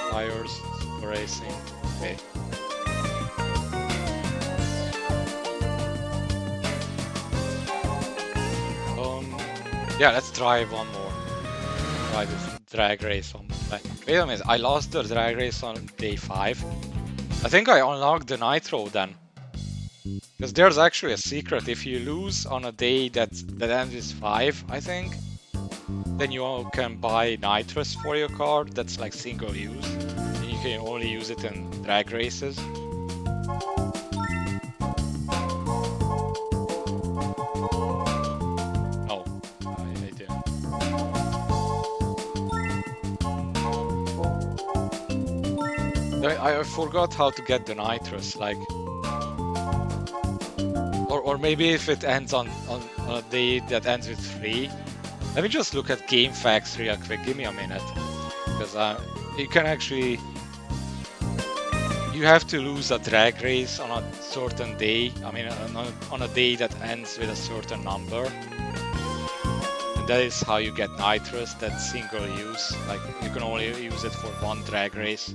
Tires, Super Racing, okay. Yeah, let's try one more. Try the drag race on. Wait a minute, I lost the drag race on day 5. I think I unlocked the nitro then. Because there's actually a secret. If you lose on a day that ends with 5, I think, then you can buy nitrous for your car. That's like single use. And you can only use it in drag races. Oh, I didn't. I forgot how to get the nitrous, like, or maybe if it ends on a day that ends with 3. Let me just look at game facts real quick. Give me a minute, because you can actually, you have to lose a drag race on a certain day. I mean, on a day that ends with a certain number, and that is how you get nitrous. That's single use. Like, you can only use it for one drag race.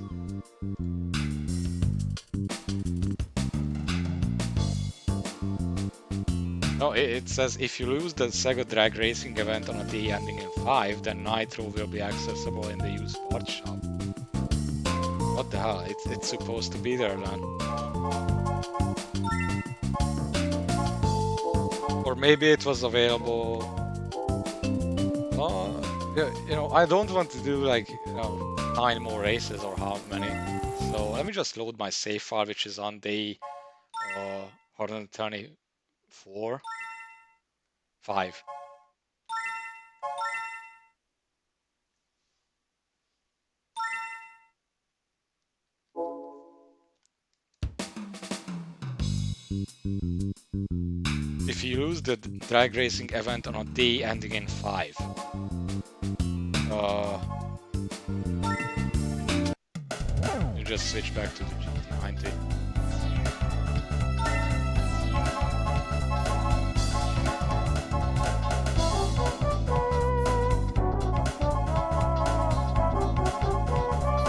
No, it says if you lose the Sega Drag Racing event on a day ending in 5, then Nitro will be accessible in the used parts shop. What the hell? It's supposed to be there then. Or maybe it was available. You know, I don't want to do like 9 more races or how many. So let me just load my save file, which is on day 124. 5. If you lose the drag racing event on a day ending in 5, you just switch back to the GT90.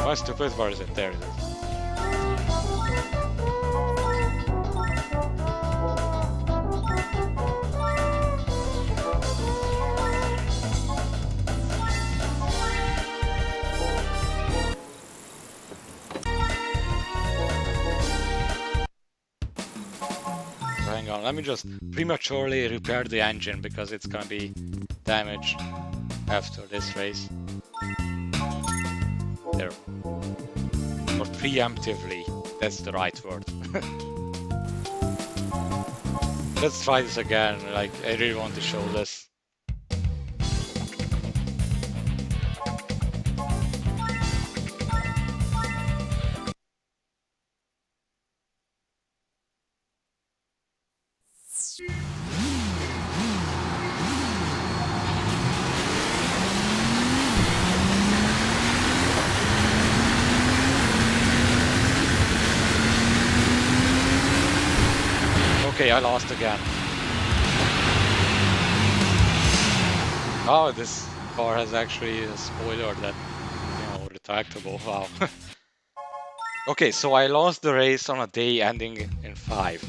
Why stupid? Where is it? There it is. Hang on, let me just prematurely repair the engine because it's gonna be damaged after this race. There. Or preemptively, that's the right word. Let's try this again, like, I really want to show this. Okay, I lost again. Oh, this car has actually a spoiler that, retractable. Wow. Okay, so I lost the race on a day ending in 5.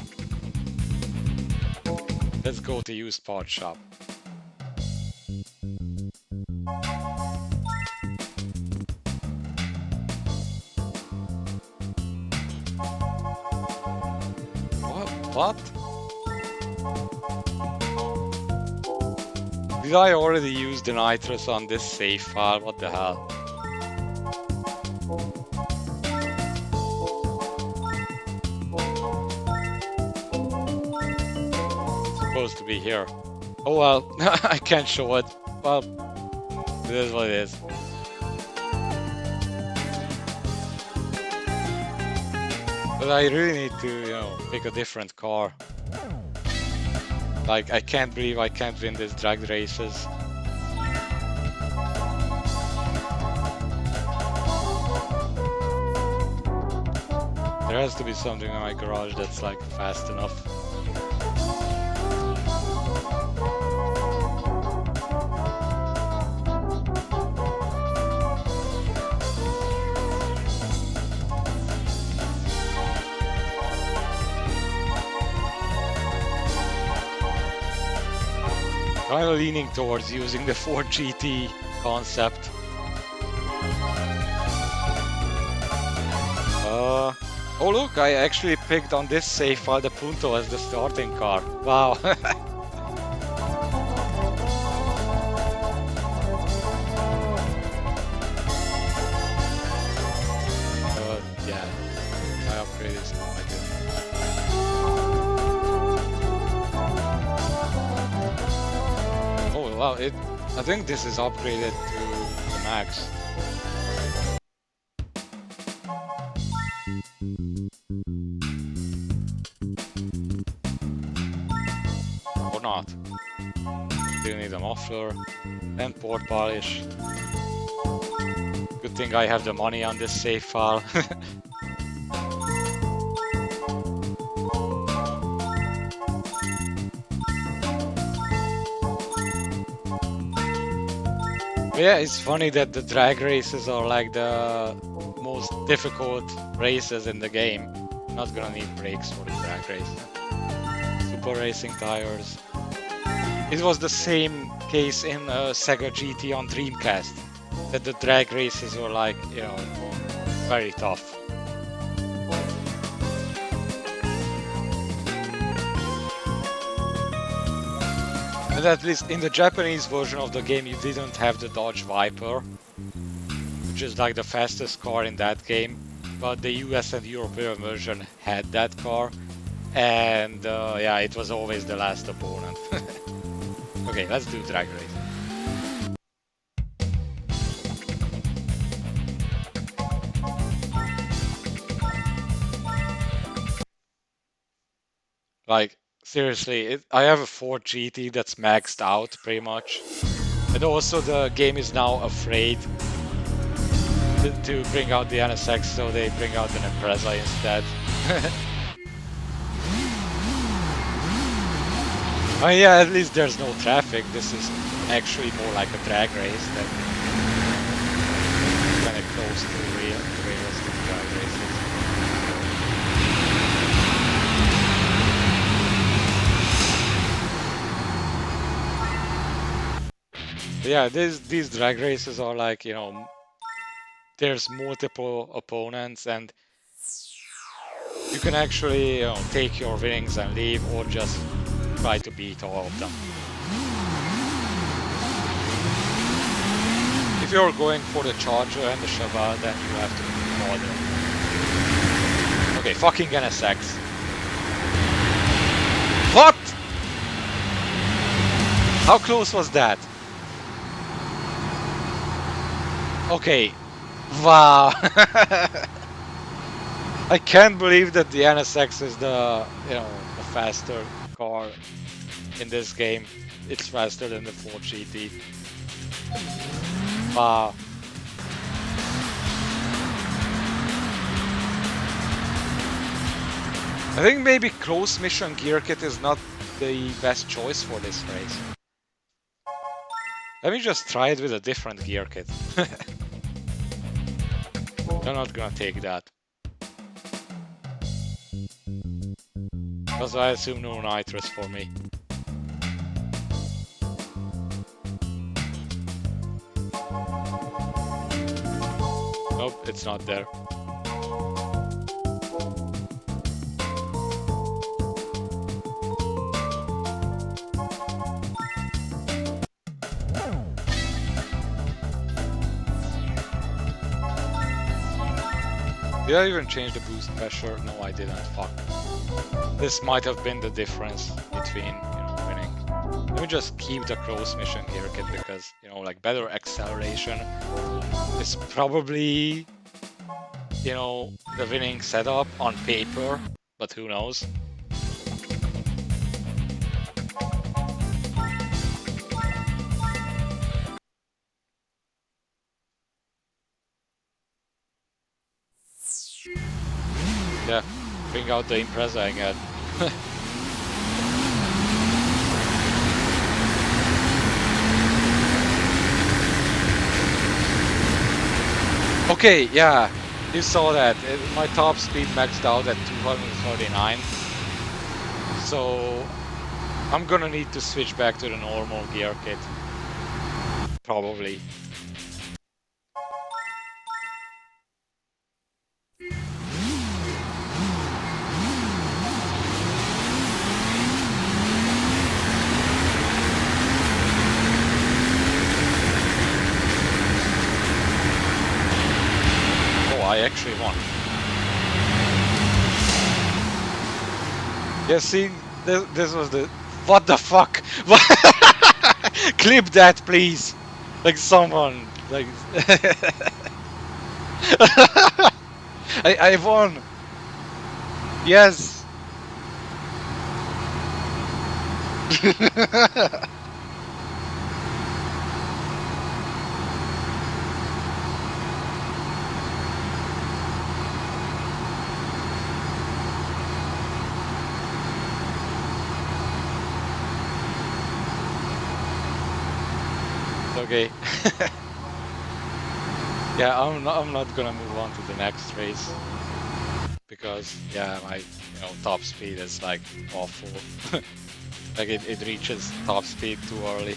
Let's go to used parts shop. What? Did I already use the nitrous on this save file? What the hell? It's supposed to be here. Oh well, I can't show it. Well, it is what it is. But I really need to, pick a different car. Like, I can't believe I can't win these drag races. There has to be something in my garage that's like fast enough. Kind of leaning towards using the Ford GT concept. Oh look, I actually picked on this save file the Punto as the starting car. Wow. Yeah, my upgrade is not my good. Oh wow, I think this is upgraded to the max. Or not. Still need a muffler and port polish. Good thing I have the money on this save file. Yeah, it's funny that the drag races are like the most difficult races in the game. Not gonna need brakes for the drag race. Super racing tires. It was the same case in Sega GT on Dreamcast. That the drag races were like, you know, very tough. And at least in the Japanese version of the game you didn't have the Dodge Viper, which is like the fastest car in that game, but the US and European version had that car, and yeah, it was always the last opponent. Okay, let's do drag race. Like, seriously, I have a Ford GT that's maxed out pretty much. And also the game is now afraid to bring out the NSX, so they bring out an Impreza instead. Oh yeah, at least there's no traffic. This is actually more like a drag race than kind of close to realistic drag races. But yeah, these drag races are like, you know, there's multiple opponents and you can actually, you know, take your winnings and leave or just try to beat all of them. If you're going for the Charger and the Chevelle, then you have to bother. Okay, fucking NSX. What? How close was that? Okay. Wow. I can't believe that the NSX is the, you know, the faster car in this game. It's faster than the Ford GT. Wow. I think maybe close mission gear kit is not the best choice for this race. Let me just try it with a different gear kit. I'm not gonna take that. Because I assume no nitrous for me. Nope, it's not there. Did I even change the boost pressure? No, I didn't. Fuck. This might have been the difference between, you know, winning. Let me just keep the close mission gear kit because, you know, like better acceleration is probably, you know, the winning setup on paper, but who knows? Yeah, bring out the Impreza again. Okay, yeah, you saw that. My top speed maxed out at 239. So I'm gonna need to switch back to the normal gear kit. Probably. actually won. Yeah, see, this was the... What the fuck? Clip that, please! Like someone, like... I won! Yes! Okay. Yeah, I'm not gonna move on to the next race because yeah, my top speed is like awful. Like it reaches top speed too early.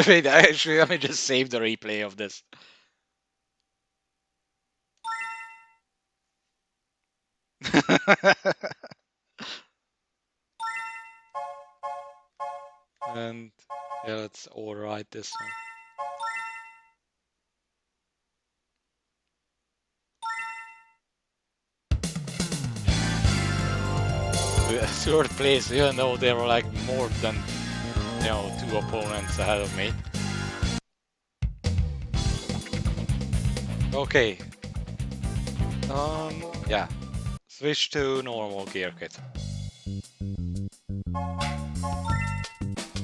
Wait, actually, let me just save the replay of this. And yeah, let's override this one. Third place, even though there were like more than 2 opponents ahead of me. Okay. Yeah. Switch to normal gear kit.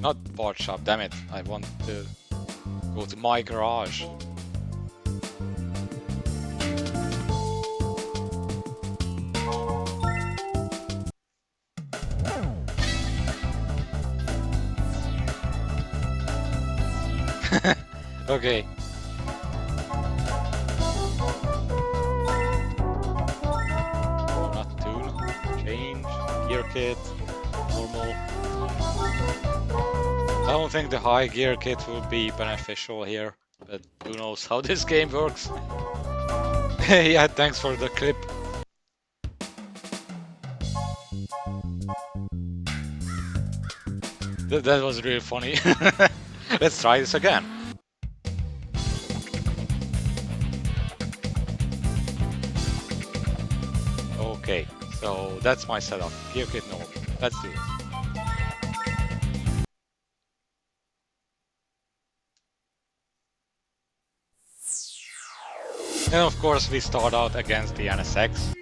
Not part shop, damn it. I want to go to my garage. Okay. Not tune, change, gear kit, normal. I don't think the high gear kit will be beneficial here, but who knows how this game works. Yeah, thanks for the clip. That was really funny. Let's try this again. Okay, so that's my setup. Gear kit normal. Let's do it. And of course we start out against the NSX.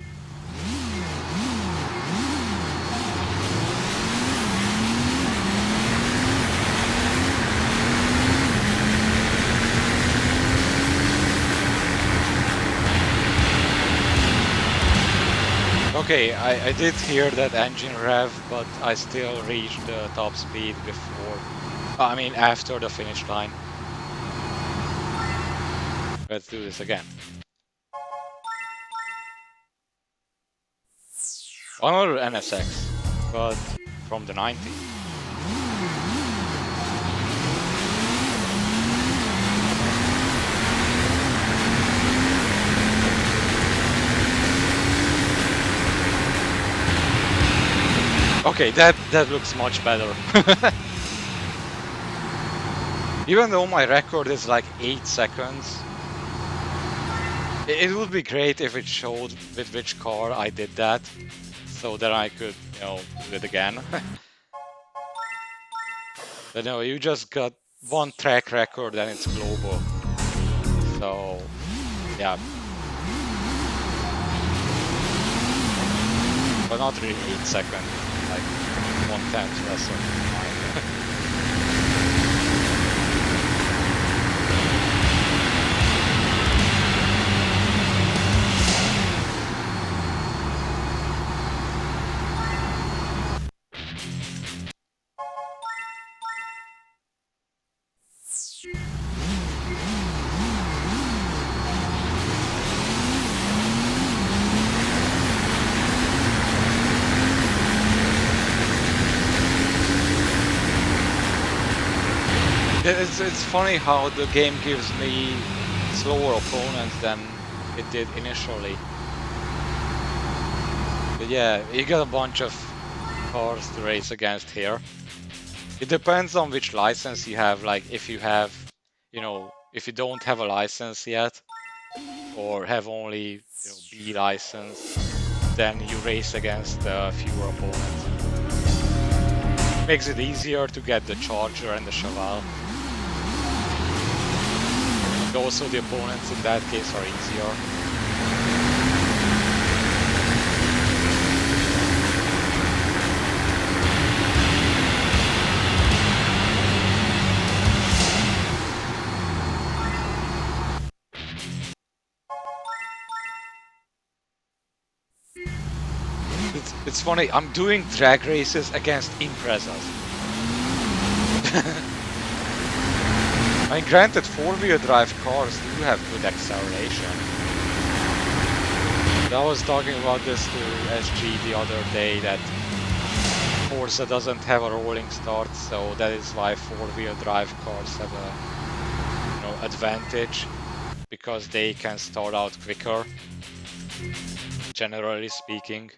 Okay, I did hear that engine rev, but I still reached the top speed before, I mean after the finish line. Let's do this again. Another NSX, but from the 90s. Okay, that looks much better. Even though my record is like 8 seconds, it would be great if it showed with which car I did that, so that I could, do it again. But no, you just got one track record and it's global. So, yeah. But not really 8 seconds, like 1/10 less than mine. It's funny how the game gives me slower opponents than it did initially. But yeah, you got a bunch of cars to race against here. It depends on which license you have. Like if you have, you know, if you don't have a license yet, or have only B license, then you race against fewer opponents. Makes it easier to get the Charger and the Cheval. And also the opponents in that case are easier. It's funny, I'm doing drag races against Imprezas. I mean, granted, four-wheel drive cars do have good acceleration. I was talking about this to SG the other day, that Forza doesn't have a rolling start, so that is why four-wheel drive cars have a advantage, because they can start out quicker, generally speaking.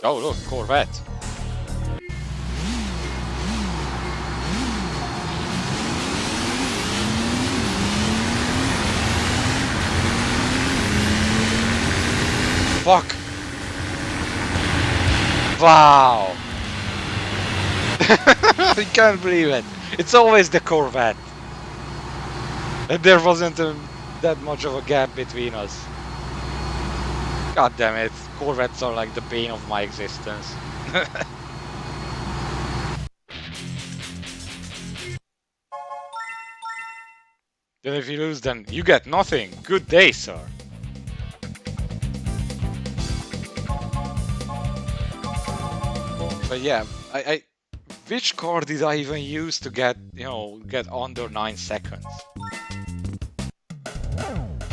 Oh look, Corvette. Fuck! Wow! I can't believe it. It's always the Corvette. And there wasn't that much of a gap between us. God damn it. Corvettes are like the bane of my existence. Then if you lose, then you get nothing. Good day, sir. But yeah, which car did I even use to get, get under 9 seconds?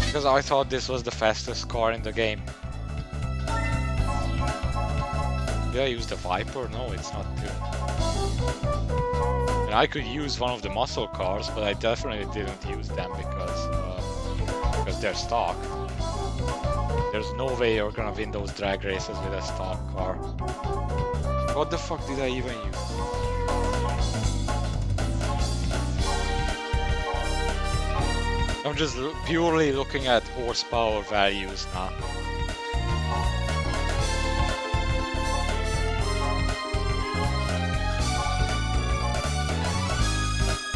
Because I thought this was the fastest car in the game. Did I use the Viper? No, it's not too. And I could use one of the muscle cars, but I definitely didn't use them because they're stock. There's no way you're gonna win those drag races with a stock car. What the fuck did I even use? I'm just purely looking at horsepower values now.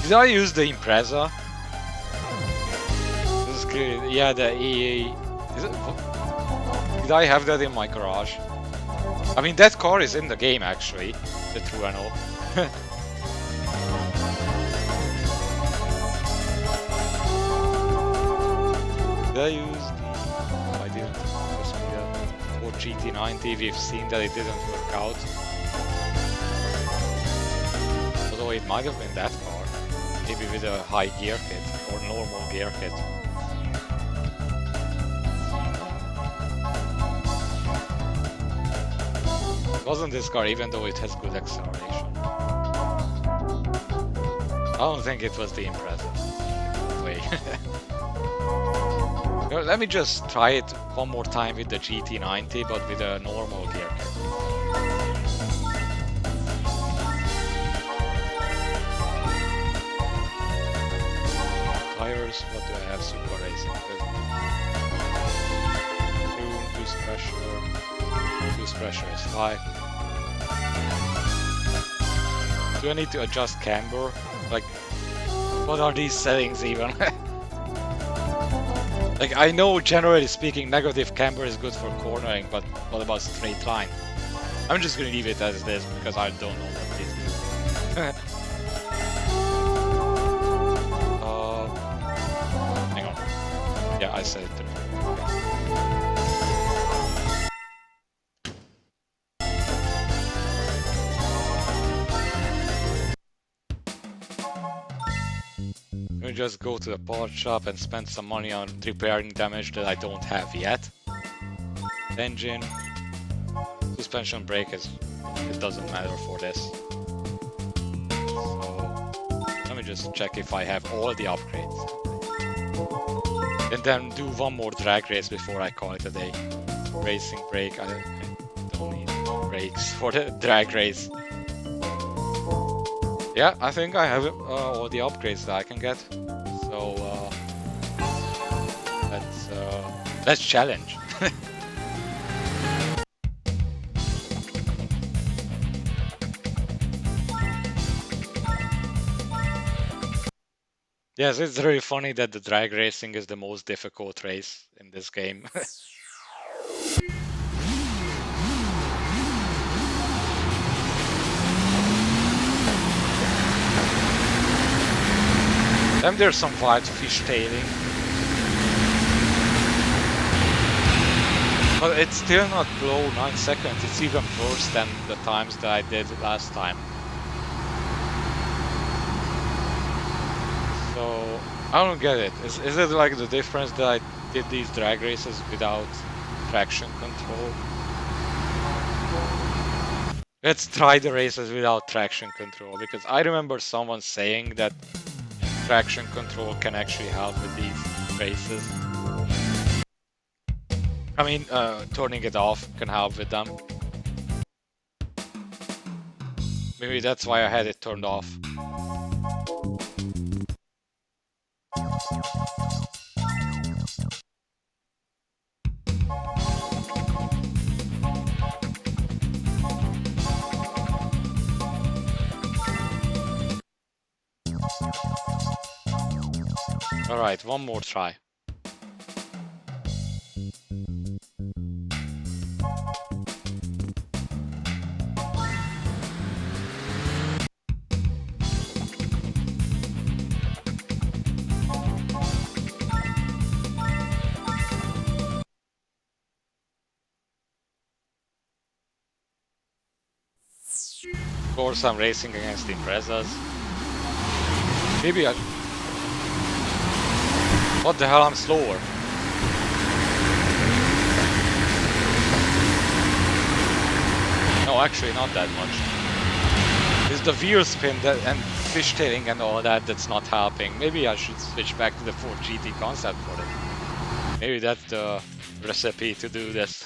Did I use the Impreza? This is clear. Yeah, the EA. Is it? Did I have that in my garage? I mean, that car is in the game actually, the 2-0. Did I use the... No, I didn't. Just the GT90. We've seen that it didn't work out. Although it might have been that car. Maybe with a high gear kit or normal gear kit. It wasn't this car, even though it has good acceleration. I don't think it was the Impreza. Wait. Let me just try it one more time with the GT90, but with a normal gear kit. Tires, what do I have? Super Racing. Boost pressure. Boost pressure is 5. Do I need to adjust camber? Like, what are these settings even? Like, I know generally speaking negative camber is good for cornering, but what about straight line? I'm just gonna leave it as this because I don't know what this is. Hang on. Yeah, I said it to me. Let me just go to the part shop and spend some money on repairing damage that I don't have yet. Engine, suspension, brake it doesn't matter for this. So let me just check if I have all the upgrades. And then do one more drag race before I call it a day. Racing brake, I don't need it. brakes for the drag race. Yeah, I think I have all the upgrades that I can get. So let's challenge. Yes, it's really funny that the drag racing is the most difficult race in this game. Then there's some wild fishtailing. But it's still not below 9 seconds, it's even worse than the times that I did last time. So, I don't get it. Is it like the difference that I did these drag races without traction control? Let's try the races without traction control, because I remember someone saying that traction control can actually help with these races. I mean, turning it off can help with them. Maybe that's why I had it turned off. Alright, one more try. Of course, I'm racing against the Imprezas. Maybe I... What the hell, I'm slower. No, actually not that much. It's the wheel spin that, and fishtailing and all that that's not helping. Maybe I should switch back to the Ford GT concept for it. Maybe that's the recipe to do this.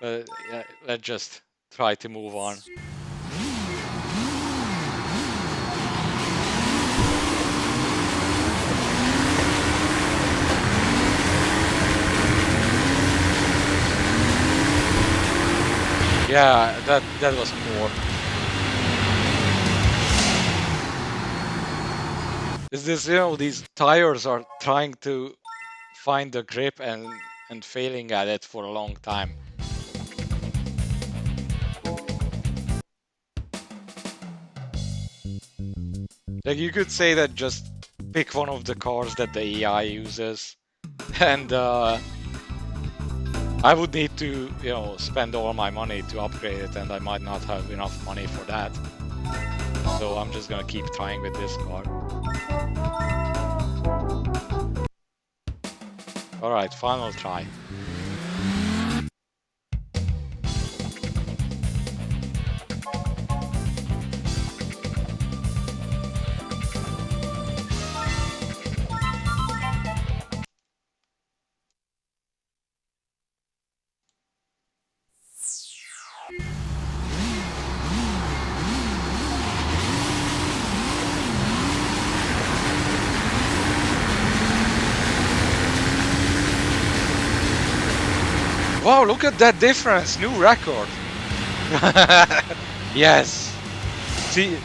But yeah, let's just try to move on. Yeah, that was more. Is this, you know, these tires are trying to find the grip and failing at it for a long time. Like, you could say that just pick one of the cars that the AI uses, and I would need to, you know, spend all my money to upgrade it, and I might not have enough money for that. So I'm just gonna keep trying with this car. Alright, final try. Wow, look at that difference! New record! Yes! See,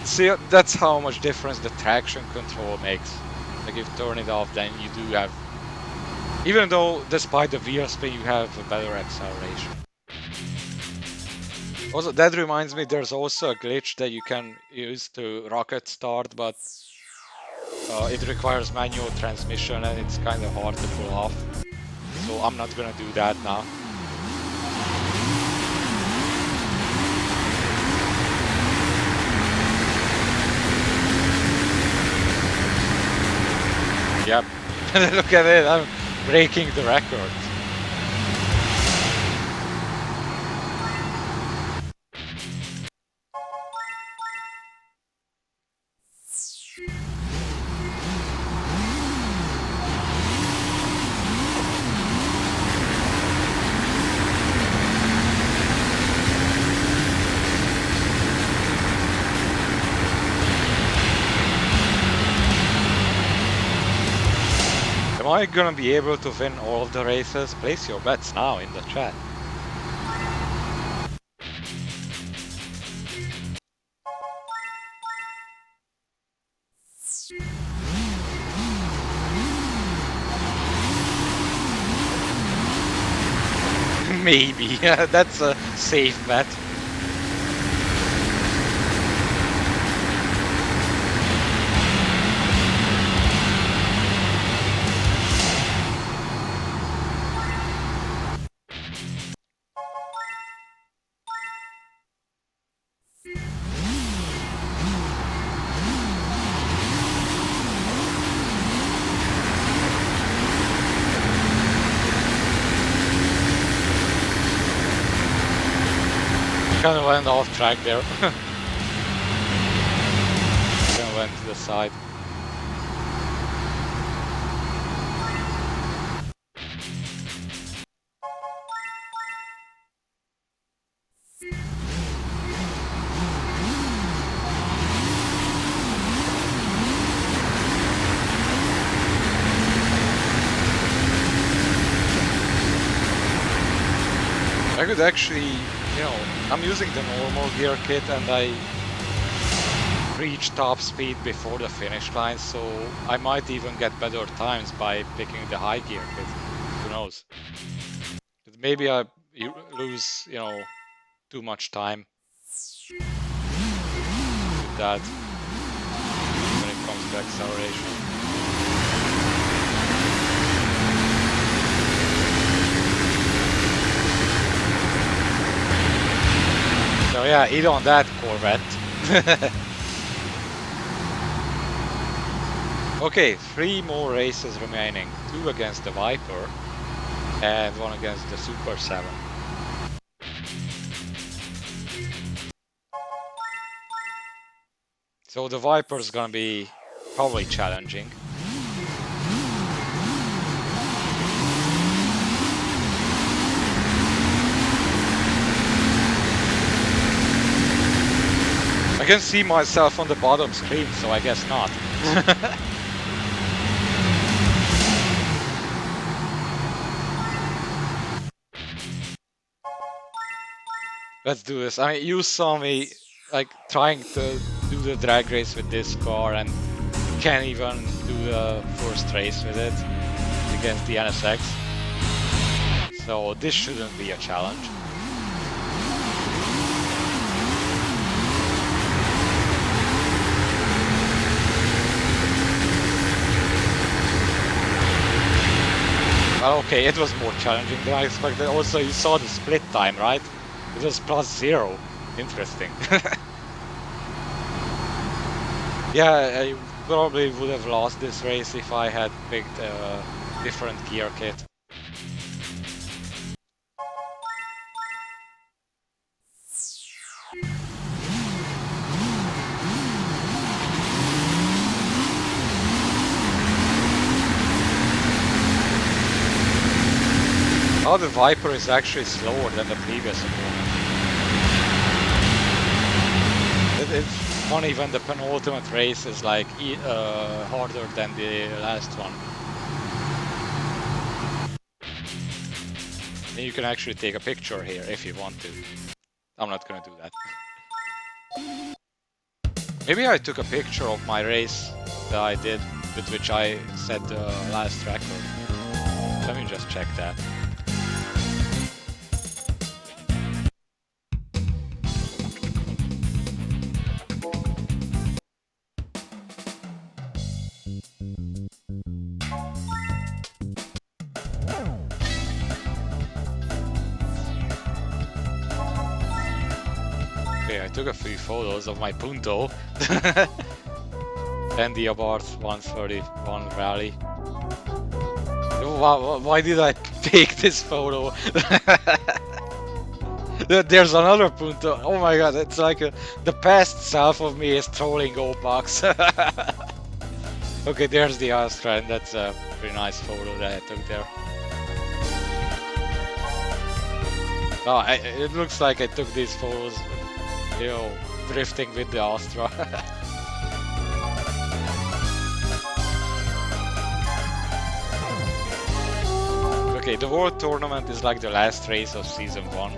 that's how much difference the traction control makes. Like, if you turn it off, then you do have... Even though, despite the wheel spin, you have a better acceleration. Also, that reminds me, there's also a glitch that you can use to rocket start, but it requires manual transmission and it's kind of hard to pull off. So I'm not gonna do that now. Yep. Look at it, I'm breaking the record. I gonna be able to win all of the races? Place your bets now in the chat. Maybe, that's a safe bet. Kind of went off track there. Kind of went to the side. I could actually, you know, I'm using the normal gear kit and I reach top speed before the finish line, so I might even get better times by picking the high gear kit. Who knows? But maybe I lose, you know, too much time with that when it comes to acceleration. So yeah, eat on that, Corvette. Okay, 3 more races remaining. 2 against the Viper and 1 against the Super 7. So the Viper's gonna be probably challenging. I can see myself on the bottom screen, so I guess not. Let's do this. I mean, you saw me like trying to do the drag race with this car and can't even do the first race with it against the NSX. So this shouldn't be a challenge. Well, okay, it was more challenging than I expected. Also, you saw the split time, right? It was +0. Interesting. Yeah, I probably would have lost this race if I had picked a different gear kit. Oh, the Viper is actually slower than the previous opponent. It's funny when the penultimate race is like harder than the last one. And you can actually take a picture here if you want to. I'm not gonna do that. Maybe I took a picture of my race that I did, with which I set the last record. Let me just check that. Okay, I took a few photos of my Punto and the Abarth 131 rally. Why did I pick this photo? There's another Punto. Oh my god, it's like the past self of me is trolling Opax. Okay, there's the Astra, and that's a pretty nice photo that I took there. Oh, it looks like I took these photos, you know, drifting with the Astra. Okay, the World Tournament is like the last race of Season 1.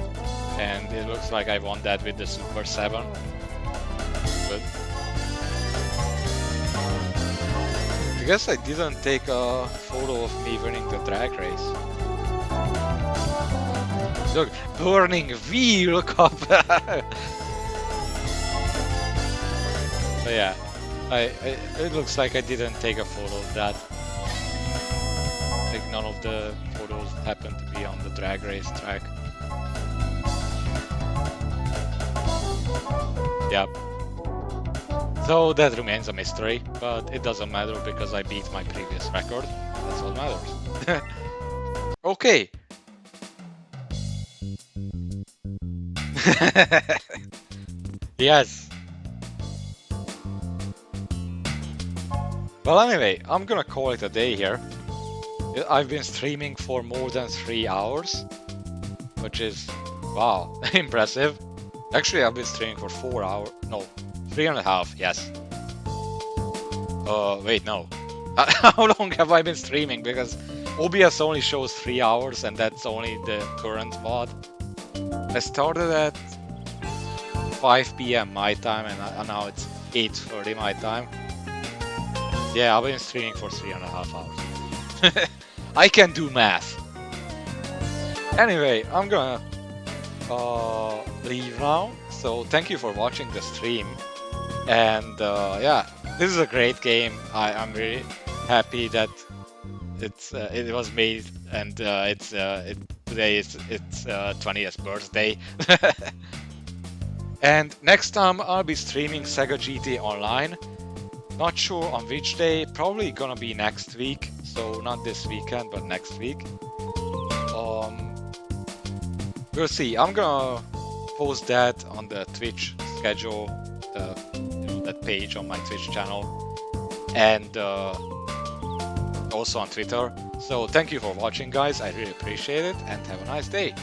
And it looks like I won that with the Super 7. Good. I guess I didn't take a photo of me winning the drag race. Look, burning wheel cup! But yeah, it looks like I didn't take a photo of that. Like none of the photos happened to be on the drag race track. Yep. So that remains a mystery, but it doesn't matter because I beat my previous record. That's what matters. Okay. Yes. Well, anyway, I'm gonna call it a day here. I've been streaming for more than 3 hours, which is, wow, impressive. Actually, I've been streaming for 4 hours. No, 3.5, yes. Wait, no. How long have I been streaming? Because OBS only shows 3 hours and that's only the current VOD. I started at 5 PM my time and now it's 8:30 my time. Yeah, I've been streaming for 3.5 hours. I can do math. Anyway, I'm gonna leave now. So thank you for watching the stream. And yeah, this is a great game. I'm really happy that it was made and today is its 20th birthday. And next time I'll be streaming Sega GT online. Not sure on which day, probably gonna be next week. So not this weekend, but next week. We'll see. I'm gonna post that on the Twitch schedule, that page on my Twitch channel, and also on Twitter. So thank you for watching, guys. I really appreciate it, and have a nice day.